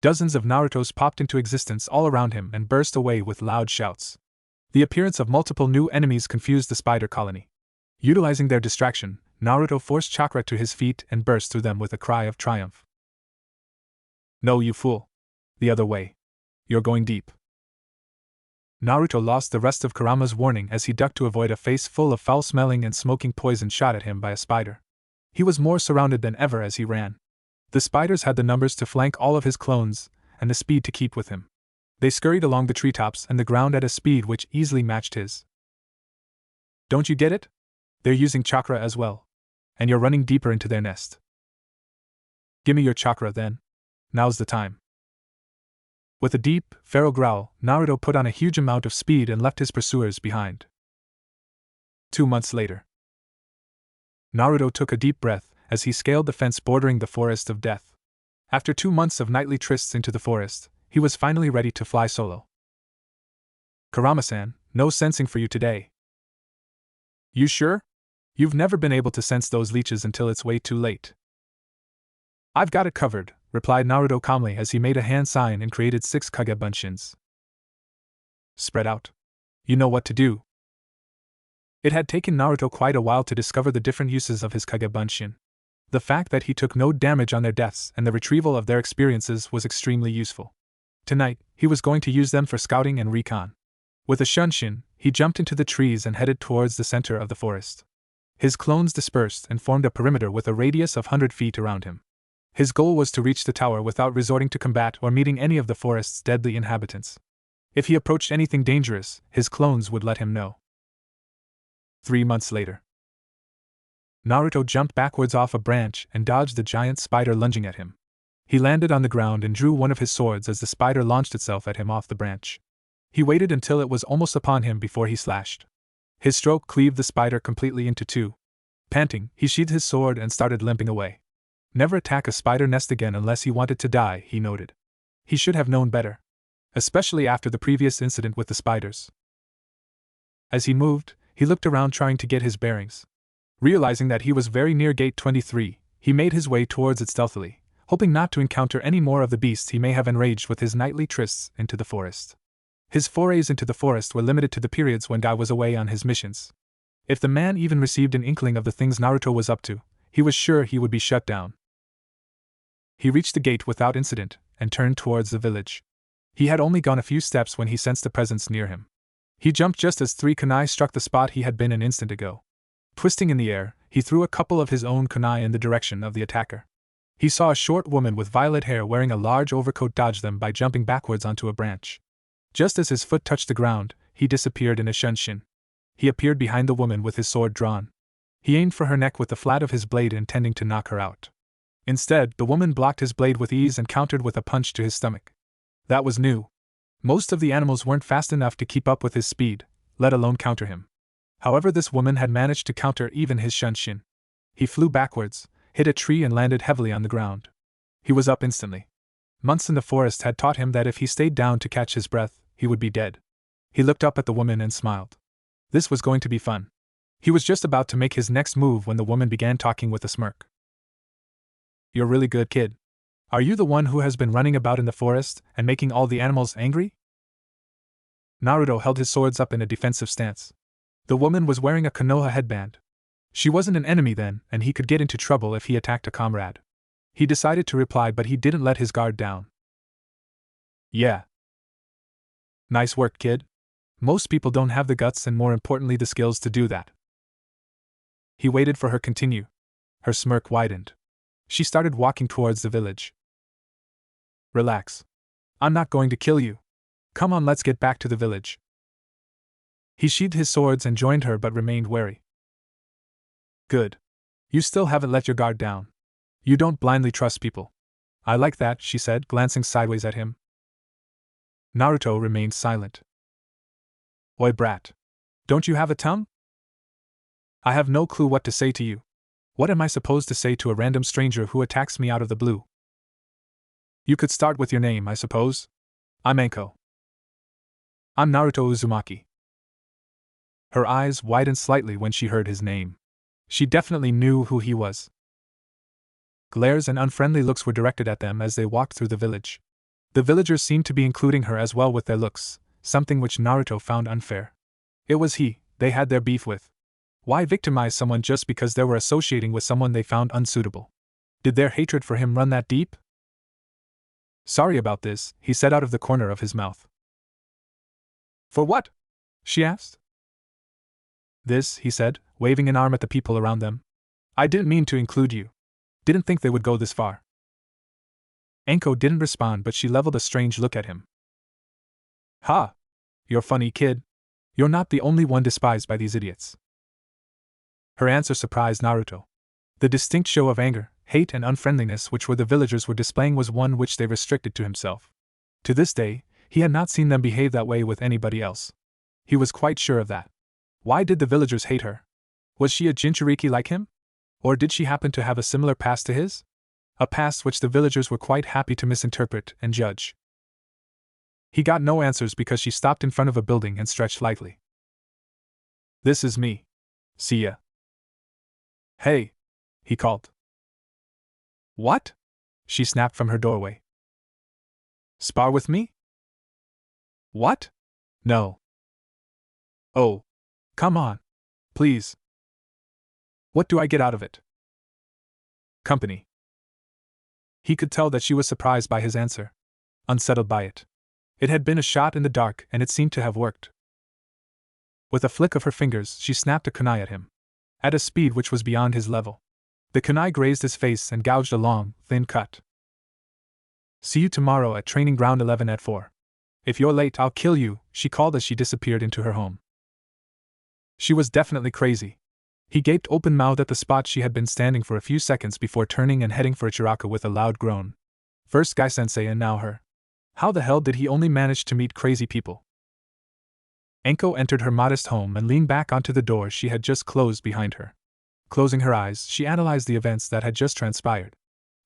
Dozens of Narutos popped into existence all around him and burst away with loud shouts. The appearance of multiple new enemies confused the spider colony. Utilizing their distraction, Naruto forced Chakra to his feet and burst through them with a cry of triumph. No, you fool. The other way. You're going deep. Naruto lost the rest of Kurama's warning as he ducked to avoid a face full of foul-smelling and smoking poison shot at him by a spider. He was more surrounded than ever as he ran. The spiders had the numbers to flank all of his clones, and the speed to keep with him. They scurried along the treetops and the ground at a speed which easily matched his. Don't you get it? They're using chakra as well. And you're running deeper into their nest. Gimme your chakra then. Now's the time. With a deep, feral growl, Naruto put on a huge amount of speed and left his pursuers behind. 2 months later. Naruto took a deep breath as he scaled the fence bordering the forest of death. After 2 months of nightly trysts into the forest, he was finally ready to fly solo. Kurama-san, no sensing for you today. You sure? You've never been able to sense those leeches until it's way too late. I've got it covered, replied Naruto calmly as he made a hand sign and created 6 Kage Bunshins. Spread out. You know what to do. It had taken Naruto quite a while to discover the different uses of his Kage Bunshin. The fact that he took no damage on their deaths and the retrieval of their experiences was extremely useful. Tonight, he was going to use them for scouting and recon. With a shunshin, he jumped into the trees and headed towards the center of the forest. His clones dispersed and formed a perimeter with a radius of 100 feet around him. His goal was to reach the tower without resorting to combat or meeting any of the forest's deadly inhabitants. If he approached anything dangerous, his clones would let him know. 3 months later. Naruto jumped backwards off a branch and dodged the giant spider lunging at him. He landed on the ground and drew one of his swords as the spider launched itself at him off the branch. He waited until it was almost upon him before he slashed. His stroke cleaved the spider completely into two. Panting, he sheathed his sword and started limping away. Never attack a spider nest again unless he wanted to die, he noted. He should have known better. Especially after the previous incident with the spiders. As he moved, he looked around trying to get his bearings. Realizing that he was very near Gate 23, he made his way towards it stealthily, hoping not to encounter any more of the beasts he may have enraged with his nightly trysts into the forest. His forays into the forest were limited to the periods when Guy was away on his missions. If the man even received an inkling of the things Naruto was up to, he was sure he would be shut down. He reached the gate without incident, and turned towards the village. He had only gone a few steps when he sensed a presence near him. He jumped just as 3 kunai struck the spot he had been an instant ago. Twisting in the air, he threw a couple of his own kunai in the direction of the attacker. He saw a short woman with violet hair wearing a large overcoat dodge them by jumping backwards onto a branch. Just as his foot touched the ground, he disappeared in a shunshin. He appeared behind the woman with his sword drawn. He aimed for her neck with the flat of his blade, intending to knock her out. Instead, the woman blocked his blade with ease and countered with a punch to his stomach. That was new. Most of the animals weren't fast enough to keep up with his speed, let alone counter him. However, this woman had managed to counter even his shunshin. He flew backwards, hit a tree and landed heavily on the ground. He was up instantly. Months in the forest had taught him that if he stayed down to catch his breath, he would be dead. He looked up at the woman and smiled. This was going to be fun. He was just about to make his next move when the woman began talking with a smirk. "You're really good, kid. Are you the one who has been running about in the forest and making all the animals angry?" Naruto held his swords up in a defensive stance. The woman was wearing a Konoha headband. She wasn't an enemy then, and he could get into trouble if he attacked a comrade. He decided to reply, but he didn't let his guard down. "Yeah. Nice work, kid. Most people don't have the guts and, more importantly, the skills to do that." He waited for her to continue. Her smirk widened. She started walking towards the village. "Relax. I'm not going to kill you. Come on, let's get back to the village." He sheathed his swords and joined her, but remained wary. "Good. You still haven't let your guard down. You don't blindly trust people. I like that," she said, glancing sideways at him. Naruto remained silent. "Oi, brat. Don't you have a tongue?" "I have no clue what to say to you. What am I supposed to say to a random stranger who attacks me out of the blue?" "You could start with your name, I suppose. I'm Anko." "I'm Naruto Uzumaki." Her eyes widened slightly when she heard his name. She definitely knew who he was. Glares and unfriendly looks were directed at them as they walked through the village. The villagers seemed to be including her as well with their looks, something which Naruto found unfair. It was they had their beef with. Why victimize someone just because they were associating with someone they found unsuitable? Did their hatred for him run that deep? "Sorry about this," he said out of the corner of his mouth. "For what?" she asked. "This," he said, waving an arm at the people around them. "I didn't mean to include you. Didn't think they would go this far." Anko didn't respond, but she leveled a strange look at him. "Ha! You're funny, kid. You're not the only one despised by these idiots." Her answer surprised Naruto. The distinct show of anger, hate and unfriendliness which the villagers were displaying was one which they restricted to himself. To this day, he had not seen them behave that way with anybody else. He was quite sure of that. Why did the villagers hate her? Was she a Jinchuriki like him? Or did she happen to have a similar past to his? A past which the villagers were quite happy to misinterpret and judge. He got no answers because she stopped in front of a building and stretched lightly. "This is me. See ya." "Hey," he called. "What?" she snapped from her doorway. "Spar with me?" "What? No." "Oh. Come on. Please." "What do I get out of it?" "Company." He could tell that she was surprised by his answer, unsettled by it. It had been a shot in the dark, and it seemed to have worked. With a flick of her fingers, she snapped a kunai at him, at a speed which was beyond his level. The kunai grazed his face and gouged a long, thin cut. "See you tomorrow at training ground 11 at 4. If you're late, I'll kill you," she called as she disappeared into her home. She was definitely crazy. He gaped open-mouthed at the spot she had been standing for a few seconds before turning and heading for Ichiraku with a loud groan. First Guy-sensei and now her. How the hell did he only manage to meet crazy people? Anko entered her modest home and leaned back onto the door she had just closed behind her. Closing her eyes, she analyzed the events that had just transpired.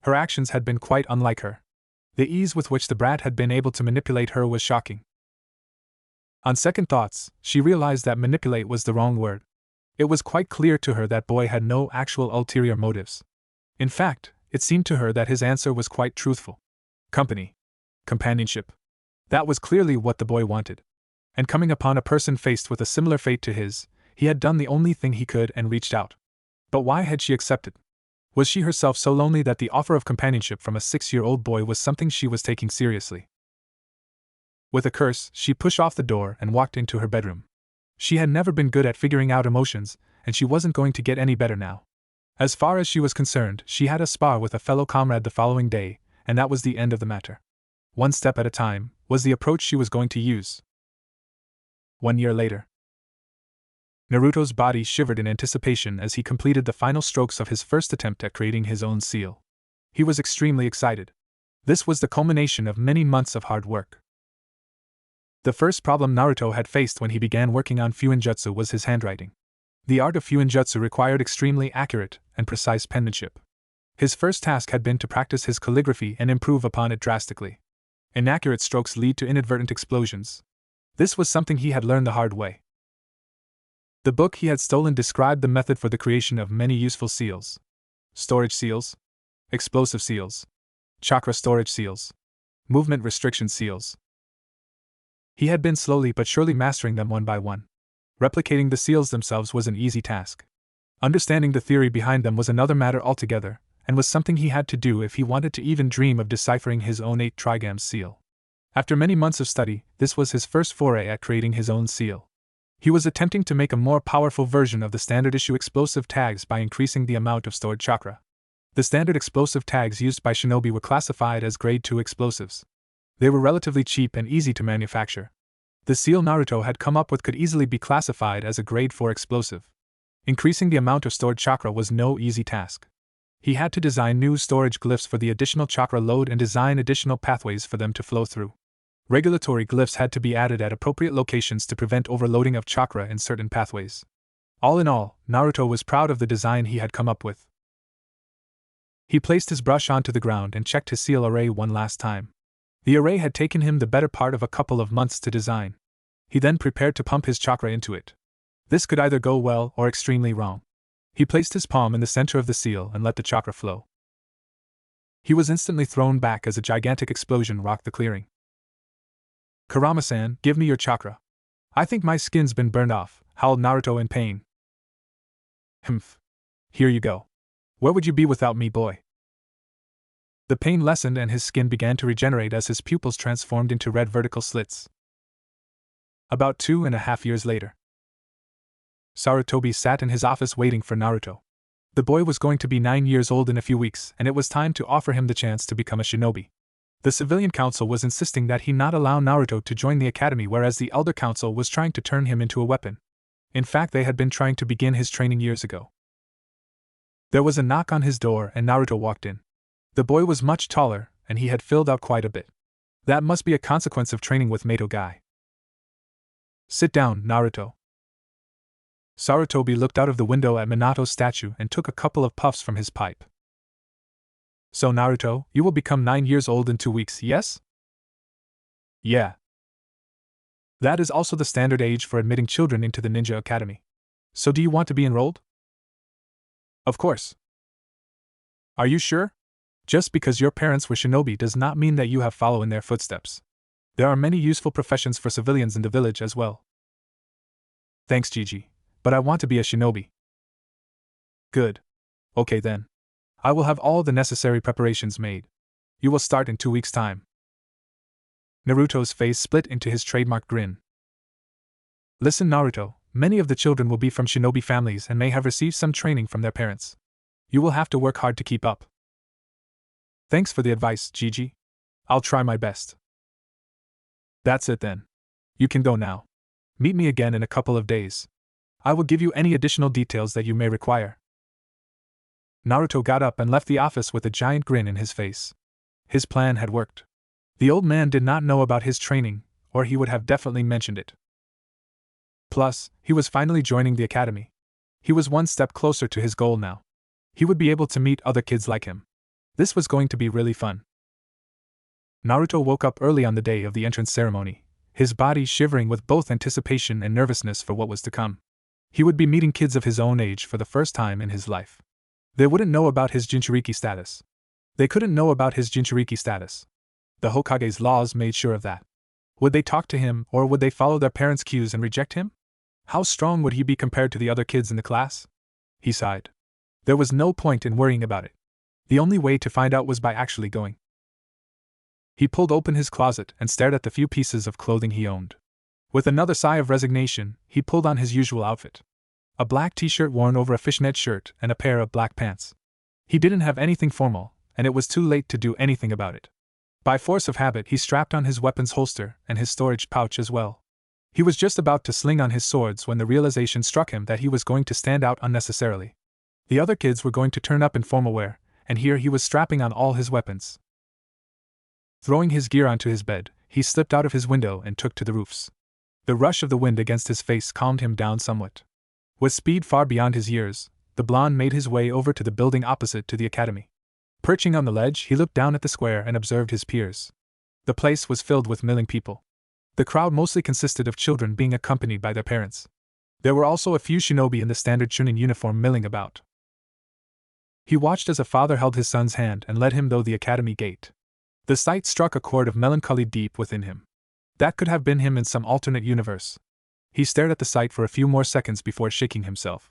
Her actions had been quite unlike her. The ease with which the brat had been able to manipulate her was shocking. On second thoughts, she realized that manipulate was the wrong word. It was quite clear to her that boy had no actual ulterior motives. In fact, it seemed to her that his answer was quite truthful. Company. Companionship. That was clearly what the boy wanted. And coming upon a person faced with a similar fate to his, he had done the only thing he could and reached out. But why had she accepted? Was she herself so lonely that the offer of companionship from a 6-year-old boy was something she was taking seriously? With a curse, she pushed off the door and walked into her bedroom. She had never been good at figuring out emotions, and she wasn't going to get any better now. As far as she was concerned, she had a spar with a fellow comrade the following day, and that was the end of the matter. One step at a time was the approach she was going to use. 1 year later. Naruto's body shivered in anticipation as he completed the final strokes of his first attempt at creating his own seal. He was extremely excited. This was the culmination of many months of hard work. The first problem Naruto had faced when he began working on Fuinjutsu was his handwriting. The art of Fuinjutsu required extremely accurate and precise penmanship. His first task had been to practice his calligraphy and improve upon it drastically. Inaccurate strokes lead to inadvertent explosions. This was something he had learned the hard way. The book he had stolen described the method for the creation of many useful seals. Storage seals, explosive seals, chakra storage seals, movement restriction seals. He had been slowly but surely mastering them one by one. Replicating the seals themselves was an easy task. Understanding the theory behind them was another matter altogether, and was something he had to do if he wanted to even dream of deciphering his own 8 trigams seal. After many months of study, this was his first foray at creating his own seal. He was attempting to make a more powerful version of the standard issue explosive tags by increasing the amount of stored chakra. The standard explosive tags used by Shinobi were classified as Grade 2 explosives. They were relatively cheap and easy to manufacture. The seal Naruto had come up with could easily be classified as a Grade 4 explosive. Increasing the amount of stored chakra was no easy task. He had to design new storage glyphs for the additional chakra load and design additional pathways for them to flow through. Regulatory glyphs had to be added at appropriate locations to prevent overloading of chakra in certain pathways. All in all, Naruto was proud of the design he had come up with. He placed his brush onto the ground and checked his seal array one last time. The array had taken him the better part of a couple of months to design. He then prepared to pump his chakra into it. This could either go well or extremely wrong. He placed his palm in the center of the seal and let the chakra flow. He was instantly thrown back as a gigantic explosion rocked the clearing. "Kurama-san, give me your chakra. I think my skin's been burned off," howled Naruto in pain. "Humph. Here you go. Where would you be without me, boy?" The pain lessened and his skin began to regenerate as his pupils transformed into red vertical slits. About 2.5 years later. Sarutobi sat in his office waiting for Naruto. The boy was going to be 9 years old in a few weeks, and it was time to offer him the chance to become a shinobi. The civilian council was insisting that he not allow Naruto to join the academy, whereas the elder council was trying to turn him into a weapon. In fact, they had been trying to begin his training years ago. There was a knock on his door and Naruto walked in. The boy was much taller, and he had filled out quite a bit. That must be a consequence of training with Mato Guy. "Sit down, Naruto." Sarutobi looked out of the window at Minato's statue and took a couple of puffs from his pipe. "So Naruto, you will become 9 years old in 2 weeks, yes?" "Yeah. That is also the standard age for admitting children into the ninja academy. So do you want to be enrolled?" "Of course." "Are you sure? Just because your parents were shinobi does not mean that you have followed in their footsteps. There are many useful professions for civilians in the village as well." "Thanks, Gigi, but I want to be a shinobi." "Good. Okay then. I will have all the necessary preparations made. You will start in 2 weeks' time." Naruto's face split into his trademark grin. "Listen, Naruto, many of the children will be from shinobi families and may have received some training from their parents. You will have to work hard to keep up." "Thanks for the advice, Gigi. I'll try my best." "That's it then. You can go now. Meet me again in a couple of days. I will give you any additional details that you may require." Naruto got up and left the office with a giant grin in his face. His plan had worked. The old man did not know about his training, or he would have definitely mentioned it. Plus, he was finally joining the academy. He was one step closer to his goal now. He would be able to meet other kids like him. This was going to be really fun. Naruto woke up early on the day of the entrance ceremony, his body shivering with both anticipation and nervousness for what was to come. He would be meeting kids of his own age for the first time in his life. They wouldn't know about his Jinchuriki status. They couldn't know about his Jinchuriki status. The Hokage's laws made sure of that. Would they talk to him, or would they follow their parents' cues and reject him? How strong would he be compared to the other kids in the class? He sighed. There was no point in worrying about it. The only way to find out was by actually going. He pulled open his closet and stared at the few pieces of clothing he owned. With another sigh of resignation, he pulled on his usual outfit. A black t-shirt worn over a fishnet shirt and a pair of black pants. He didn't have anything formal, and it was too late to do anything about it. By force of habit, he strapped on his weapons holster and his storage pouch as well. He was just about to sling on his swords when the realization struck him that he was going to stand out unnecessarily. The other kids were going to turn up in formal wear, and here he was strapping on all his weapons. Throwing his gear onto his bed, he slipped out of his window and took to the roofs. The rush of the wind against his face calmed him down somewhat. With speed far beyond his years, the blonde made his way over to the building opposite to the academy. Perching on the ledge, he looked down at the square and observed his peers. The place was filled with milling people. The crowd mostly consisted of children being accompanied by their parents. There were also a few shinobi in the standard chunin uniform milling about. He watched as a father held his son's hand and led him through the academy gate. The sight struck a chord of melancholy deep within him. That could have been him in some alternate universe. He stared at the sight for a few more seconds before shaking himself.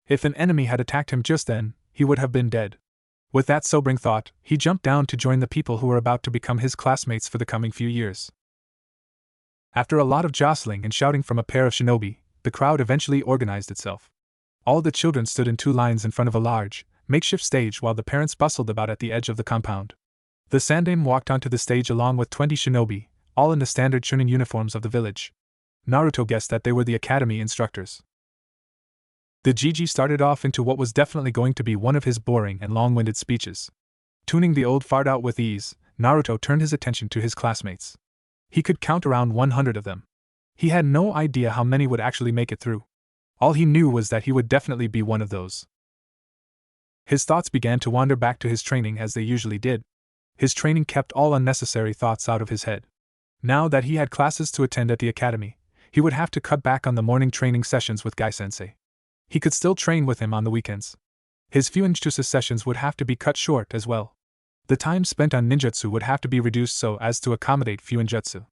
If an enemy had attacked him just then, he would have been dead. With that sobering thought, he jumped down to join the people who were about to become his classmates for the coming few years. After a lot of jostling and shouting from a pair of shinobi, the crowd eventually organized itself. All the children stood in two lines in front of a large, makeshift stage while the parents bustled about at the edge of the compound. The sandame walked onto the stage along with 20 shinobi, all in the standard chunin uniforms of the village. Naruto guessed that they were the academy instructors. The Jiji started off into what was definitely going to be one of his boring and long-winded speeches. Tuning the old fart out with ease, Naruto turned his attention to his classmates. He could count around 100 of them. He had no idea how many would actually make it through. All he knew was that he would definitely be one of those. His thoughts began to wander back to his training as they usually did. His training kept all unnecessary thoughts out of his head. Now that he had classes to attend at the academy, he would have to cut back on the morning training sessions with Gai-sensei. He could still train with him on the weekends. His few ninjutsu sessions would have to be cut short as well. The time spent on ninjutsu would have to be reduced so as to accommodate fuinjutsu.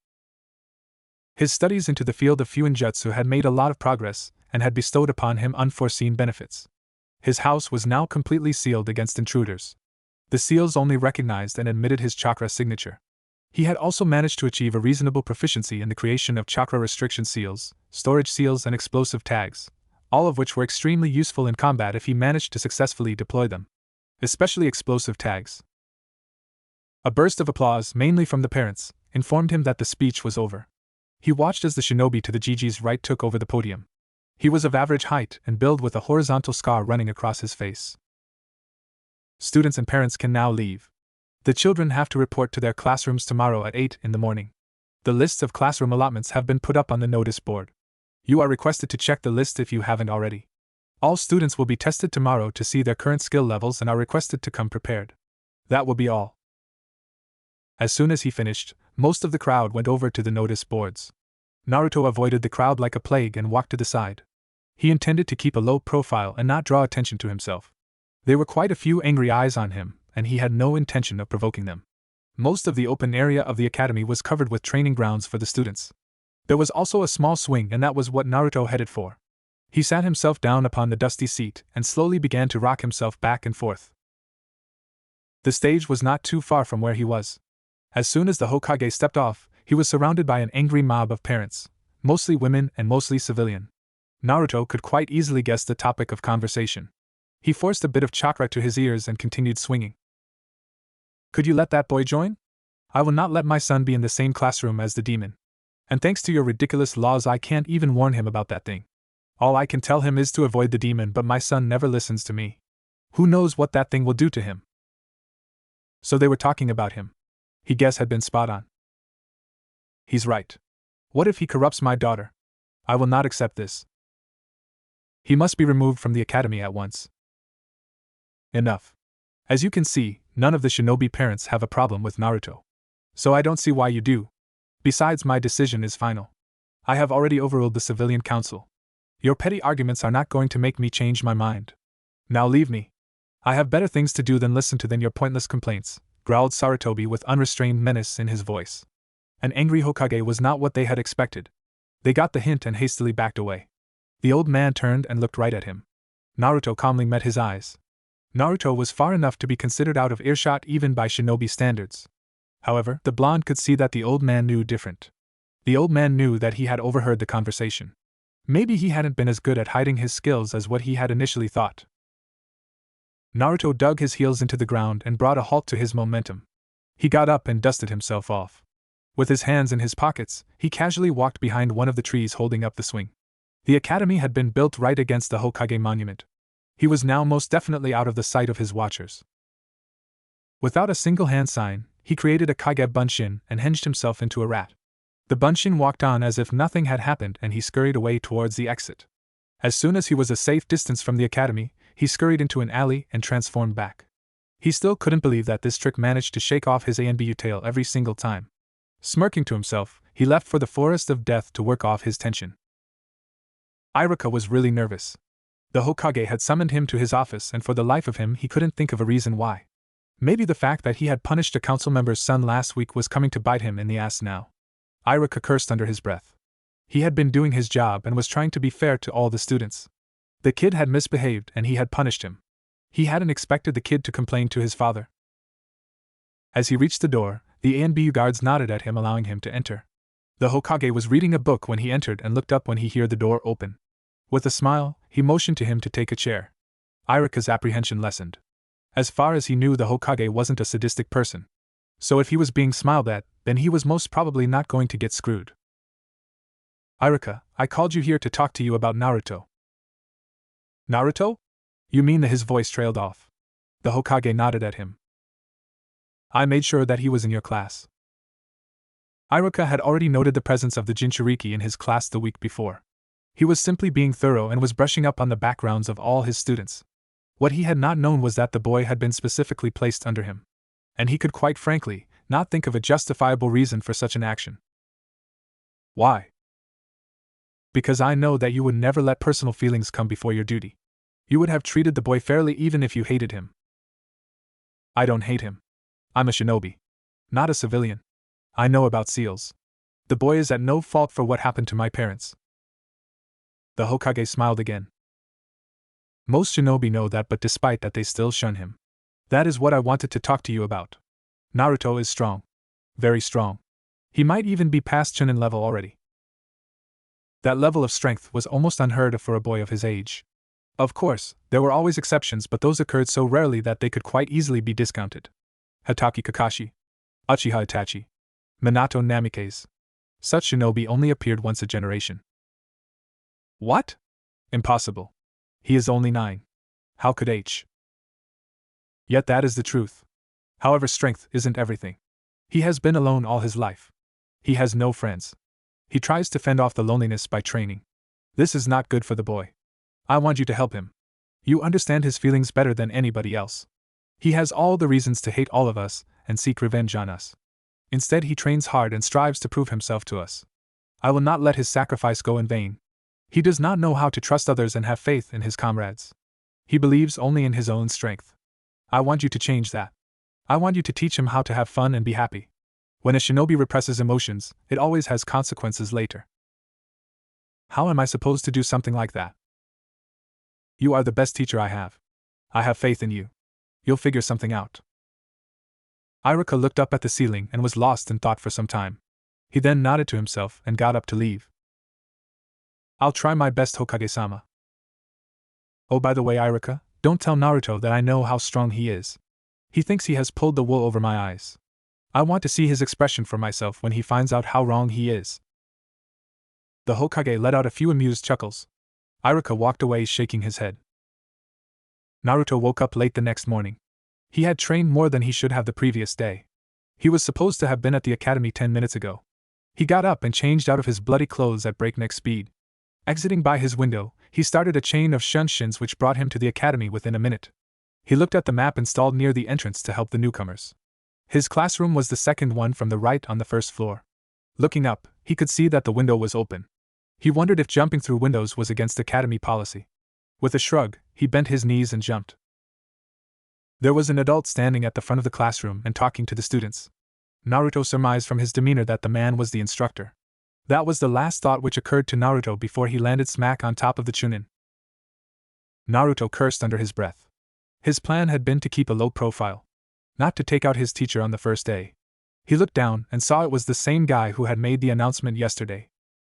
His studies into the field of fuinjutsu had made a lot of progress and had bestowed upon him unforeseen benefits. His house was now completely sealed against intruders. The seals only recognized and admitted his chakra signature. He had also managed to achieve a reasonable proficiency in the creation of chakra restriction seals, storage seals, and explosive tags, all of which were extremely useful in combat if he managed to successfully deploy them. Especially explosive tags. A burst of applause, mainly from the parents, informed him that the speech was over. He watched as the shinobi to the Jiji's right took over the podium. He was of average height and build with a horizontal scar running across his face. Students and parents can now leave. The children have to report to their classrooms tomorrow at 8 in the morning. The lists of classroom allotments have been put up on the notice board. You are requested to check the list if you haven't already. All students will be tested tomorrow to see their current skill levels and are requested to come prepared. That will be all. As soon as he finished, most of the crowd went over to the notice boards. Naruto avoided the crowd like a plague and walked to the side. He intended to keep a low profile and not draw attention to himself. There were quite a few angry eyes on him, and he had no intention of provoking them. Most of the open area of the academy was covered with training grounds for the students. There was also a small swing, and that was what Naruto headed for. He sat himself down upon the dusty seat and slowly began to rock himself back and forth. The stage was not too far from where he was. As soon as the Hokage stepped off, he was surrounded by an angry mob of parents, mostly women and mostly civilian. Naruto could quite easily guess the topic of conversation. He forced a bit of chakra to his ears and continued swinging. Could you let that boy join? I will not let my son be in the same classroom as the demon. And thanks to your ridiculous laws, I can't even warn him about that thing. All I can tell him is to avoid the demon, but my son never listens to me. Who knows what that thing will do to him? So they were talking about him. He guess had been spot on. He's right. What if he corrupts my daughter? I will not accept this. He must be removed from the academy at once. Enough. As you can see, none of the shinobi parents have a problem with Naruto. So I don't see why you do. Besides, my decision is final. I have already overruled the civilian council. Your petty arguments are not going to make me change my mind. Now leave me. I have better things to do than listen to your pointless complaints, growled Sarutobi with unrestrained menace in his voice. An angry Hokage was not what they had expected. They got the hint and hastily backed away. The old man turned and looked right at him. Naruto calmly met his eyes. Naruto was far enough to be considered out of earshot even by shinobi standards. However, the blonde could see that the old man knew different. The old man knew that he had overheard the conversation. Maybe he hadn't been as good at hiding his skills as what he had initially thought. Naruto dug his heels into the ground and brought a halt to his momentum. He got up and dusted himself off. With his hands in his pockets, he casually walked behind one of the trees holding up the swing. The academy had been built right against the Hokage monument. He was now most definitely out of the sight of his watchers. Without a single hand sign, he created a Kage bunshin and hinged himself into a rat. The bunshin walked on as if nothing had happened and he scurried away towards the exit. As soon as he was a safe distance from the academy, he scurried into an alley and transformed back. He still couldn't believe that this trick managed to shake off his ANBU tail every single time. Smirking to himself, he left for the forest of death to work off his tension. Iruka was really nervous. The Hokage had summoned him to his office and for the life of him he couldn't think of a reason why. Maybe the fact that he had punished a council member's son last week was coming to bite him in the ass now. Iruka cursed under his breath. He had been doing his job and was trying to be fair to all the students. The kid had misbehaved and he had punished him. He hadn't expected the kid to complain to his father. As he reached the door, the ANBU guards nodded at him, allowing him to enter. The Hokage was reading a book when he entered and looked up when he heard the door open. With a smile, he motioned to him to take a chair. Iruka's apprehension lessened. As far as he knew, the Hokage wasn't a sadistic person. So if he was being smiled at, then he was most probably not going to get screwed. Iruka, I called you here to talk to you about Naruto. Naruto? You mean that? His voice trailed off. The Hokage nodded at him. I made sure that he was in your class. Iruka had already noted the presence of the Jinchuriki in his class the week before. He was simply being thorough and was brushing up on the backgrounds of all his students. What he had not known was that the boy had been specifically placed under him. And he could quite frankly not think of a justifiable reason for such an action. Why? Because I know that you would never let personal feelings come before your duty. You would have treated the boy fairly even if you hated him. I don't hate him. I'm a shinobi. Not a civilian. I know about seals. The boy is at no fault for what happened to my parents. The Hokage smiled again. Most shinobi know that, but despite that they still shun him. That is what I wanted to talk to you about. Naruto is strong. Very strong. He might even be past Chunin level already. That level of strength was almost unheard of for a boy of his age. Of course, there were always exceptions, but those occurred so rarely that they could quite easily be discounted. Hatake Kakashi. Uchiha Itachi. Minato Namikaze. Such shinobi only appeared once a generation. What? Impossible. He is only 9. How could H? Yet that is the truth. However, strength isn't everything. He has been alone all his life. He has no friends. He tries to fend off the loneliness by training. This is not good for the boy. I want you to help him. You understand his feelings better than anybody else. He has all the reasons to hate all of us and seek revenge on us. Instead, he trains hard and strives to prove himself to us. I will not let his sacrifice go in vain. He does not know how to trust others and have faith in his comrades. He believes only in his own strength. I want you to change that. I want you to teach him how to have fun and be happy. When a shinobi represses emotions, it always has consequences later. How am I supposed to do something like that? You are the best teacher I have. I have faith in you. You'll figure something out. Iruka looked up at the ceiling and was lost in thought for some time. He then nodded to himself and got up to leave. I'll try my best, Hokage-sama. Oh, by the way, Iruka, don't tell Naruto that I know how strong he is. He thinks he has pulled the wool over my eyes. I want to see his expression for myself when he finds out how wrong he is. The Hokage let out a few amused chuckles. Iruka walked away shaking his head. Naruto woke up late the next morning. He had trained more than he should have the previous day. He was supposed to have been at the academy 10 minutes ago. He got up and changed out of his bloody clothes at breakneck speed. Exiting by his window, he started a chain of shunshin which brought him to the academy within a minute. He looked at the map installed near the entrance to help the newcomers. His classroom was the second one from the right on the first floor. Looking up, he could see that the window was open. He wondered if jumping through windows was against academy policy. With a shrug, he bent his knees and jumped. There was an adult standing at the front of the classroom and talking to the students. Naruto surmised from his demeanor that the man was the instructor. That was the last thought which occurred to Naruto before he landed smack on top of the Chunin. Naruto cursed under his breath. His plan had been to keep a low profile. Not to take out his teacher on the first day. He looked down and saw it was the same guy who had made the announcement yesterday.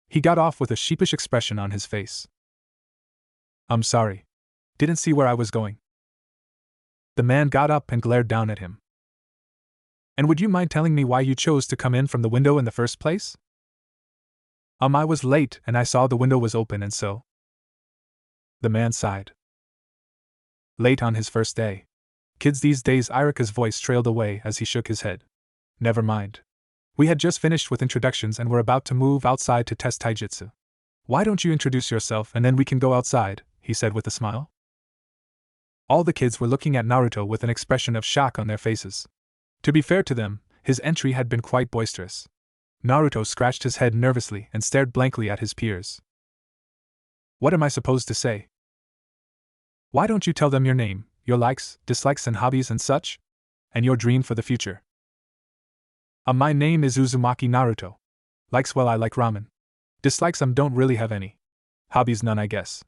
He got off with a sheepish expression on his face. "I'm sorry. Didn't see where I was going." The man got up and glared down at him. "And would you mind telling me why you chose to come in from the window in the first place?" I was late and I saw the window was open and so." The man sighed. Late on his first day. Kids these days. Iruka's voice trailed away as he shook his head. "Never mind. We had just finished with introductions and were about to move outside to test Taijutsu. Why don't you introduce yourself and then we can go outside," he said with a smile. All the kids were looking at Naruto with an expression of shock on their faces. To be fair to them, his entry had been quite boisterous. Naruto scratched his head nervously and stared blankly at his peers. "What am I supposed to say?" "Why don't you tell them your name, your likes, dislikes and hobbies and such? And your dream for the future?" My name is Uzumaki Naruto. Likes, well, I like ramen. Dislikes, don't really have any. Hobbies, none, I guess.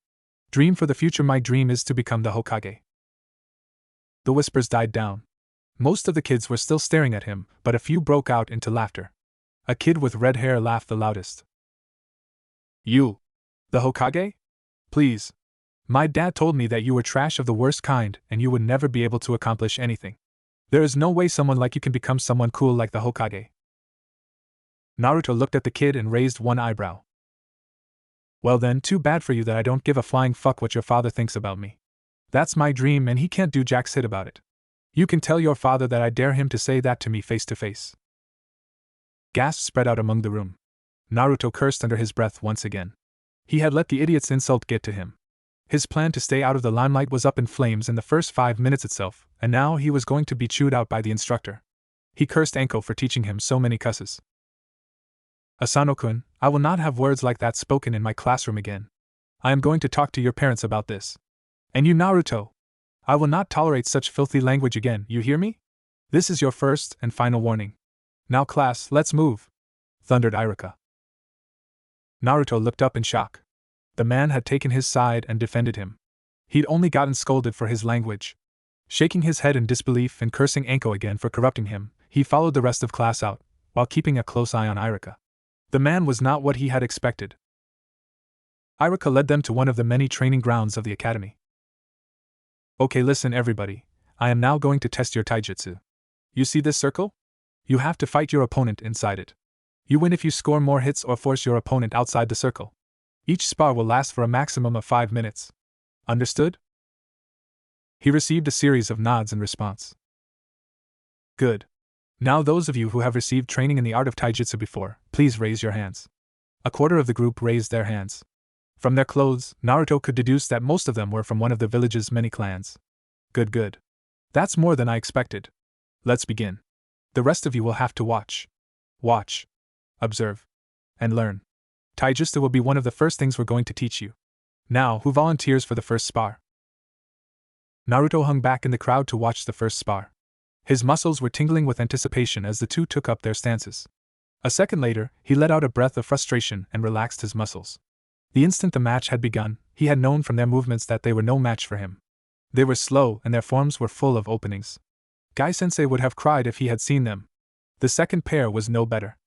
Dream for the future, my dream is to become the Hokage." The whispers died down. Most of the kids were still staring at him, but a few broke out into laughter. A kid with red hair laughed the loudest. "You? The Hokage? Please. My dad told me that you were trash of the worst kind and you would never be able to accomplish anything. There is no way someone like you can become someone cool like the Hokage." Naruto looked at the kid and raised one eyebrow. "Well then, too bad for you that I don't give a flying fuck what your father thinks about me. That's my dream and he can't do jack shit about it. You can tell your father that I dare him to say that to me face to face." Gasps spread out among the room. Naruto cursed under his breath once again. He had let the idiot's insult get to him. His plan to stay out of the limelight was up in flames in the first 5 minutes itself, and now he was going to be chewed out by the instructor. He cursed Anko for teaching him so many cusses. "Asano-kun, I will not have words like that spoken in my classroom again. I am going to talk to your parents about this. And you, Naruto, I will not tolerate such filthy language again, you hear me? This is your first and final warning. Now class, let's move," thundered Iruka. Naruto looked up in shock. The man had taken his side and defended him. He'd only gotten scolded for his language. Shaking his head in disbelief and cursing Anko again for corrupting him, he followed the rest of class out, while keeping a close eye on Iruka. The man was not what he had expected. Iruka led them to one of the many training grounds of the academy. "Okay, listen everybody, I am now going to test your taijutsu. You see this circle? You have to fight your opponent inside it. You win if you score more hits or force your opponent outside the circle. Each spar will last for a maximum of 5 minutes. Understood?" He received a series of nods in response. "Good. Now those of you who have received training in the art of taijutsu before, please raise your hands." A quarter of the group raised their hands. From their clothes, Naruto could deduce that most of them were from one of the village's many clans. Good. That's more than I expected. Let's begin. The rest of you will have to watch. Watch. Observe. And learn. Taijutsu will be one of the first things we're going to teach you. Now, who volunteers for the first spar? Naruto hung back in the crowd to watch the first spar. His muscles were tingling with anticipation as the two took up their stances. A second later, he let out a breath of frustration and relaxed his muscles. The instant the match had begun, he had known from their movements that they were no match for him. They were slow and their forms were full of openings. Guy-sensei would have cried if he had seen them. The second pair was no better.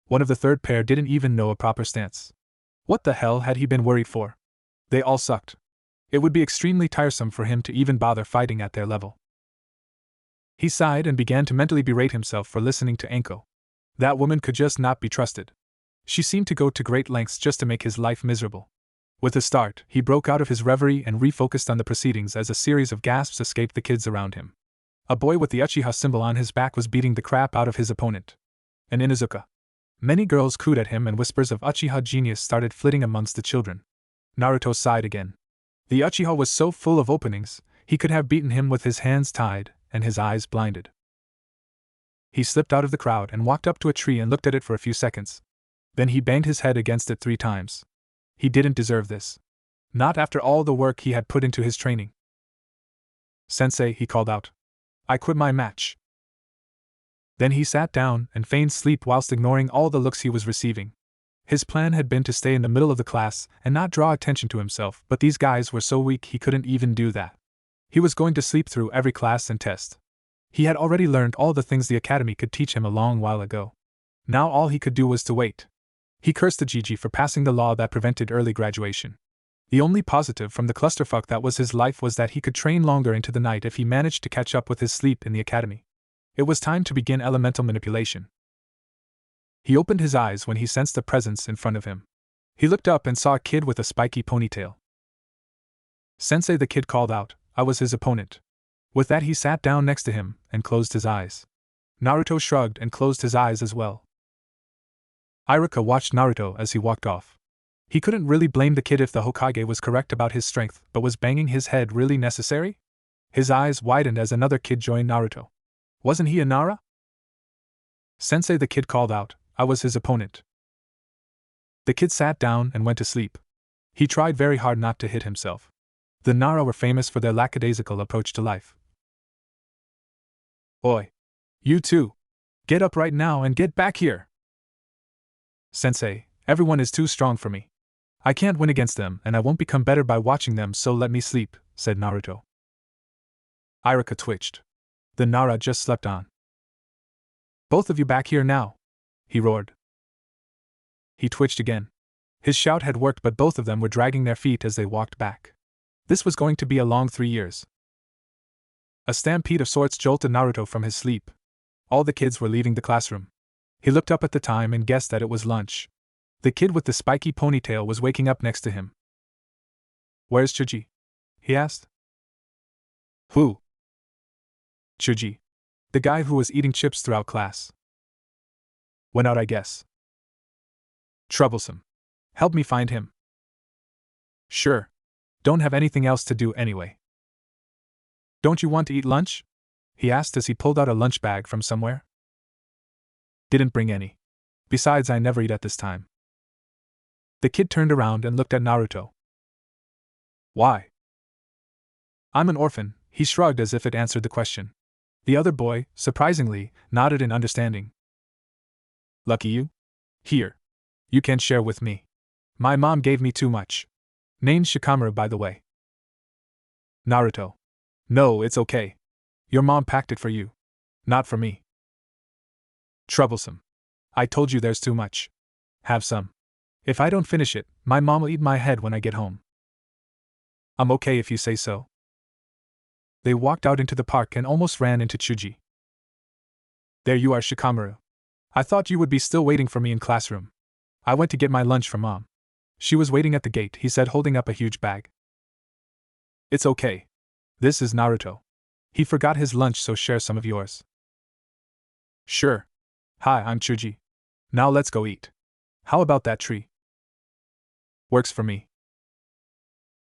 One of the third pair didn't even know a proper stance. What the hell had he been worried for? They all sucked. It would be extremely tiresome for him to even bother fighting at their level. He sighed and began to mentally berate himself for listening to Anko. That woman could just not be trusted. She seemed to go to great lengths just to make his life miserable. With a start, he broke out of his reverie and refocused on the proceedings as a series of gasps escaped the kids around him. A boy with the Uchiha symbol on his back was beating the crap out of his opponent. An Inuzuka. Many girls cooed at him and whispers of Uchiha genius started flitting amongst the children. Naruto sighed again. The Uchiha was so full of openings, he could have beaten him with his hands tied and his eyes blinded. He slipped out of the crowd and walked up to a tree and looked at it for a few seconds. Then he banged his head against it 3 times. He didn't deserve this. Not after all the work he had put into his training. "Sensei," he called out. "I quit my match." Then he sat down and feigned sleep whilst ignoring all the looks he was receiving. His plan had been to stay in the middle of the class and not draw attention to himself, but these guys were so weak he couldn't even do that. He was going to sleep through every class and test. He had already learned all the things the academy could teach him a long while ago. Now all he could do was to wait. He cursed the Gigi for passing the law that prevented early graduation. The only positive from the clusterfuck that was his life was that he could train longer into the night if he managed to catch up with his sleep in the academy. It was time to begin elemental manipulation. He opened his eyes when he sensed a presence in front of him. He looked up and saw a kid with a spiky ponytail. "Sensei," the kid called out. I was his opponent. With that he sat down next to him and closed his eyes. Naruto shrugged and closed his eyes as well. Iruka watched Naruto as he walked off. He couldn't really blame the kid if the Hokage was correct about his strength, but was banging his head really necessary? His eyes widened as another kid joined Naruto. Wasn't he a Nara? "Sensei," the kid called out. I was his opponent. The kid sat down and went to sleep. He tried very hard not to hit himself. The Nara were famous for their lackadaisical approach to life. "Oi! You two! Get up right now and get back here!" "Sensei, everyone is too strong for me. I can't win against them and I won't become better by watching them, so let me sleep," said Naruto. Iruka twitched. The Nara just slept on. "Both of you back here now!" he roared. He twitched again. His shout had worked, but both of them were dragging their feet as they walked back. This was going to be a long 3 years. A stampede of sorts jolted Naruto from his sleep. All the kids were leaving the classroom. He looked up at the time and guessed that it was lunch. The kid with the spiky ponytail was waking up next to him. "Where's Chuji?" he asked. "Who?" "Chuji. The guy who was eating chips throughout class. Went out, I guess." "Troublesome. Help me find him." "Sure. Don't have anything else to do anyway." "Don't you want to eat lunch?" he asked as he pulled out a lunch bag from somewhere. "Didn't bring any. Besides, I never eat at this time." The kid turned around and looked at Naruto. "Why?" "I'm an orphan," he shrugged as if it answered the question. The other boy, surprisingly, nodded in understanding. "Lucky you? Here. You can share with me. My mom gave me too much. Name's Shikamaru, by the way." Naruto. "No, it's okay. Your mom packed it for you. Not for me." "Troublesome. I told you there's too much. Have some. If I don't finish it, my mom will eat my head when I get home." "I'm okay if you say so." They walked out into the park and almost ran into Chuji. "There you are, Shikamaru. I thought you would be still waiting for me in classroom. I went to get my lunch from Mom. She was waiting at the gate," he said, holding up a huge bag. "It's okay. This is Naruto. He forgot his lunch, so share some of yours." "Sure. Hi, I'm Chuji. Now let's go eat. How about that tree?" "Works for me."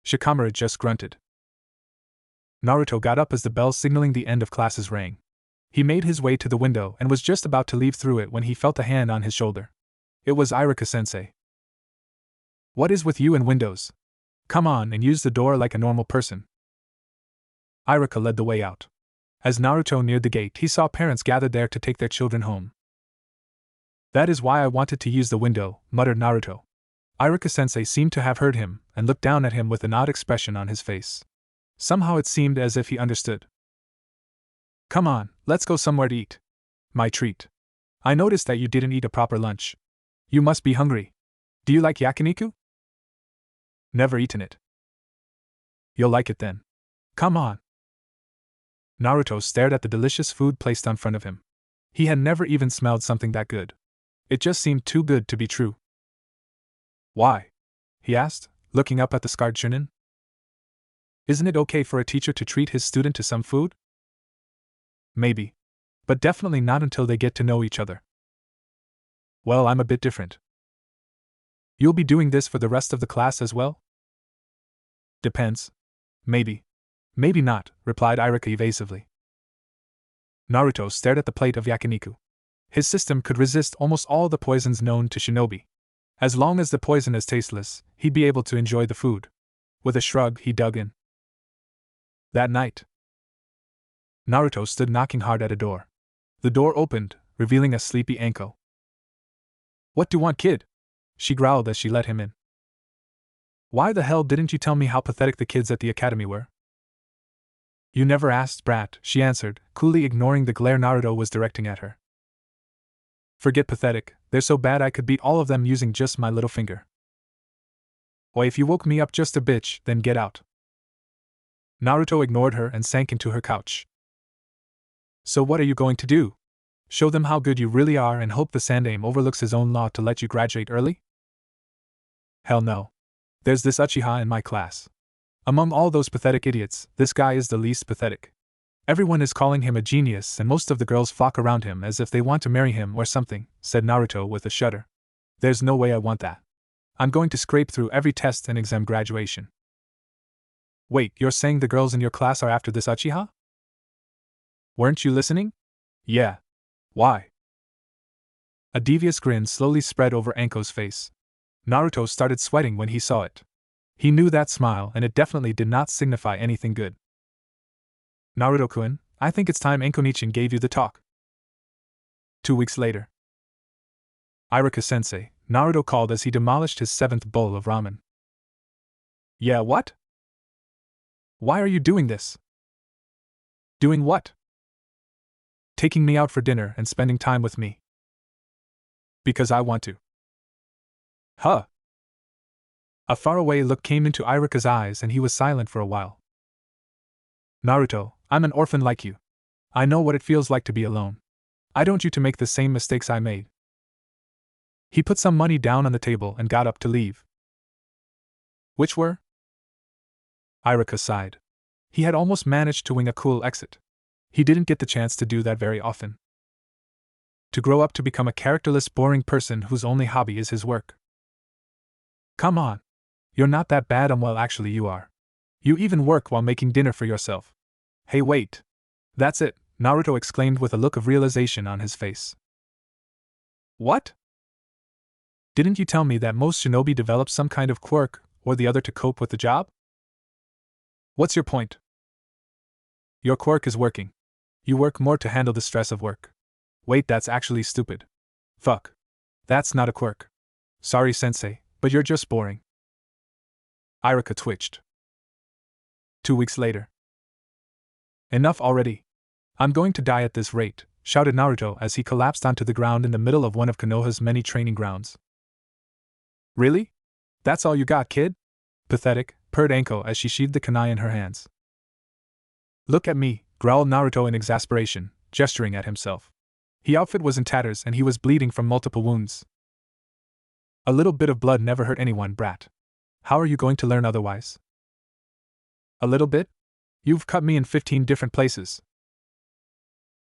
Shikamaru just grunted. Naruto got up as the bell signaling the end of classes rang. He made his way to the window and was just about to leave through it when he felt a hand on his shoulder. It was Iruka-sensei. "What is with you and windows? Come on and use the door like a normal person." Iruka led the way out. As Naruto neared the gate, he saw parents gathered there to take their children home. "That is why I wanted to use the window," muttered Naruto. Iruka-sensei seemed to have heard him and looked down at him with an odd expression on his face. Somehow it seemed as if he understood. "Come on, let's go somewhere to eat. My treat. I noticed that you didn't eat a proper lunch. You must be hungry. Do you like yakiniku?" "Never eaten it." "You'll like it then. Come on." Naruto stared at the delicious food placed on front of him. He had never even smelled something that good. It just seemed too good to be true. "Why?" he asked, looking up at the scarred Chunin. "Isn't it okay for a teacher to treat his student to some food?" "Maybe. But definitely not until they get to know each other." "Well, I'm a bit different." "You'll be doing this for the rest of the class as well?" "Depends. Maybe. Maybe not," replied Iruka evasively. Naruto stared at the plate of yakiniku. His system could resist almost all the poisons known to Shinobi. As long as the poison is tasteless, he'd be able to enjoy the food. With a shrug, he dug in. That night, Naruto stood knocking hard at a door. The door opened, revealing a sleepy Anko. "What do you want, kid?" she growled as she let him in. "Why the hell didn't you tell me how pathetic the kids at the academy were?" You never asked, brat, she answered, coolly ignoring the glare Naruto was directing at her. Forget pathetic, they're so bad I could beat all of them using just my little finger. Or if you woke me up just a bitch, then get out. Naruto ignored her and sank into her couch. So what are you going to do? Show them how good you really are and hope the Sandaime overlooks his own law to let you graduate early? Hell no. There's this Uchiha in my class. Among all those pathetic idiots, this guy is the least pathetic. Everyone is calling him a genius and most of the girls flock around him as if they want to marry him or something, said Naruto with a shudder. There's no way I want that. I'm going to scrape through every test and exam graduation. Wait, you're saying the girls in your class are after this Uchiha? Weren't you listening? Yeah. Why? A devious grin slowly spread over Anko's face. Naruto started sweating when he saw it. He knew that smile and it definitely did not signify anything good. Naruto-kun, I think it's time Anko-nichin gave you the talk. 2 weeks later. Iruka-sensei, Naruto called as he demolished his 7th bowl of ramen. Yeah, what? Why are you doing this? Doing what? Taking me out for dinner and spending time with me. Because I want to. Huh? A faraway look came into Iruka's eyes and he was silent for a while. Naruto, I'm an orphan like you. I know what it feels like to be alone. I don't want you to make the same mistakes I made. He put some money down on the table and got up to leave. Which were? Iruka sighed. He had almost managed to wing a cool exit. He didn't get the chance to do that very often. To grow up to become a characterless, boring person whose only hobby is his work. Come on. You're not that bad. Well, actually you are. You even work while making dinner for yourself. Hey, wait. That's it, Naruto exclaimed with a look of realization on his face. What? Didn't you tell me that most shinobi develop some kind of quirk or the other to cope with the job? What's your point? Your quirk is working. You work more to handle the stress of work. Wait, that's actually stupid. Fuck. That's not a quirk. Sorry, sensei, but you're just boring. Iruka twitched. 2 weeks later. Enough already. I'm going to die at this rate, shouted Naruto as he collapsed onto the ground in the middle of one of Konoha's many training grounds. Really? That's all you got, kid? Pathetic, purred Anko as she sheathed the kunai in her hands. Look at me, growled Naruto in exasperation, gesturing at himself. His outfit was in tatters and he was bleeding from multiple wounds. A little bit of blood never hurt anyone, brat. How are you going to learn otherwise? A little bit? You've cut me in 15 different places.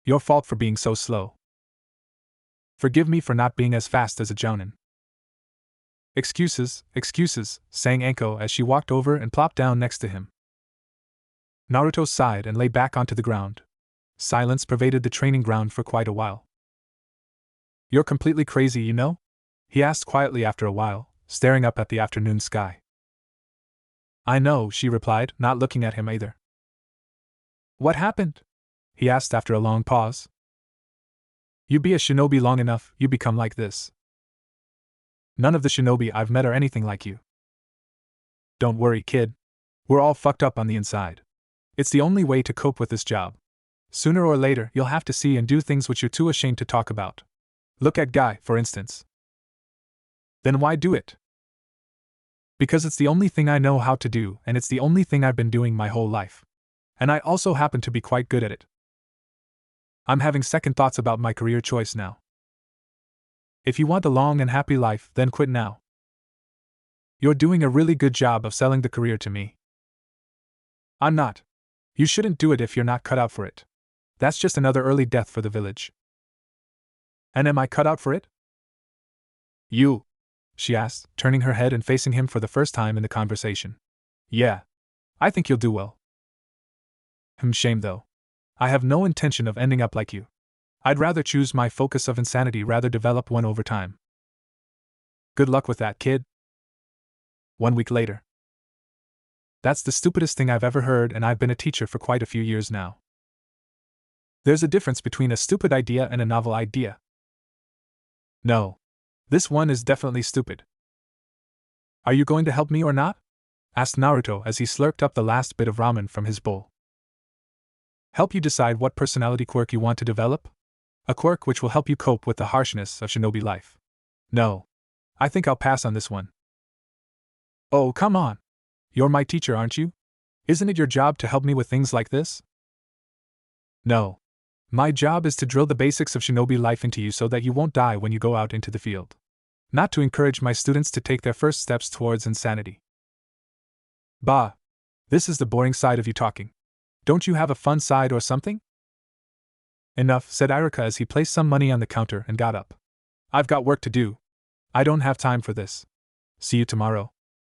Your fault for being so slow. Forgive me for not being as fast as a jounin. Excuses, sang Anko as she walked over and plopped down next to him. Naruto sighed and lay back onto the ground. Silence pervaded the training ground for quite a while. You're completely crazy, you know? He asked quietly after a while, staring up at the afternoon sky. I know, she replied, not looking at him either. What happened? He asked after a long pause. You be a shinobi long enough, you become like this. None of the shinobi I've met are anything like you. Don't worry, kid. We're all fucked up on the inside. It's the only way to cope with this job. Sooner or later, you'll have to see and do things which you're too ashamed to talk about. Look at Guy, for instance. Then why do it? Because it's the only thing I know how to do, and it's the only thing I've been doing my whole life. And I also happen to be quite good at it. I'm having second thoughts about my career choice now. If you want a long and happy life, then quit now. You're doing a really good job of selling the career to me. I'm not. You shouldn't do it if you're not cut out for it. That's just another early death for the village. And am I cut out for it? You? She asked, turning her head and facing him for the first time in the conversation. Yeah. I think you'll do well. Shame though. I have no intention of ending up like you. I'd rather choose my focus of insanity rather develop one over time. Good luck with that, kid. 1 week later. That's the stupidest thing I've ever heard, and I've been a teacher for quite a few years now. There's a difference between a stupid idea and a novel idea. No. This one is definitely stupid. Are you going to help me or not? Asked Naruto as he slurped up the last bit of ramen from his bowl. Help you decide what personality quirk you want to develop? A quirk which will help you cope with the harshness of shinobi life. No. I think I'll pass on this one. Oh, come on. You're my teacher, aren't you? Isn't it your job to help me with things like this? No. My job is to drill the basics of shinobi life into you so that you won't die when you go out into the field. Not to encourage my students to take their first steps towards insanity. Bah. This is the boring side of you talking. Don't you have a fun side or something? Enough, said Iruka as he placed some money on the counter and got up. I've got work to do. I don't have time for this. See you tomorrow.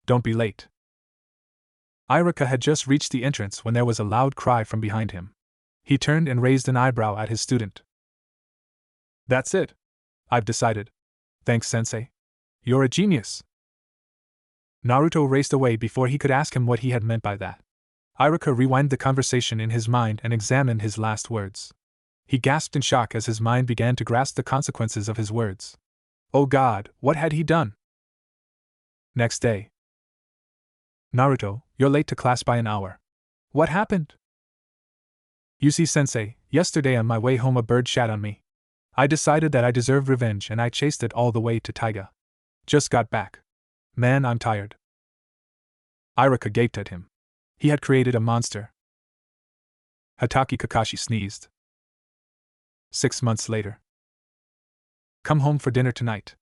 Don't be late. Iruka had just reached the entrance when there was a loud cry from behind him. He turned and raised an eyebrow at his student. That's it. I've decided. Thanks, sensei. You're a genius. Naruto raced away before he could ask him what he had meant by that. Iruka rewinded the conversation in his mind and examined his last words. He gasped in shock as his mind began to grasp the consequences of his words. Oh God, what had he done? Next day. Naruto, you're late to class by an hour. What happened? You see, sensei, yesterday on my way home a bird shat on me. I decided that I deserved revenge and I chased it all the way to Taiga. Just got back. Man, I'm tired. Iruka gaped at him. He had created a monster. Hatake Kakashi sneezed. 6 months later. Come home for dinner tonight.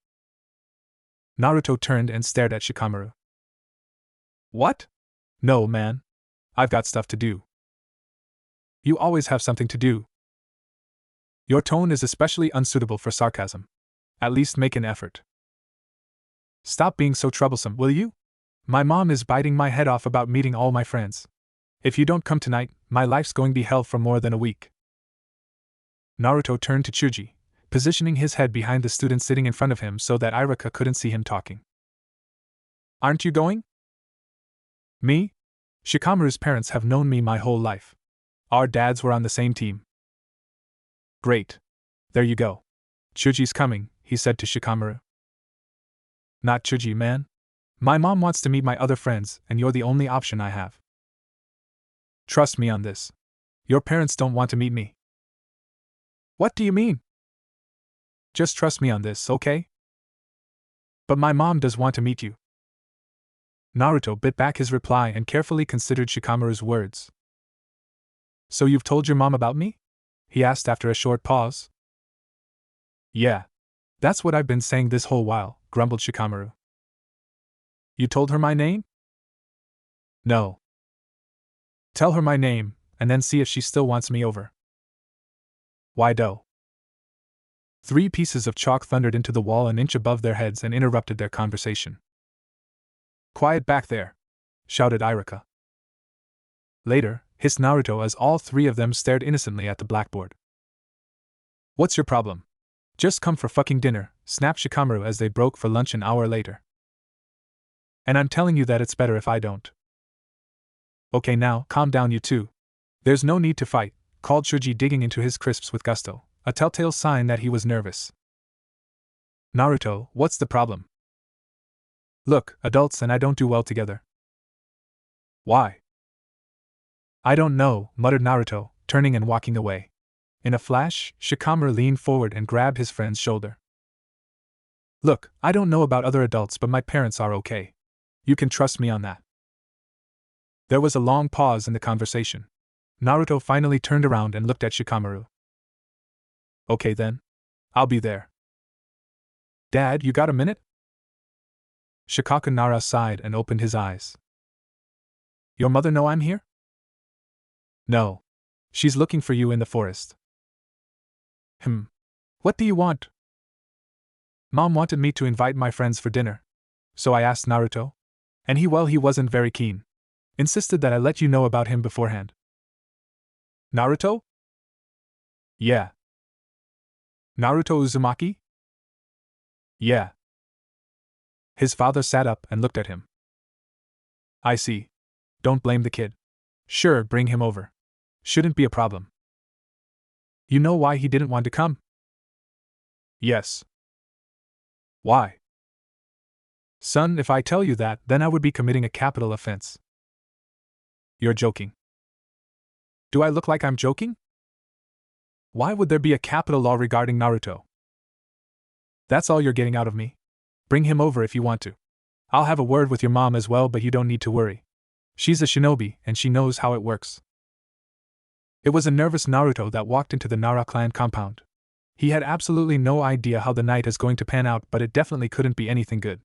Naruto turned and stared at Shikamaru. What? No, man. I've got stuff to do. You always have something to do. Your tone is especially unsuitable for sarcasm. At least make an effort. Stop being so troublesome, will you? My mom is biting my head off about meeting all my friends. If you don't come tonight, my life's going to be hell for more than a week. Naruto turned to Chuji, positioning his head behind the student sitting in front of him so that Iruka couldn't see him talking. Aren't you going? Me? Shikamaru's parents have known me my whole life. Our dads were on the same team. Great. There you go. Chuji's coming, he said to Shikamaru. Not Chuji, man. My mom wants to meet my other friends, and you're the only option I have. Trust me on this. Your parents don't want to meet me. What do you mean? Just trust me on this, okay? But my mom does want to meet you. Naruto bit back his reply and carefully considered Shikamaru's words. So you've told your mom about me? He asked after a short pause. Yeah. That's what I've been saying this whole while, grumbled Shikamaru. You told her my name? No. Tell her my name, and then see if she still wants me over. Why do? 3 pieces of chalk thundered into the wall an inch above their heads and interrupted their conversation. Quiet back there, shouted Iruka. Later, hissed Naruto as all 3 of them stared innocently at the blackboard. What's your problem? Just come for fucking dinner, snapped Shikamaru as they broke for lunch an hour later. And I'm telling you that it's better if I don't. Okay now, calm down you two. There's no need to fight, called Chuji digging into his crisps with gusto, a telltale sign that he was nervous. Naruto, what's the problem? Look, adults and I don't do well together. Why? I don't know, muttered Naruto, turning and walking away. In a flash, Shikamaru leaned forward and grabbed his friend's shoulder. Look, I don't know about other adults but my parents are okay. You can trust me on that. There was a long pause in the conversation. Naruto finally turned around and looked at Shikamaru. Okay then. I'll be there. Dad, you got a minute? Shikaku Nara sighed and opened his eyes. Your mother know I'm here? No. She's looking for you in the forest. What do you want? Mom wanted me to invite my friends for dinner. So I asked Naruto. And he wasn't very keen. Insisted that I let you know about him beforehand. Naruto? Yeah. Naruto Uzumaki? Yeah. His father sat up and looked at him. I see. Don't blame the kid. Sure, bring him over. Shouldn't be a problem. You know why he didn't want to come? Yes. Why? Son, if I tell you that, then I would be committing a capital offense. You're joking. Do I look like I'm joking? Why would there be a capital law regarding Naruto? That's all you're getting out of me? Bring him over if you want to. I'll have a word with your mom as well, but you don't need to worry. She's a shinobi, and she knows how it works. It was a nervous Naruto that walked into the Nara clan compound. He had absolutely no idea how the night is going to pan out, but it definitely couldn't be anything good.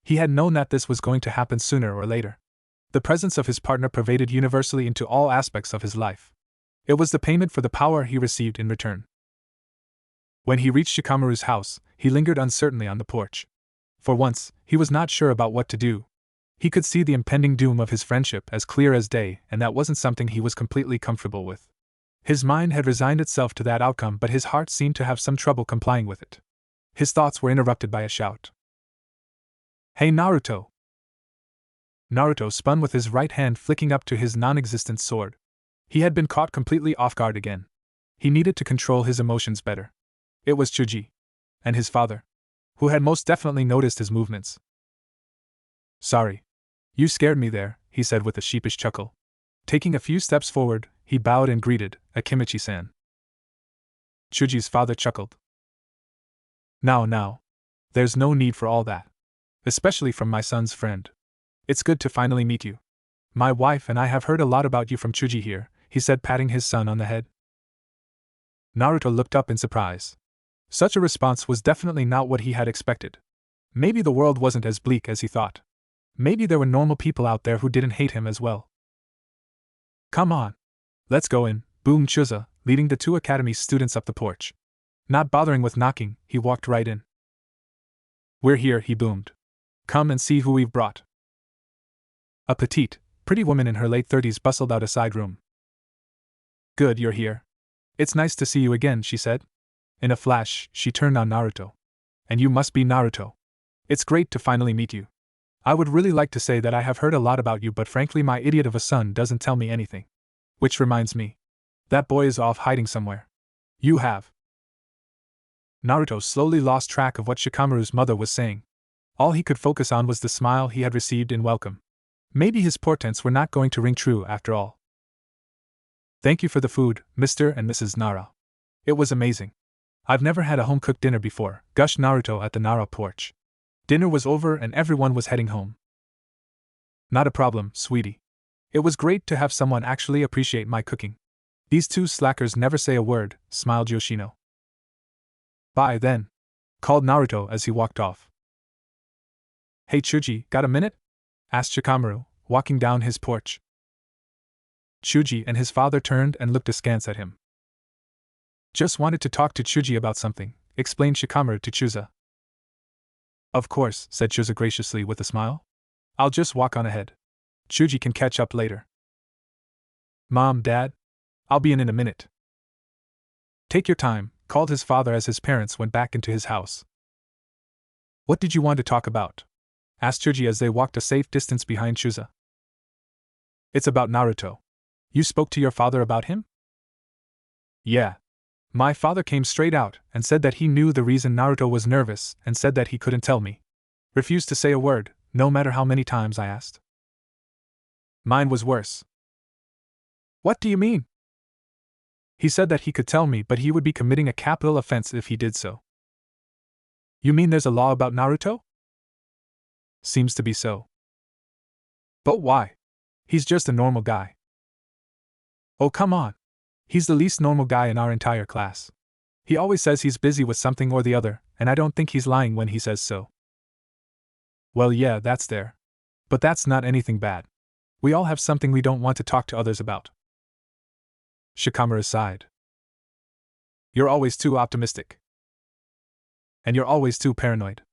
He had known that this was going to happen sooner or later. The presence of his partner pervaded universally into all aspects of his life. It was the payment for the power he received in return. When he reached Shikamaru's house, he lingered uncertainly on the porch. For once, he was not sure about what to do. He could see the impending doom of his friendship as clear as day, and that wasn't something he was completely comfortable with. His mind had resigned itself to that outcome, but his heart seemed to have some trouble complying with it. His thoughts were interrupted by a shout. "Hey Naruto!" Naruto spun with his right hand flicking up to his non-existent sword. He had been caught completely off guard again. He needed to control his emotions better. It was Chuji. And his father, who had most definitely noticed his movements. "Sorry. You scared me there," he said with a sheepish chuckle. Taking a few steps forward, he bowed and greeted, "Akimichi-san." Chuji's father chuckled. Now. There's no need for all that. Especially from my son's friend. It's good to finally meet you. My wife and I have heard a lot about you from Chuji here," he said, patting his son on the head. Naruto looked up in surprise. Such a response was definitely not what he had expected. Maybe the world wasn't as bleak as he thought. Maybe there were normal people out there who didn't hate him as well. "Come on. Let's go in," boomed Chuza, leading the two academy students up the porch. Not bothering with knocking, he walked right in. "We're here," he boomed. "Come and see who we've brought." A petite, pretty woman in her late 30s bustled out a side room. "Good you're here. It's nice to see you again," she said. In a flash, she turned on Naruto. "And you must be Naruto. It's great to finally meet you. I would really like to say that I have heard a lot about you, but frankly my idiot of a son doesn't tell me anything. Which reminds me. That boy is off hiding somewhere. You have." Naruto slowly lost track of what Shikamaru's mother was saying. All he could focus on was the smile he had received in welcome. Maybe his portents were not going to ring true after all. "Thank you for the food, Mr. and Mrs. Nara. It was amazing. I've never had a home-cooked dinner before," gushed Naruto at the Nara porch. Dinner was over and everyone was heading home. "Not a problem, sweetie. It was great to have someone actually appreciate my cooking. These two slackers never say a word," smiled Yoshino. "Bye then," called Naruto as he walked off. "Hey Chuji, got a minute?" asked Shikamaru, walking down his porch. Chuji and his father turned and looked askance at him. "Just wanted to talk to Chuji about something," explained Shikamaru to Chuza. "Of course," said Chuza graciously with a smile. "I'll just walk on ahead. Chuji can catch up later." "Mom, Dad? I'll be in a minute." "Take your time," called his father as his parents went back into his house. "What did you want to talk about?" asked Chuji as they walked a safe distance behind Chuza. "It's about Naruto. You spoke to your father about him?" "Yeah. My father came straight out and said that he knew the reason Naruto was nervous and said that he couldn't tell me. Refused to say a word, no matter how many times I asked." "Mine was worse." "What do you mean?" "He said that he could tell me, but he would be committing a capital offense if he did so." "You mean there's a law about Naruto?" "Seems to be so." "But why? He's just a normal guy." "Oh, come on. He's the least normal guy in our entire class. He always says he's busy with something or the other, and I don't think he's lying when he says so." "Well, yeah, that's there. But that's not anything bad. We all have something we don't want to talk to others about." Shikamaru sighed. "You're always too optimistic. And you're always too paranoid."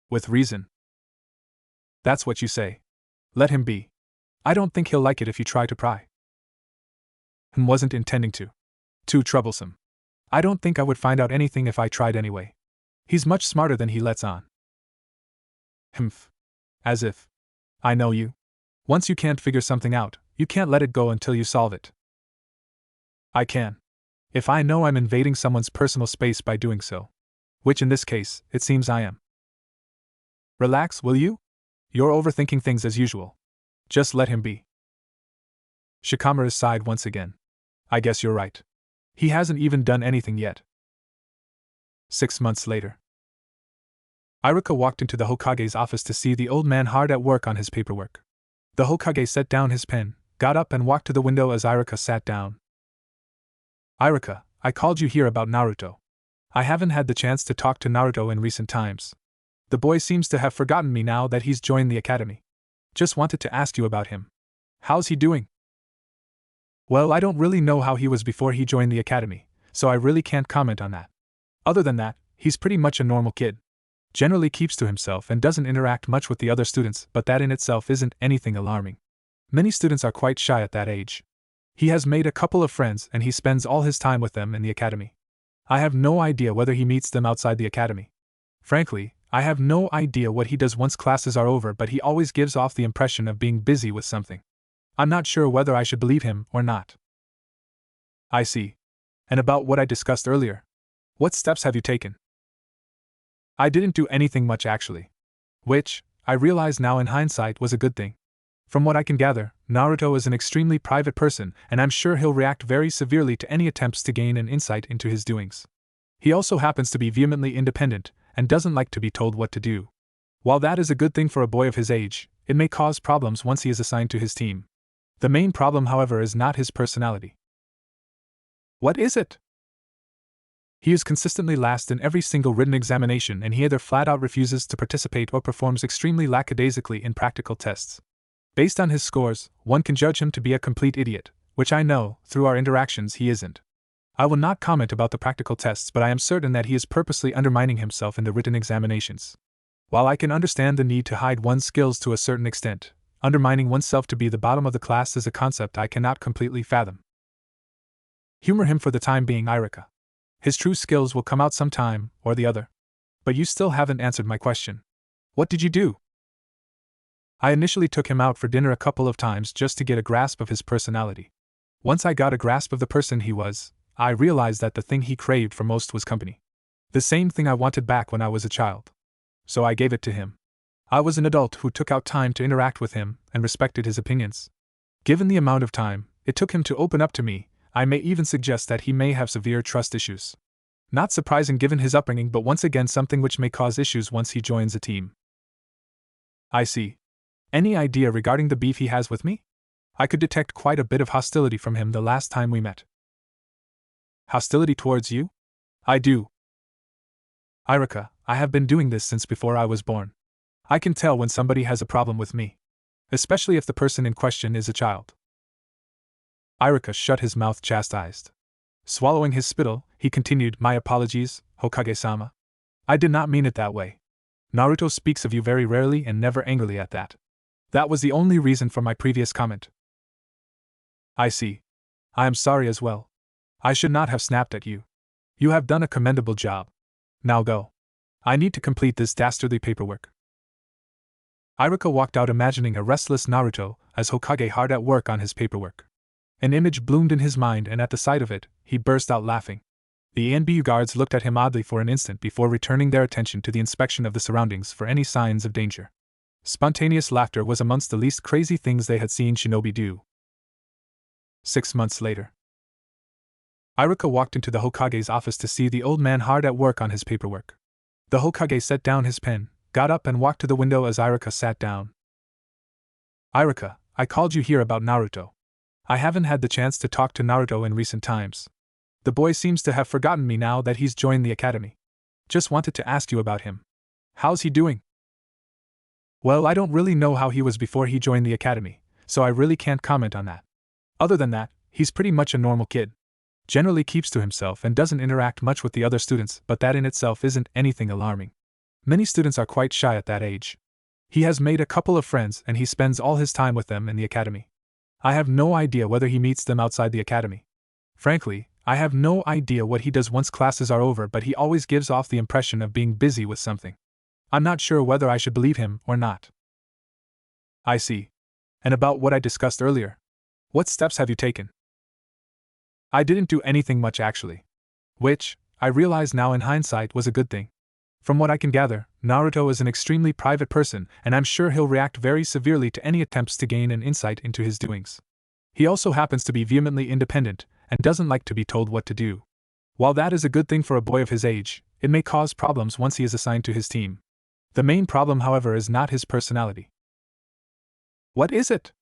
"With reason." "That's what you say. Let him be. I don't think he'll like it if you try to pry." "Wasn't intending to. Too troublesome. I don't think I would find out anything if I tried anyway. He's much smarter than he lets on." "Humph. As if. I know you. Once you can't figure something out, you can't let it go until you solve it." "I can. If I know I'm invading someone's personal space by doing so. Which in this case, it seems I am." "Relax, will you? You're overthinking things as usual. Just let him be." Shikamaru sighed once again. I guess you're right. He hasn't even done anything yet. 6 months later. Iruka walked into the Hokage's office to see the old man hard at work on his paperwork. The Hokage set down his pen, got up and walked to the window as Iruka sat down. Iruka, I called you here about Naruto. I haven't had the chance to talk to Naruto in recent times. The boy seems to have forgotten me now that he's joined the academy. Just wanted to ask you about him. How's he doing? Well, I don't really know how he was before he joined the academy, so I really can't comment on that. Other than that, he's pretty much a normal kid. Generally keeps to himself and doesn't interact much with the other students, but that in itself isn't anything alarming. Many students are quite shy at that age. He has made a couple of friends and he spends all his time with them in the academy. I have no idea whether he meets them outside the academy. Frankly, I have no idea what he does once classes are over, but he always gives off the impression of being busy with something. I'm not sure whether I should believe him or not. I see. And about what I discussed earlier? What steps have you taken? I didn't do anything much actually. Which, I realize now in hindsight, was a good thing. From what I can gather, Naruto is an extremely private person, and I'm sure he'll react very severely to any attempts to gain an insight into his doings. He also happens to be vehemently independent, and doesn't like to be told what to do. While that is a good thing for a boy of his age, it may cause problems once he is assigned to his team. The main problem, however, is not his personality. What is it? He is consistently last in every single written examination, and he either flat out refuses to participate or performs extremely lackadaisically in practical tests. Based on his scores, one can judge him to be a complete idiot, which I know, through our interactions, he isn't. I will not comment about the practical tests, but I am certain that he is purposely undermining himself in the written examinations. While I can understand the need to hide one's skills to a certain extent, undermining oneself to be the bottom of the class is a concept I cannot completely fathom. Humor him for the time being, Iruka. His true skills will come out some time or the other. But you still haven't answered my question. What did you do? I initially took him out for dinner a couple of times just to get a grasp of his personality. Once I got a grasp of the person he was, I realized that the thing he craved for most was company. The same thing I wanted back when I was a child. So I gave it to him. I was an adult who took out time to interact with him and respected his opinions. Given the amount of time it took him to open up to me, I may even suggest that he may have severe trust issues. Not surprising given his upbringing, but once again something which may cause issues once he joins a team. I see. Any idea regarding the beef he has with me? I could detect quite a bit of hostility from him the last time we met. Hostility towards you? I do. Iruka, I have been doing this since before I was born. I can tell when somebody has a problem with me. Especially if the person in question is a child. Iruka shut his mouth chastised. Swallowing his spittle, he continued, My apologies, Hokage-sama. I did not mean it that way. Naruto speaks of you very rarely and never angrily at that. That was the only reason for my previous comment. I see. I am sorry as well. I should not have snapped at you. You have done a commendable job. Now go. I need to complete this dastardly paperwork. Iruka walked out imagining a restless Naruto as Hokage hard at work on his paperwork. An image bloomed in his mind, and at the sight of it, he burst out laughing. The ANBU guards looked at him oddly for an instant before returning their attention to the inspection of the surroundings for any signs of danger. Spontaneous laughter was amongst the least crazy things they had seen Shinobi do. 6 months later. Iruka walked into the Hokage's office to see the old man hard at work on his paperwork. The Hokage set down his pen, got up and walked to the window as Iruka sat down. Iruka, I called you here about Naruto. I haven't had the chance to talk to Naruto in recent times. The boy seems to have forgotten me now that he's joined the academy. Just wanted to ask you about him. How's he doing? Well, I don't really know how he was before he joined the academy, so I really can't comment on that. Other than that, he's pretty much a normal kid. Generally keeps to himself and doesn't interact much with the other students, but that in itself isn't anything alarming. Many students are quite shy at that age. He has made a couple of friends and he spends all his time with them in the academy. I have no idea whether he meets them outside the academy. Frankly, I have no idea what he does once classes are over, but he always gives off the impression of being busy with something. I'm not sure whether I should believe him or not. I see. And about what I discussed earlier? What steps have you taken? I didn't do anything much actually. Which, I realize now in hindsight, was a good thing. From what I can gather, Naruto is an extremely private person, and I'm sure he'll react very severely to any attempts to gain an insight into his doings. He also happens to be vehemently independent and doesn't like to be told what to do. While that is a good thing for a boy of his age, it may cause problems once he is assigned to his team. The main problem, however, is not his personality. What is it?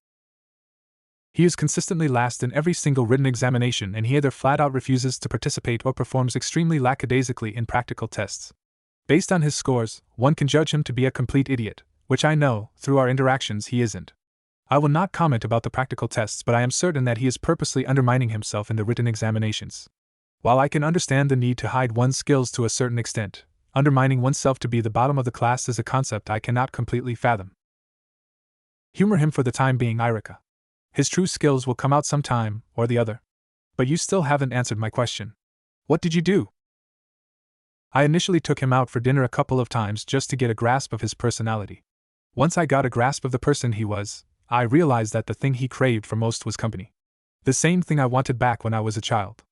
He is consistently last in every single written examination, and he either flat out refuses to participate or performs extremely lackadaisically in practical tests. Based on his scores, one can judge him to be a complete idiot, which I know, through our interactions, he isn't. I will not comment about the practical tests, but I am certain that he is purposely undermining himself in the written examinations. While I can understand the need to hide one's skills to a certain extent, undermining oneself to be the bottom of the class is a concept I cannot completely fathom. Humor him for the time being, Iruka. His true skills will come out some time or the other. But you still haven't answered my question. What did you do? I initially took him out for dinner a couple of times just to get a grasp of his personality. Once I got a grasp of the person he was, I realized that the thing he craved for most was company. The same thing I wanted back when I was a child.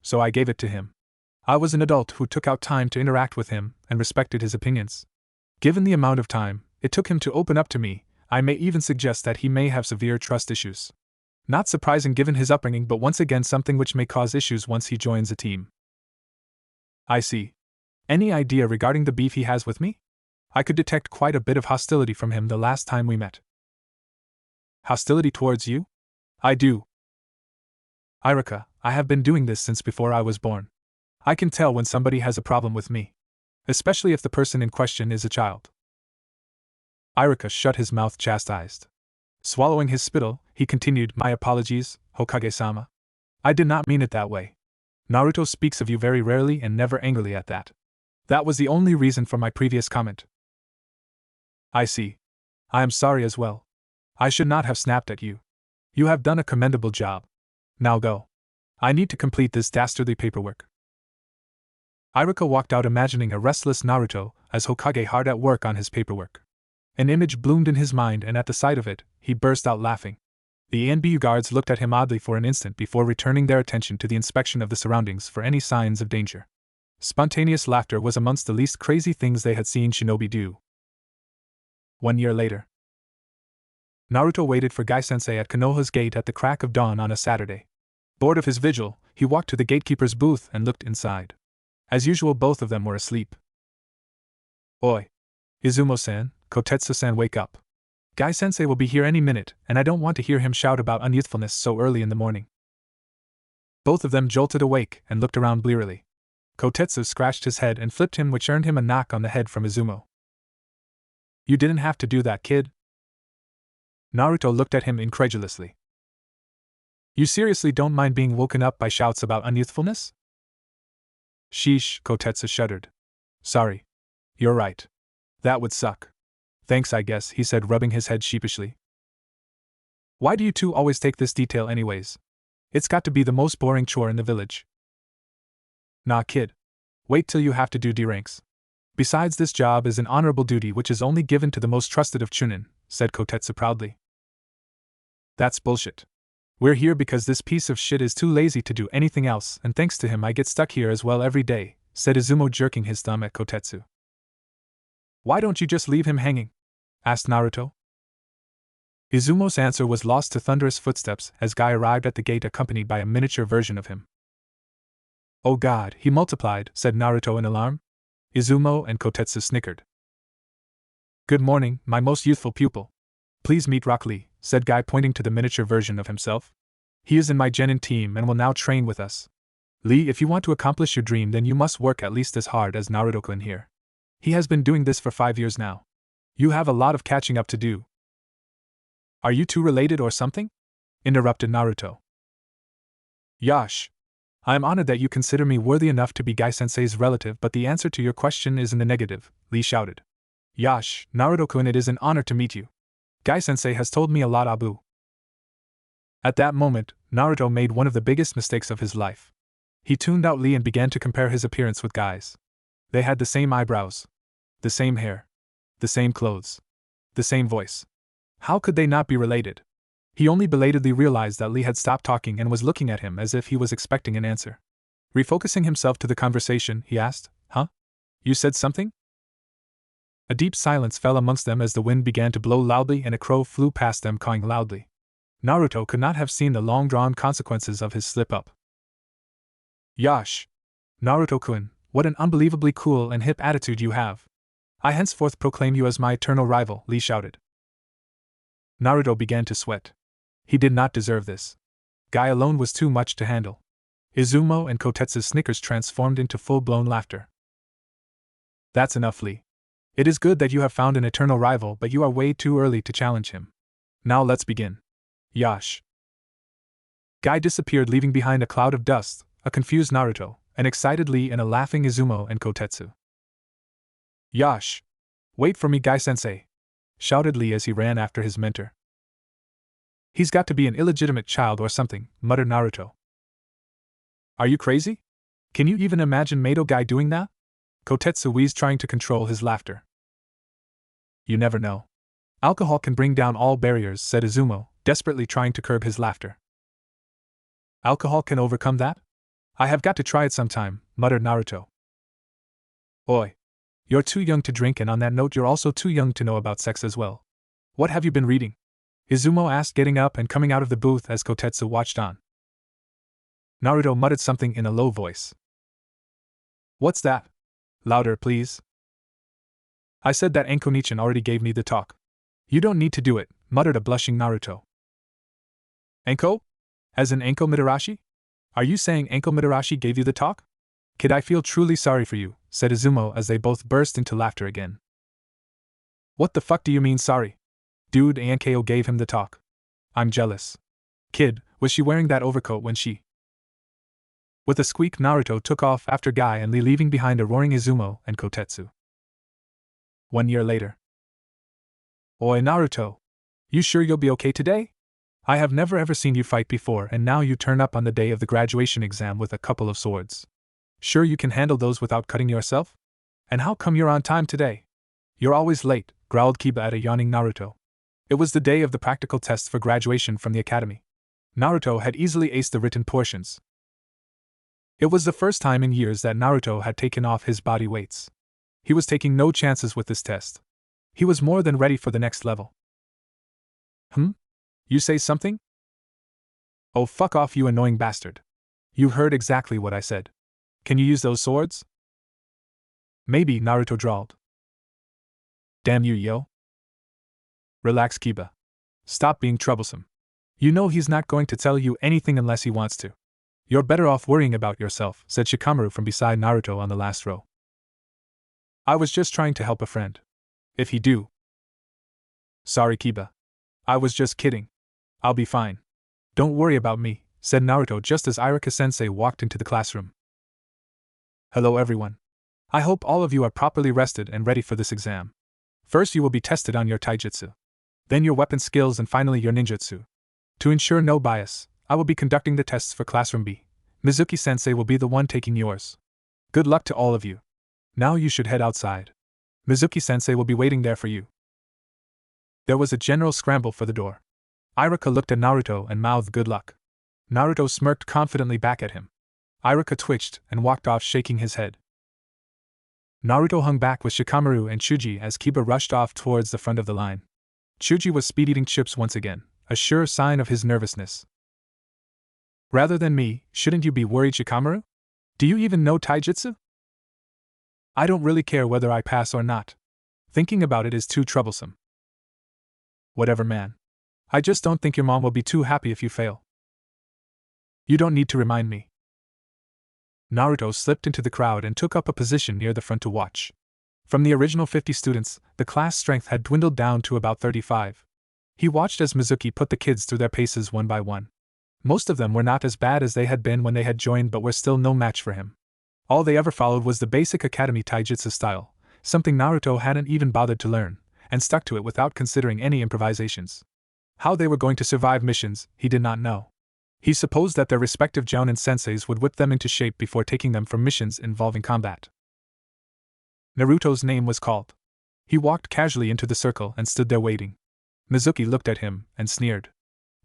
So I gave it to him. I was an adult who took out time to interact with him and respected his opinions. Given the amount of time it took him to open up to me, I may even suggest that he may have severe trust issues. Not surprising given his upbringing, but once again something which may cause issues once he joins a team. I see. Any idea regarding the beef he has with me? I could detect quite a bit of hostility from him the last time we met. Hostility towards you? I do. Iruka, I have been doing this since before I was born. I can tell when somebody has a problem with me. Especially if the person in question is a child. Iruka shut his mouth, chastised. Swallowing his spittle, he continued, My apologies, Hokage-sama. I did not mean it that way. Naruto speaks of you very rarely and never angrily at that. That was the only reason for my previous comment. I see. I am sorry as well. I should not have snapped at you. You have done a commendable job. Now go. I need to complete this dastardly paperwork. Iruka walked out imagining a restless Naruto as Hokage hard at work on his paperwork. An image bloomed in his mind, and at the sight of it, he burst out laughing. The NBU guards looked at him oddly for an instant before returning their attention to the inspection of the surroundings for any signs of danger. Spontaneous laughter was amongst the least crazy things they had seen Shinobi do. 1 year later. Naruto waited for Gai-sensei at Konoha's gate at the crack of dawn on a Saturday. Bored of his vigil, he walked to the gatekeeper's booth and looked inside. As usual, both of them were asleep. Oi! Izumo-san, Kotetsu-san, wake up. Gai-sensei will be here any minute, and I don't want to hear him shout about unyouthfulness so early in the morning. Both of them jolted awake and looked around blearily. Kotetsu scratched his head and flipped him, which earned him a knock on the head from Izumo. You didn't have to do that, kid. Naruto looked at him incredulously. You seriously don't mind being woken up by shouts about unyouthfulness? Sheesh, Kotetsu shuddered. Sorry. You're right. That would suck. Thanks, I guess, he said, rubbing his head sheepishly. Why do you two always take this detail anyways? It's got to be the most boring chore in the village. Nah, kid. Wait till you have to do D-ranks. Besides, this job is an honorable duty which is only given to the most trusted of Chunin, said Kotetsu proudly. That's bullshit. We're here because this piece of shit is too lazy to do anything else, and thanks to him I get stuck here as well every day, said Izumo, jerking his thumb at Kotetsu. Why don't you just leave him hanging? Asked Naruto. Izumo's answer was lost to thunderous footsteps as Guy arrived at the gate accompanied by a miniature version of him. Oh God, he multiplied, said Naruto in alarm. Izumo and Kotetsu snickered. Good morning, my most youthful pupil. Please meet Rock Lee, said Guy, pointing to the miniature version of himself. He is in my genin team and will now train with us. Lee, if you want to accomplish your dream, then you must work at least as hard as Naruto-kun here. He has been doing this for 5 years now. You have a lot of catching up to do. Are you two related or something? Interrupted Naruto. Yash. I am honored that you consider me worthy enough to be Gai-sensei's relative, but the answer to your question is in the negative, Lee shouted. Yash, Naruto-kun, it is an honor to meet you. Gai-sensei has told me a lot, Abu. At that moment, Naruto made one of the biggest mistakes of his life. He tuned out Lee and began to compare his appearance with Gai's. They had the same eyebrows, the same hair, the same clothes, the same voice. How could they not be related? He only belatedly realized that Lee had stopped talking and was looking at him as if he was expecting an answer. Refocusing himself to the conversation, he asked, Huh? You said something? A deep silence fell amongst them as the wind began to blow loudly and a crow flew past them cawing loudly. Naruto could not have seen the long-drawn consequences of his slip-up. Yash! Naruto-kun, what an unbelievably cool and hip attitude you have. I henceforth proclaim you as my eternal rival, Lee shouted. Naruto began to sweat. He did not deserve this. Guy alone was too much to handle. Izumo and Kotetsu's snickers transformed into full-blown laughter. That's enough, Lee. It is good that you have found an eternal rival, but you are way too early to challenge him. Now let's begin. Yash. Guy disappeared, leaving behind a cloud of dust, a confused Naruto, an excited Lee, and a laughing Izumo and Kotetsu. Yash! Wait for me, Guy-sensei! Shouted Lee as he ran after his mentor. He's got to be an illegitimate child or something, muttered Naruto. Are you crazy? Can you even imagine Mato Guy doing that? Kotetsu wheezed, trying to control his laughter. You never know. Alcohol can bring down all barriers, said Izumo, desperately trying to curb his laughter. Alcohol can overcome that? I have got to try it sometime, muttered Naruto. Oi! You're too young to drink, and on that note you're also too young to know about sex as well. What have you been reading? Izumo asked, getting up and coming out of the booth as Kotetsu watched on. Naruto muttered something in a low voice. What's that? Louder, please. I said that Anko-nichan already gave me the talk. You don't need to do it, muttered a blushing Naruto. Anko? As in Anko Mitarashi? Are you saying Anko Mitarashi gave you the talk? Kid, I feel truly sorry for you, said Izumo as they both burst into laughter again. What the fuck do you mean sorry? Dude, Anko gave him the talk. I'm jealous. Kid, was she wearing that overcoat when she... With a squeak, Naruto took off after Guy and Lee, leaving behind a roaring Izumo and Kotetsu. 1 year later. Oi, Naruto! You sure you'll be okay today? I have never ever seen you fight before, and now you turn up on the day of the graduation exam with a couple of swords. Sure you can handle those without cutting yourself? And how come you're on time today? You're always late, growled Kiba at a yawning Naruto. It was the day of the practical tests for graduation from the academy. Naruto had easily aced the written portions. It was the first time in years that Naruto had taken off his body weights. He was taking no chances with this test. He was more than ready for the next level. You say something? Oh, fuck off, you annoying bastard. You heard exactly what I said. Can you use those swords? Maybe, Naruto drawled. Damn you, yo. Relax, Kiba. Stop being troublesome. You know he's not going to tell you anything unless he wants to. You're better off worrying about yourself, said Shikamaru from beside Naruto on the last row. I was just trying to help a friend. If he do. Sorry, Kiba. I was just kidding. I'll be fine. Don't worry about me, said Naruto just as Iruka-sensei walked into the classroom. Hello everyone. I hope all of you are properly rested and ready for this exam. First you will be tested on your Taijutsu. Then your weapon skills, and finally your ninjutsu. To ensure no bias, I will be conducting the tests for Classroom B. Mizuki-sensei will be the one taking yours. Good luck to all of you. Now you should head outside. Mizuki-sensei will be waiting there for you. There was a general scramble for the door. Iruka looked at Naruto and mouthed good luck. Naruto smirked confidently back at him. Iruka twitched and walked off, shaking his head. Naruto hung back with Shikamaru and Chuji as Kiba rushed off towards the front of the line. Chuji was speed-eating chips once again, a sure sign of his nervousness. Rather than me, shouldn't you be worried, Shikamaru? Do you even know Taijutsu? I don't really care whether I pass or not. Thinking about it is too troublesome. Whatever, man. I just don't think your mom will be too happy if you fail. You don't need to remind me. Naruto slipped into the crowd and took up a position near the front to watch. From the original 50 students, the class strength had dwindled down to about 35. He watched as Mizuki put the kids through their paces one by one. Most of them were not as bad as they had been when they had joined, but were still no match for him. All they ever followed was the basic academy taijutsu style, something Naruto hadn't even bothered to learn, and stuck to it without considering any improvisations. How they were going to survive missions, he did not know. He supposed that their respective jounin senseis would whip them into shape before taking them for missions involving combat. Naruto's name was called. He walked casually into the circle and stood there waiting. Mizuki looked at him and sneered.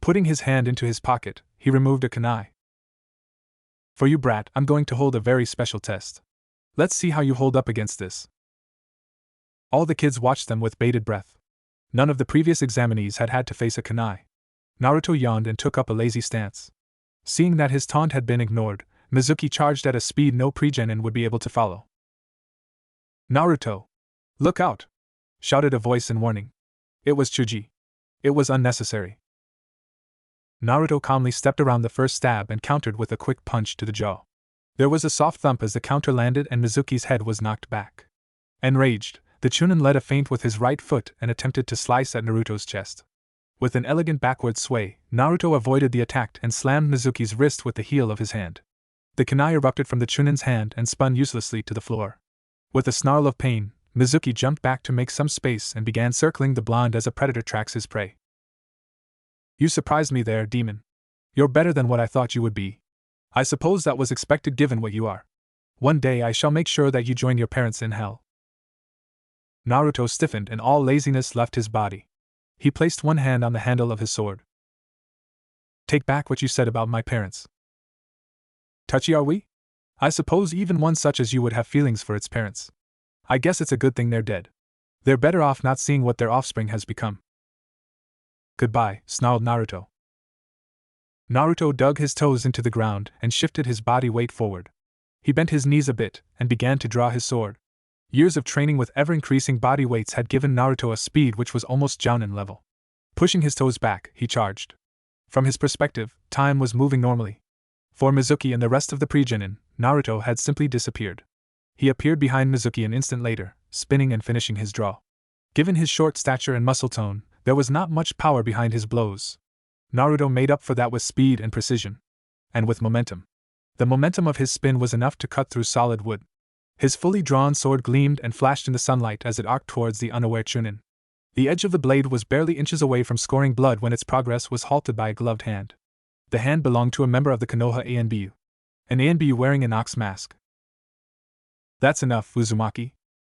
Putting his hand into his pocket, he removed a kunai. For you, brat, I'm going to hold a very special test. Let's see how you hold up against this. All the kids watched them with bated breath. None of the previous examinees had had to face a kunai. Naruto yawned and took up a lazy stance. Seeing that his taunt had been ignored, Mizuki charged at a speed no pre-genin would be able to follow. Naruto! Look out! Shouted a voice in warning. It was Chuji. It was unnecessary. Naruto calmly stepped around the first stab and countered with a quick punch to the jaw. There was a soft thump as the counter landed and Mizuki's head was knocked back. Enraged, the Chunin led a feint with his right foot and attempted to slice at Naruto's chest. With an elegant backward sway, Naruto avoided the attack and slammed Mizuki's wrist with the heel of his hand. The kunai erupted from the Chunin's hand and spun uselessly to the floor. With a snarl of pain, Mizuki jumped back to make some space and began circling the blonde as a predator tracks his prey. You surprised me there, demon. You're better than what I thought you would be. I suppose that was expected given what you are. One day I shall make sure that you join your parents in hell. Naruto stiffened and all laziness left his body. He placed one hand on the handle of his sword. Take back what you said about my parents. Touchy are we? I suppose even one such as you would have feelings for its parents. I guess it's a good thing they're dead. They're better off not seeing what their offspring has become. Goodbye, snarled Naruto. Naruto dug his toes into the ground and shifted his body weight forward. He bent his knees a bit and began to draw his sword. Years of training with ever-increasing body weights had given Naruto a speed which was almost Jounin level. Pushing his toes back, he charged. From his perspective, time was moving normally. For Mizuki and the rest of the pre-genin, Naruto had simply disappeared. He appeared behind Mizuki an instant later, spinning and finishing his draw. Given his short stature and muscle tone, there was not much power behind his blows. Naruto made up for that with speed and precision. And with momentum. The momentum of his spin was enough to cut through solid wood. His fully drawn sword gleamed and flashed in the sunlight as it arced towards the unaware Chunin. The edge of the blade was barely inches away from scoring blood when its progress was halted by a gloved hand. The hand belonged to a member of the Konoha ANBU. An ANBU wearing an ox mask. That's enough, Uzumaki.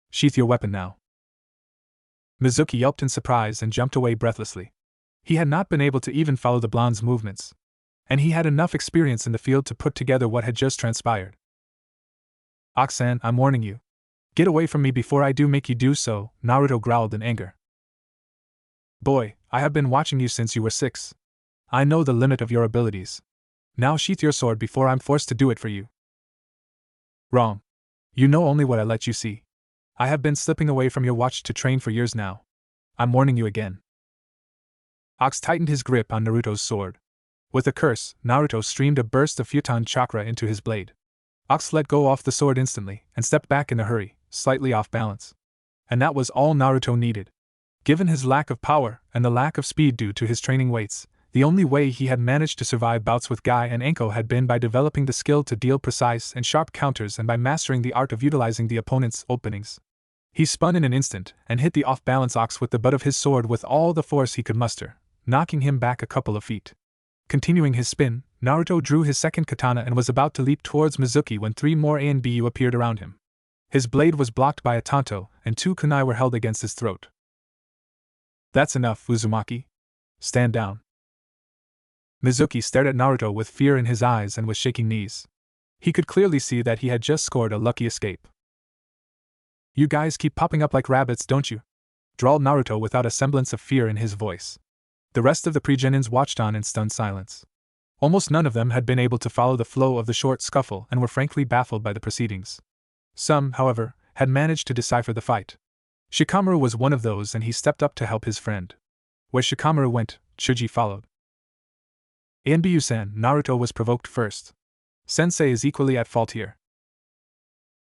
Sheath your weapon now. Mizuki yelped in surprise and jumped away breathlessly. He had not been able to even follow the blonde's movements. And he had enough experience in the field to put together what had just transpired. Ox-san, I'm warning you. Get away from me before I do make you do so, Naruto growled in anger. Boy, I have been watching you since you were 6. I know the limit of your abilities. Now sheath your sword before I'm forced to do it for you. Wrong. You know only what I let you see. I have been slipping away from your watch to train for years now. I'm warning you again. Ox tightened his grip on Naruto's sword. With a curse, Naruto streamed a burst of futon chakra into his blade. Ox let go off the sword instantly and stepped back in a hurry, slightly off balance. And that was all Naruto needed. Given his lack of power and the lack of speed due to his training weights, the only way he had managed to survive bouts with Guy and Anko had been by developing the skill to deal precise and sharp counters and by mastering the art of utilizing the opponent's openings. He spun in an instant and hit the off-balance Ox with the butt of his sword with all the force he could muster, knocking him back a couple of feet. Continuing his spin, Naruto drew his second katana and was about to leap towards Mizuki when 3 more ANBU appeared around him. His blade was blocked by a tanto, and 2 kunai were held against his throat. That's enough, Uzumaki. Stand down. Mizuki stared at Naruto with fear in his eyes and with shaking knees. He could clearly see that he had just scored a lucky escape. You guys keep popping up like rabbits, don't you? Drawled Naruto without a semblance of fear in his voice. The rest of the pre-genins watched on in stunned silence. Almost none of them had been able to follow the flow of the short scuffle and were frankly baffled by the proceedings. Some, however, had managed to decipher the fight. Shikamaru was one of those and he stepped up to help his friend. Where Shikamaru went, Chuji followed. Anbyu-san, Naruto was provoked first. Sensei is equally at fault here.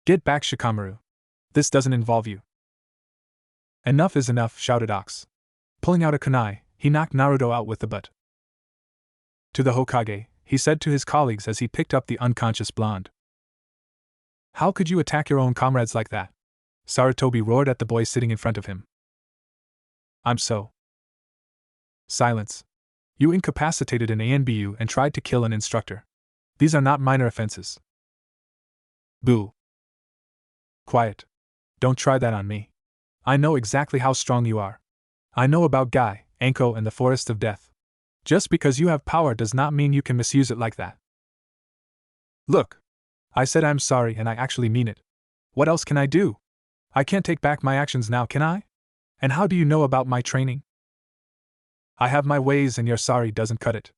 Get back, Shikamaru. This doesn't involve you. Enough is enough, shouted Ox. Pulling out a kunai, he knocked Naruto out with the butt. To the Hokage, he said to his colleagues as he picked up the unconscious blonde. How could you attack your own comrades like that? Sarutobi roared at the boy sitting in front of him. I'm so. Silence. You incapacitated an ANBU and tried to kill an instructor. These are not minor offenses. Boo. Quiet. Don't try that on me. I know exactly how strong you are. I know about Guy, Anko, and the Forest of Death. Just because you have power does not mean you can misuse it like that. Look. I said I'm sorry and I actually mean it. What else can I do? I can't take back my actions now, can I? And how do you know about my training? I have my ways and your sorry doesn't cut it.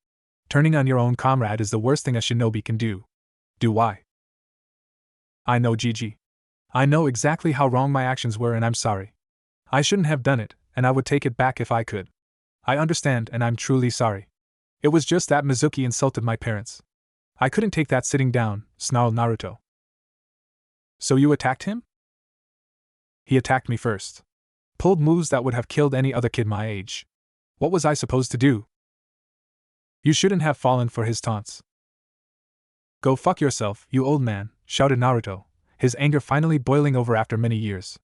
Turning on your own comrade is the worst thing a shinobi can do. Do I? I know, Gigi. I know exactly how wrong my actions were and I'm sorry. I shouldn't have done it, and I would take it back if I could. I understand and I'm truly sorry. It was just that Mizuki insulted my parents. I couldn't take that sitting down, snarled Naruto. So you attacked him? He attacked me first. Pulled moves that would have killed any other kid my age. What was I supposed to do? You shouldn't have fallen for his taunts. Go fuck yourself, you old man, shouted Naruto, his anger finally boiling over after many years.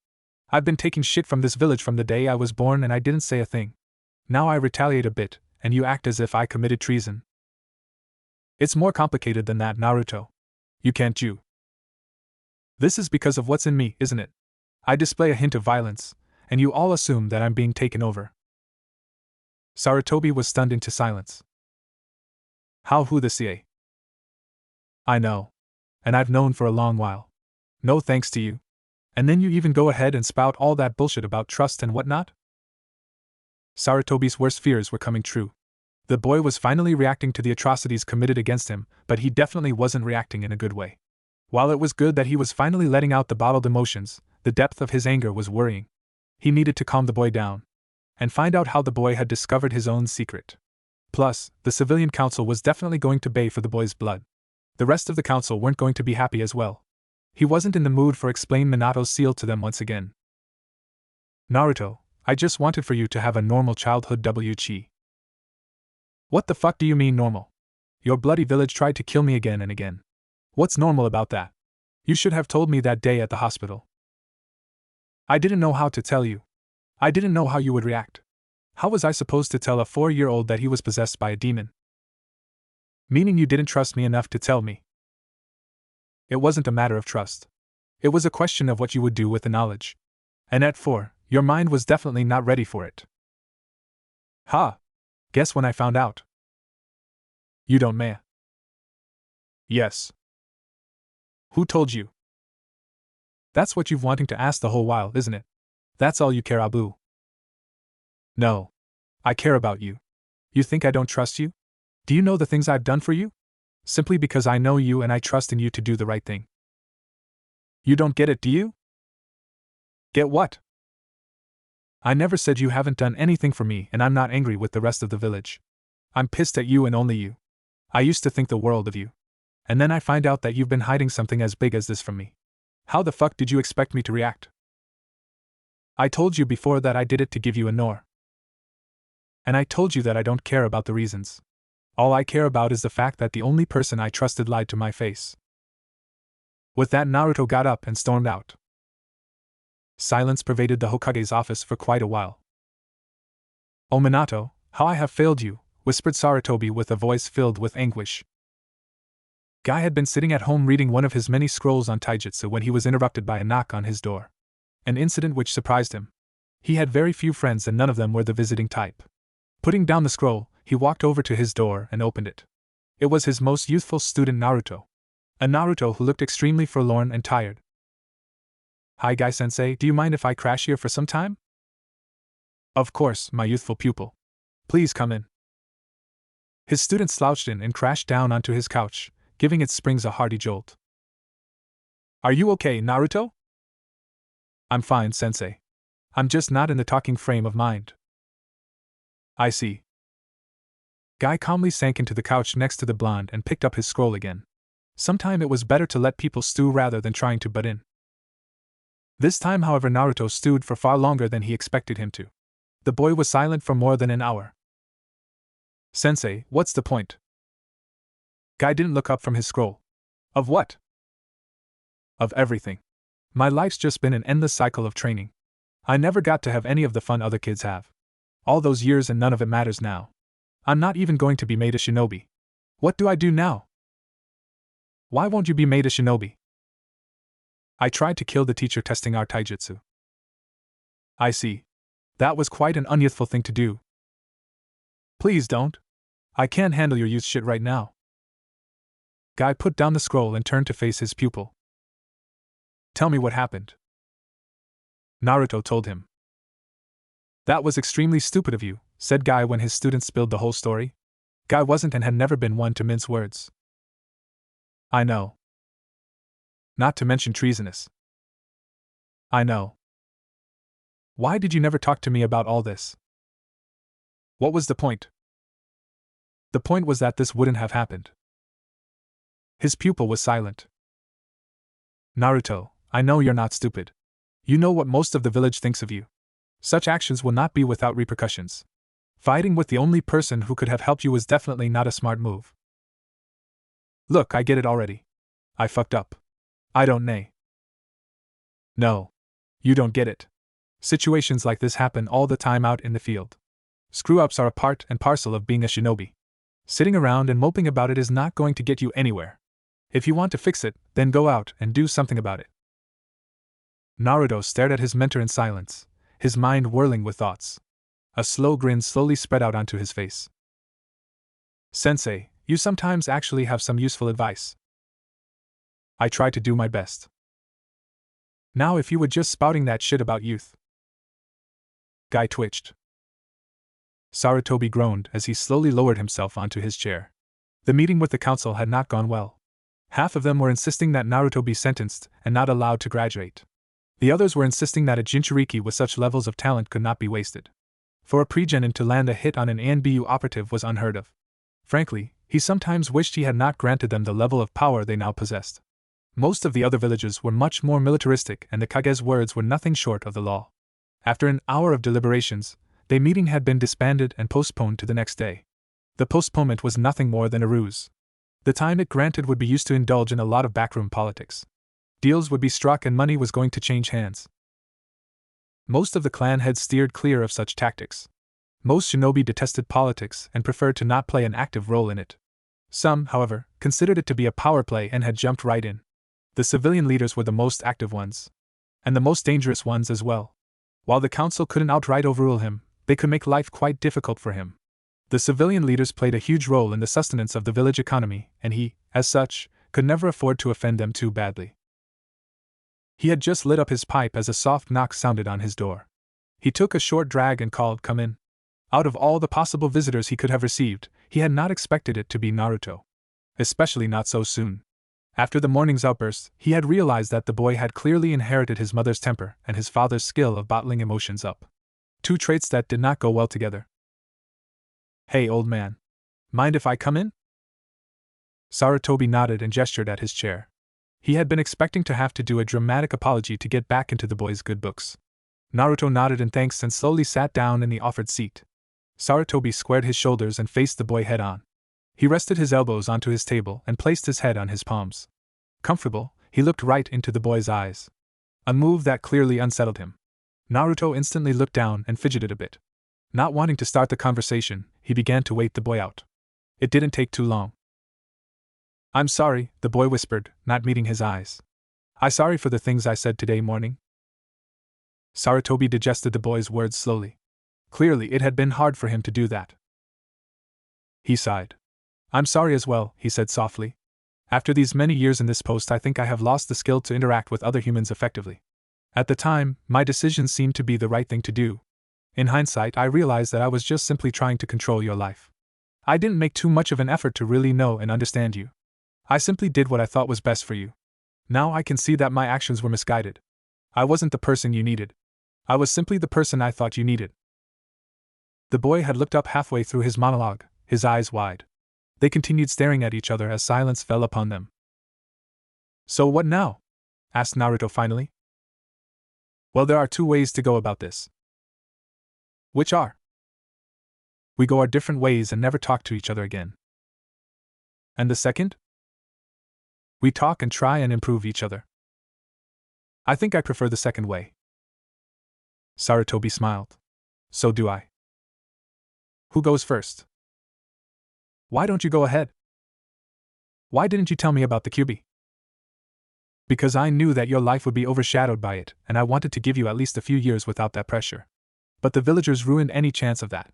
I've been taking shit from this village from the day I was born and I didn't say a thing. Now I retaliate a bit, and you act as if I committed treason. It's more complicated than that, Naruto. You can't you. This is because of what's in me, isn't it? I display a hint of violence, and you all assume that I'm being taken over. Sarutobi was stunned into silence. How who the ca? I know. And I've known for a long while. No thanks to you. And then you even go ahead and spout all that bullshit about trust and whatnot? Sarutobi's worst fears were coming true. The boy was finally reacting to the atrocities committed against him, but he definitely wasn't reacting in a good way. While it was good that he was finally letting out the bottled emotions, the depth of his anger was worrying. He needed to calm the boy down and find out how the boy had discovered his own secret. Plus, the civilian council was definitely going to bay for the boy's blood. The rest of the council weren't going to be happy as well. He wasn't in the mood for explain Minato's seal to them once again. Naruto, I just wanted for you to have a normal childhood WG. What the fuck do you mean normal? Your bloody village tried to kill me again and again. What's normal about that? You should have told me that day at the hospital. I didn't know how to tell you. I didn't know how you would react. How was I supposed to tell a 4-year-old that he was possessed by a demon? Meaning you didn't trust me enough to tell me. It wasn't a matter of trust. It was a question of what you would do with the knowledge. And at 4, your mind was definitely not ready for it. Ha! Guess when I found out. You don't meh. Yes. Who told you? That's what you've wanting to ask the whole while, isn't it? That's all you care, Abu. No. I care about you. You think I don't trust you? Do you know the things I've done for you? Simply because I know you and I trust in you to do the right thing. You don't get it, do you? Get what? I never said you haven't done anything for me, and I'm not angry with the rest of the village. I'm pissed at you and only you. I used to think the world of you. And then I find out that you've been hiding something as big as this from me. How the fuck did you expect me to react? I told you before that I did it to give you a Nor. And I told you that I don't care about the reasons. All I care about is the fact that the only person I trusted lied to my face. With that, Naruto got up and stormed out. Silence pervaded the Hokage's office for quite a while. Oh Minato, how I have failed you, whispered Sarutobi with a voice filled with anguish. Guy had been sitting at home reading one of his many scrolls on Taijutsu when he was interrupted by a knock on his door. An incident which surprised him. He had very few friends and none of them were the visiting type. Putting down the scroll, he walked over to his door and opened it. It was his most youthful student Naruto. A Naruto who looked extremely forlorn and tired. Hi Guy-sensei, do you mind if I crash here for some time? Of course, my youthful pupil. Please come in. His student slouched in and crashed down onto his couch, giving its springs a hearty jolt. Are you okay, Naruto? I'm fine, sensei. I'm just not in the talking frame of mind. I see. Guy calmly sank into the couch next to the blonde and picked up his scroll again. Sometime it was better to let people stew rather than trying to butt in. This time, however, Naruto stewed for far longer than he expected him to. The boy was silent for more than an hour. Sensei, what's the point? Guy didn't look up from his scroll. Of what? Of everything. My life's just been an endless cycle of training. I never got to have any of the fun other kids have. All those years and none of it matters now. I'm not even going to be made a shinobi. What do I do now? Why won't you be made a shinobi? I tried to kill the teacher testing our taijutsu. I see. That was quite an unyouthful thing to do. Please don't. I can't handle your youth shit right now. Guy put down the scroll and turned to face his pupil. Tell me what happened. Naruto told him. That was extremely stupid of you, said Guy when his student spilled the whole story. Guy wasn't and had never been one to mince words. I know. Not to mention treasonous. I know. Why did you never talk to me about all this? What was the point? The point was that this wouldn't have happened. His pupil was silent. Naruto, I know you're not stupid. You know what most of the village thinks of you. Such actions will not be without repercussions. Fighting with the only person who could have helped you was definitely not a smart move. Look, I get it already. I fucked up. I don't nay. No. You don't get it. Situations like this happen all the time out in the field. Screw-ups are a part and parcel of being a shinobi. Sitting around and moping about it is not going to get you anywhere. If you want to fix it, then go out and do something about it. Naruto stared at his mentor in silence, his mind whirling with thoughts. A slow grin slowly spread out onto his face. Sensei, you sometimes actually have some useful advice. I try to do my best. Now if you would just spouting that shit about youth. Guy twitched. Sarutobi groaned as he slowly lowered himself onto his chair. The meeting with the council had not gone well. Half of them were insisting that Naruto be sentenced and not allowed to graduate. The others were insisting that a Jinchuriki with such levels of talent could not be wasted. For a pre-genin to land a hit on an ANBU operative was unheard of. Frankly, he sometimes wished he had not granted them the level of power they now possessed. Most of the other villages were much more militaristic and the Kage's words were nothing short of the law. After an hour of deliberations, the meeting had been disbanded and postponed to the next day. The postponement was nothing more than a ruse. The time it granted would be used to indulge in a lot of backroom politics. Deals would be struck and money was going to change hands. Most of the clan had steered clear of such tactics. Most shinobi detested politics and preferred to not play an active role in it. Some, however, considered it to be a power play and had jumped right in. The civilian leaders were the most active ones. And the most dangerous ones as well. While the council couldn't outright overrule him, they could make life quite difficult for him. The civilian leaders played a huge role in the sustenance of the village economy, and he, as such, could never afford to offend them too badly. He had just lit up his pipe as a soft knock sounded on his door. He took a short drag and called, "Come in." Out of all the possible visitors he could have received, he had not expected it to be Naruto. Especially not so soon. After the morning's outburst, he had realized that the boy had clearly inherited his mother's temper and his father's skill of bottling emotions up. Two traits that did not go well together. "Hey, old man. Mind if I come in?" Sarutobi nodded and gestured at his chair. He had been expecting to have to do a dramatic apology to get back into the boy's good books. Naruto nodded in thanks and slowly sat down in the offered seat. Sarutobi squared his shoulders and faced the boy head on. He rested his elbows onto his table and placed his head on his palms. Comfortable, he looked right into the boy's eyes. A move that clearly unsettled him. Naruto instantly looked down and fidgeted a bit. Not wanting to start the conversation, he began to wait the boy out. It didn't take too long. "I'm sorry," the boy whispered, not meeting his eyes. "I'm sorry for the things I said today morning." Sarutobi digested the boy's words slowly. Clearly it had been hard for him to do that. He sighed. "I'm sorry as well," he said softly. "After these many years in this post I think I have lost the skill to interact with other humans effectively. At the time, my decision seemed to be the right thing to do. In hindsight, I realized that I was just simply trying to control your life. I didn't make too much of an effort to really know and understand you. I simply did what I thought was best for you. Now I can see that my actions were misguided. I wasn't the person you needed. I was simply the person I thought you needed." The boy had looked up halfway through his monologue, his eyes wide. They continued staring at each other as silence fell upon them. "So what now?" asked Naruto finally. "Well, there are two ways to go about this." "Which are?" "We go our different ways and never talk to each other again." "And the second?" "We talk and try and improve each other." "I think I prefer the second way." Sarutobi smiled. "So do I." "Who goes first?" "Why don't you go ahead?" "Why didn't you tell me about the QB?" "Because I knew that your life would be overshadowed by it, and I wanted to give you at least a few years without that pressure. But the villagers ruined any chance of that.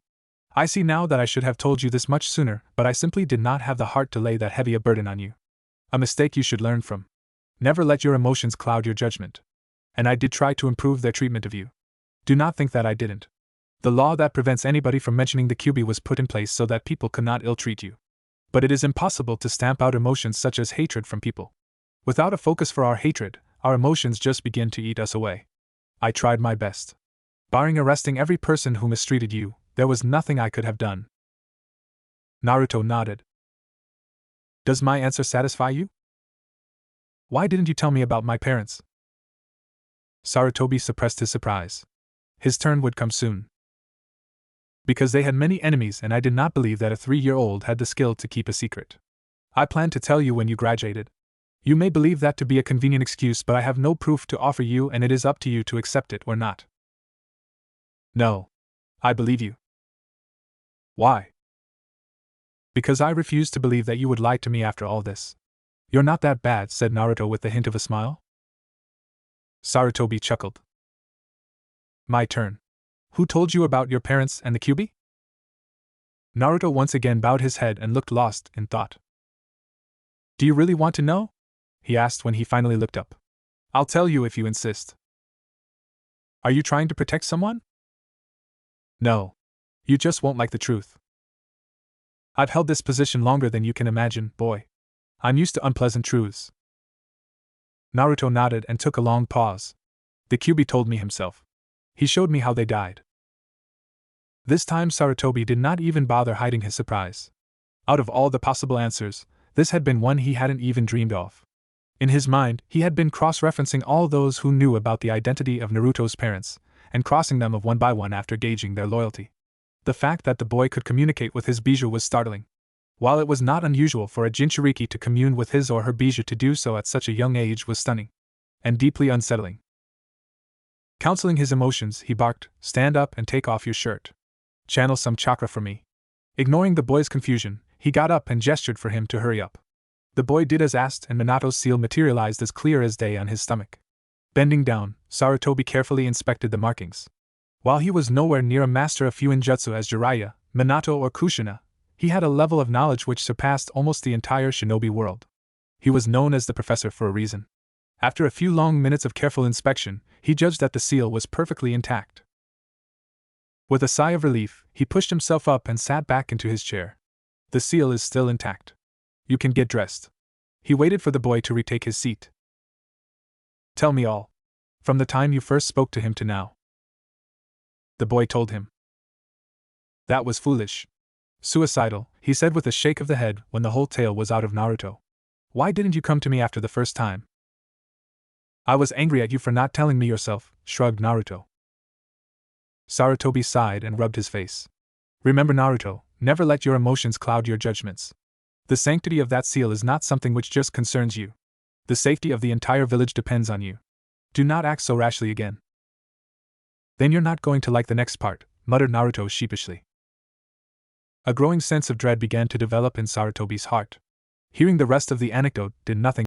I see now that I should have told you this much sooner, but I simply did not have the heart to lay that heavy a burden on you. A mistake you should learn from. Never let your emotions cloud your judgment. And I did try to improve their treatment of you. Do not think that I didn't. The law that prevents anybody from mentioning the QB was put in place so that people could not ill-treat you. But it is impossible to stamp out emotions such as hatred from people. Without a focus for our hatred, our emotions just begin to eat us away. I tried my best. Barring arresting every person who mistreated you, there was nothing I could have done. Naruto nodded. Does my answer satisfy you? Why didn't you tell me about my parents? Sarutobi suppressed his surprise. His turn would come soon. Because they had many enemies and I did not believe that a 3-year-old had the skill to keep a secret. I planned to tell you when you graduated. You may believe that to be a convenient excuse, but I have no proof to offer you and it is up to you to accept it or not. No. I believe you. Why? Because I refuse to believe that you would lie to me after all this. You're not that bad, said Naruto with the hint of a smile. Sarutobi chuckled. My turn. Who told you about your parents and the QB? Naruto once again bowed his head and looked lost in thought. Do you really want to know? He asked when he finally looked up. I'll tell you if you insist. Are you trying to protect someone? No. You just won't like the truth. I've held this position longer than you can imagine, boy. I'm used to unpleasant truths. Naruto nodded and took a long pause. The QB told me himself. He showed me how they died. This time Sarutobi did not even bother hiding his surprise. Out of all the possible answers, this had been one he hadn't even dreamed of. In his mind, he had been cross-referencing all those who knew about the identity of Naruto's parents, and crossing them of one by one after gauging their loyalty. The fact that the boy could communicate with his bijou was startling. While it was not unusual for a Jinchuriki to commune with his or her bijou, to do so at such a young age was stunning. And deeply unsettling. Counseling his emotions, he barked, "Stand up and take off your shirt. Channel some chakra for me." Ignoring the boy's confusion, he got up and gestured for him to hurry up. The boy did as asked and Minato's seal materialized as clear as day on his stomach. Bending down, Sarutobi carefully inspected the markings. While he was nowhere near a master of few ninjutsu as Jiraiya, Minato or Kushina, he had a level of knowledge which surpassed almost the entire shinobi world. He was known as the professor for a reason. After a few long minutes of careful inspection, he judged that the seal was perfectly intact. With a sigh of relief, he pushed himself up and sat back into his chair. The seal is still intact. You can get dressed. He waited for the boy to retake his seat. Tell me all. From the time you first spoke to him to now. The boy told him. That was foolish. Suicidal, he said with a shake of the head when the whole tale was out of Naruto. Why didn't you come to me after the first time? I was angry at you for not telling me yourself, shrugged Naruto. Sarutobi sighed and rubbed his face. Remember, Naruto, never let your emotions cloud your judgments. The sanctity of that seal is not something which just concerns you. The safety of the entire village depends on you. Do not act so rashly again. Then you're not going to like the next part, muttered Naruto sheepishly. A growing sense of dread began to develop in Sarutobi's heart. Hearing the rest of the anecdote did nothing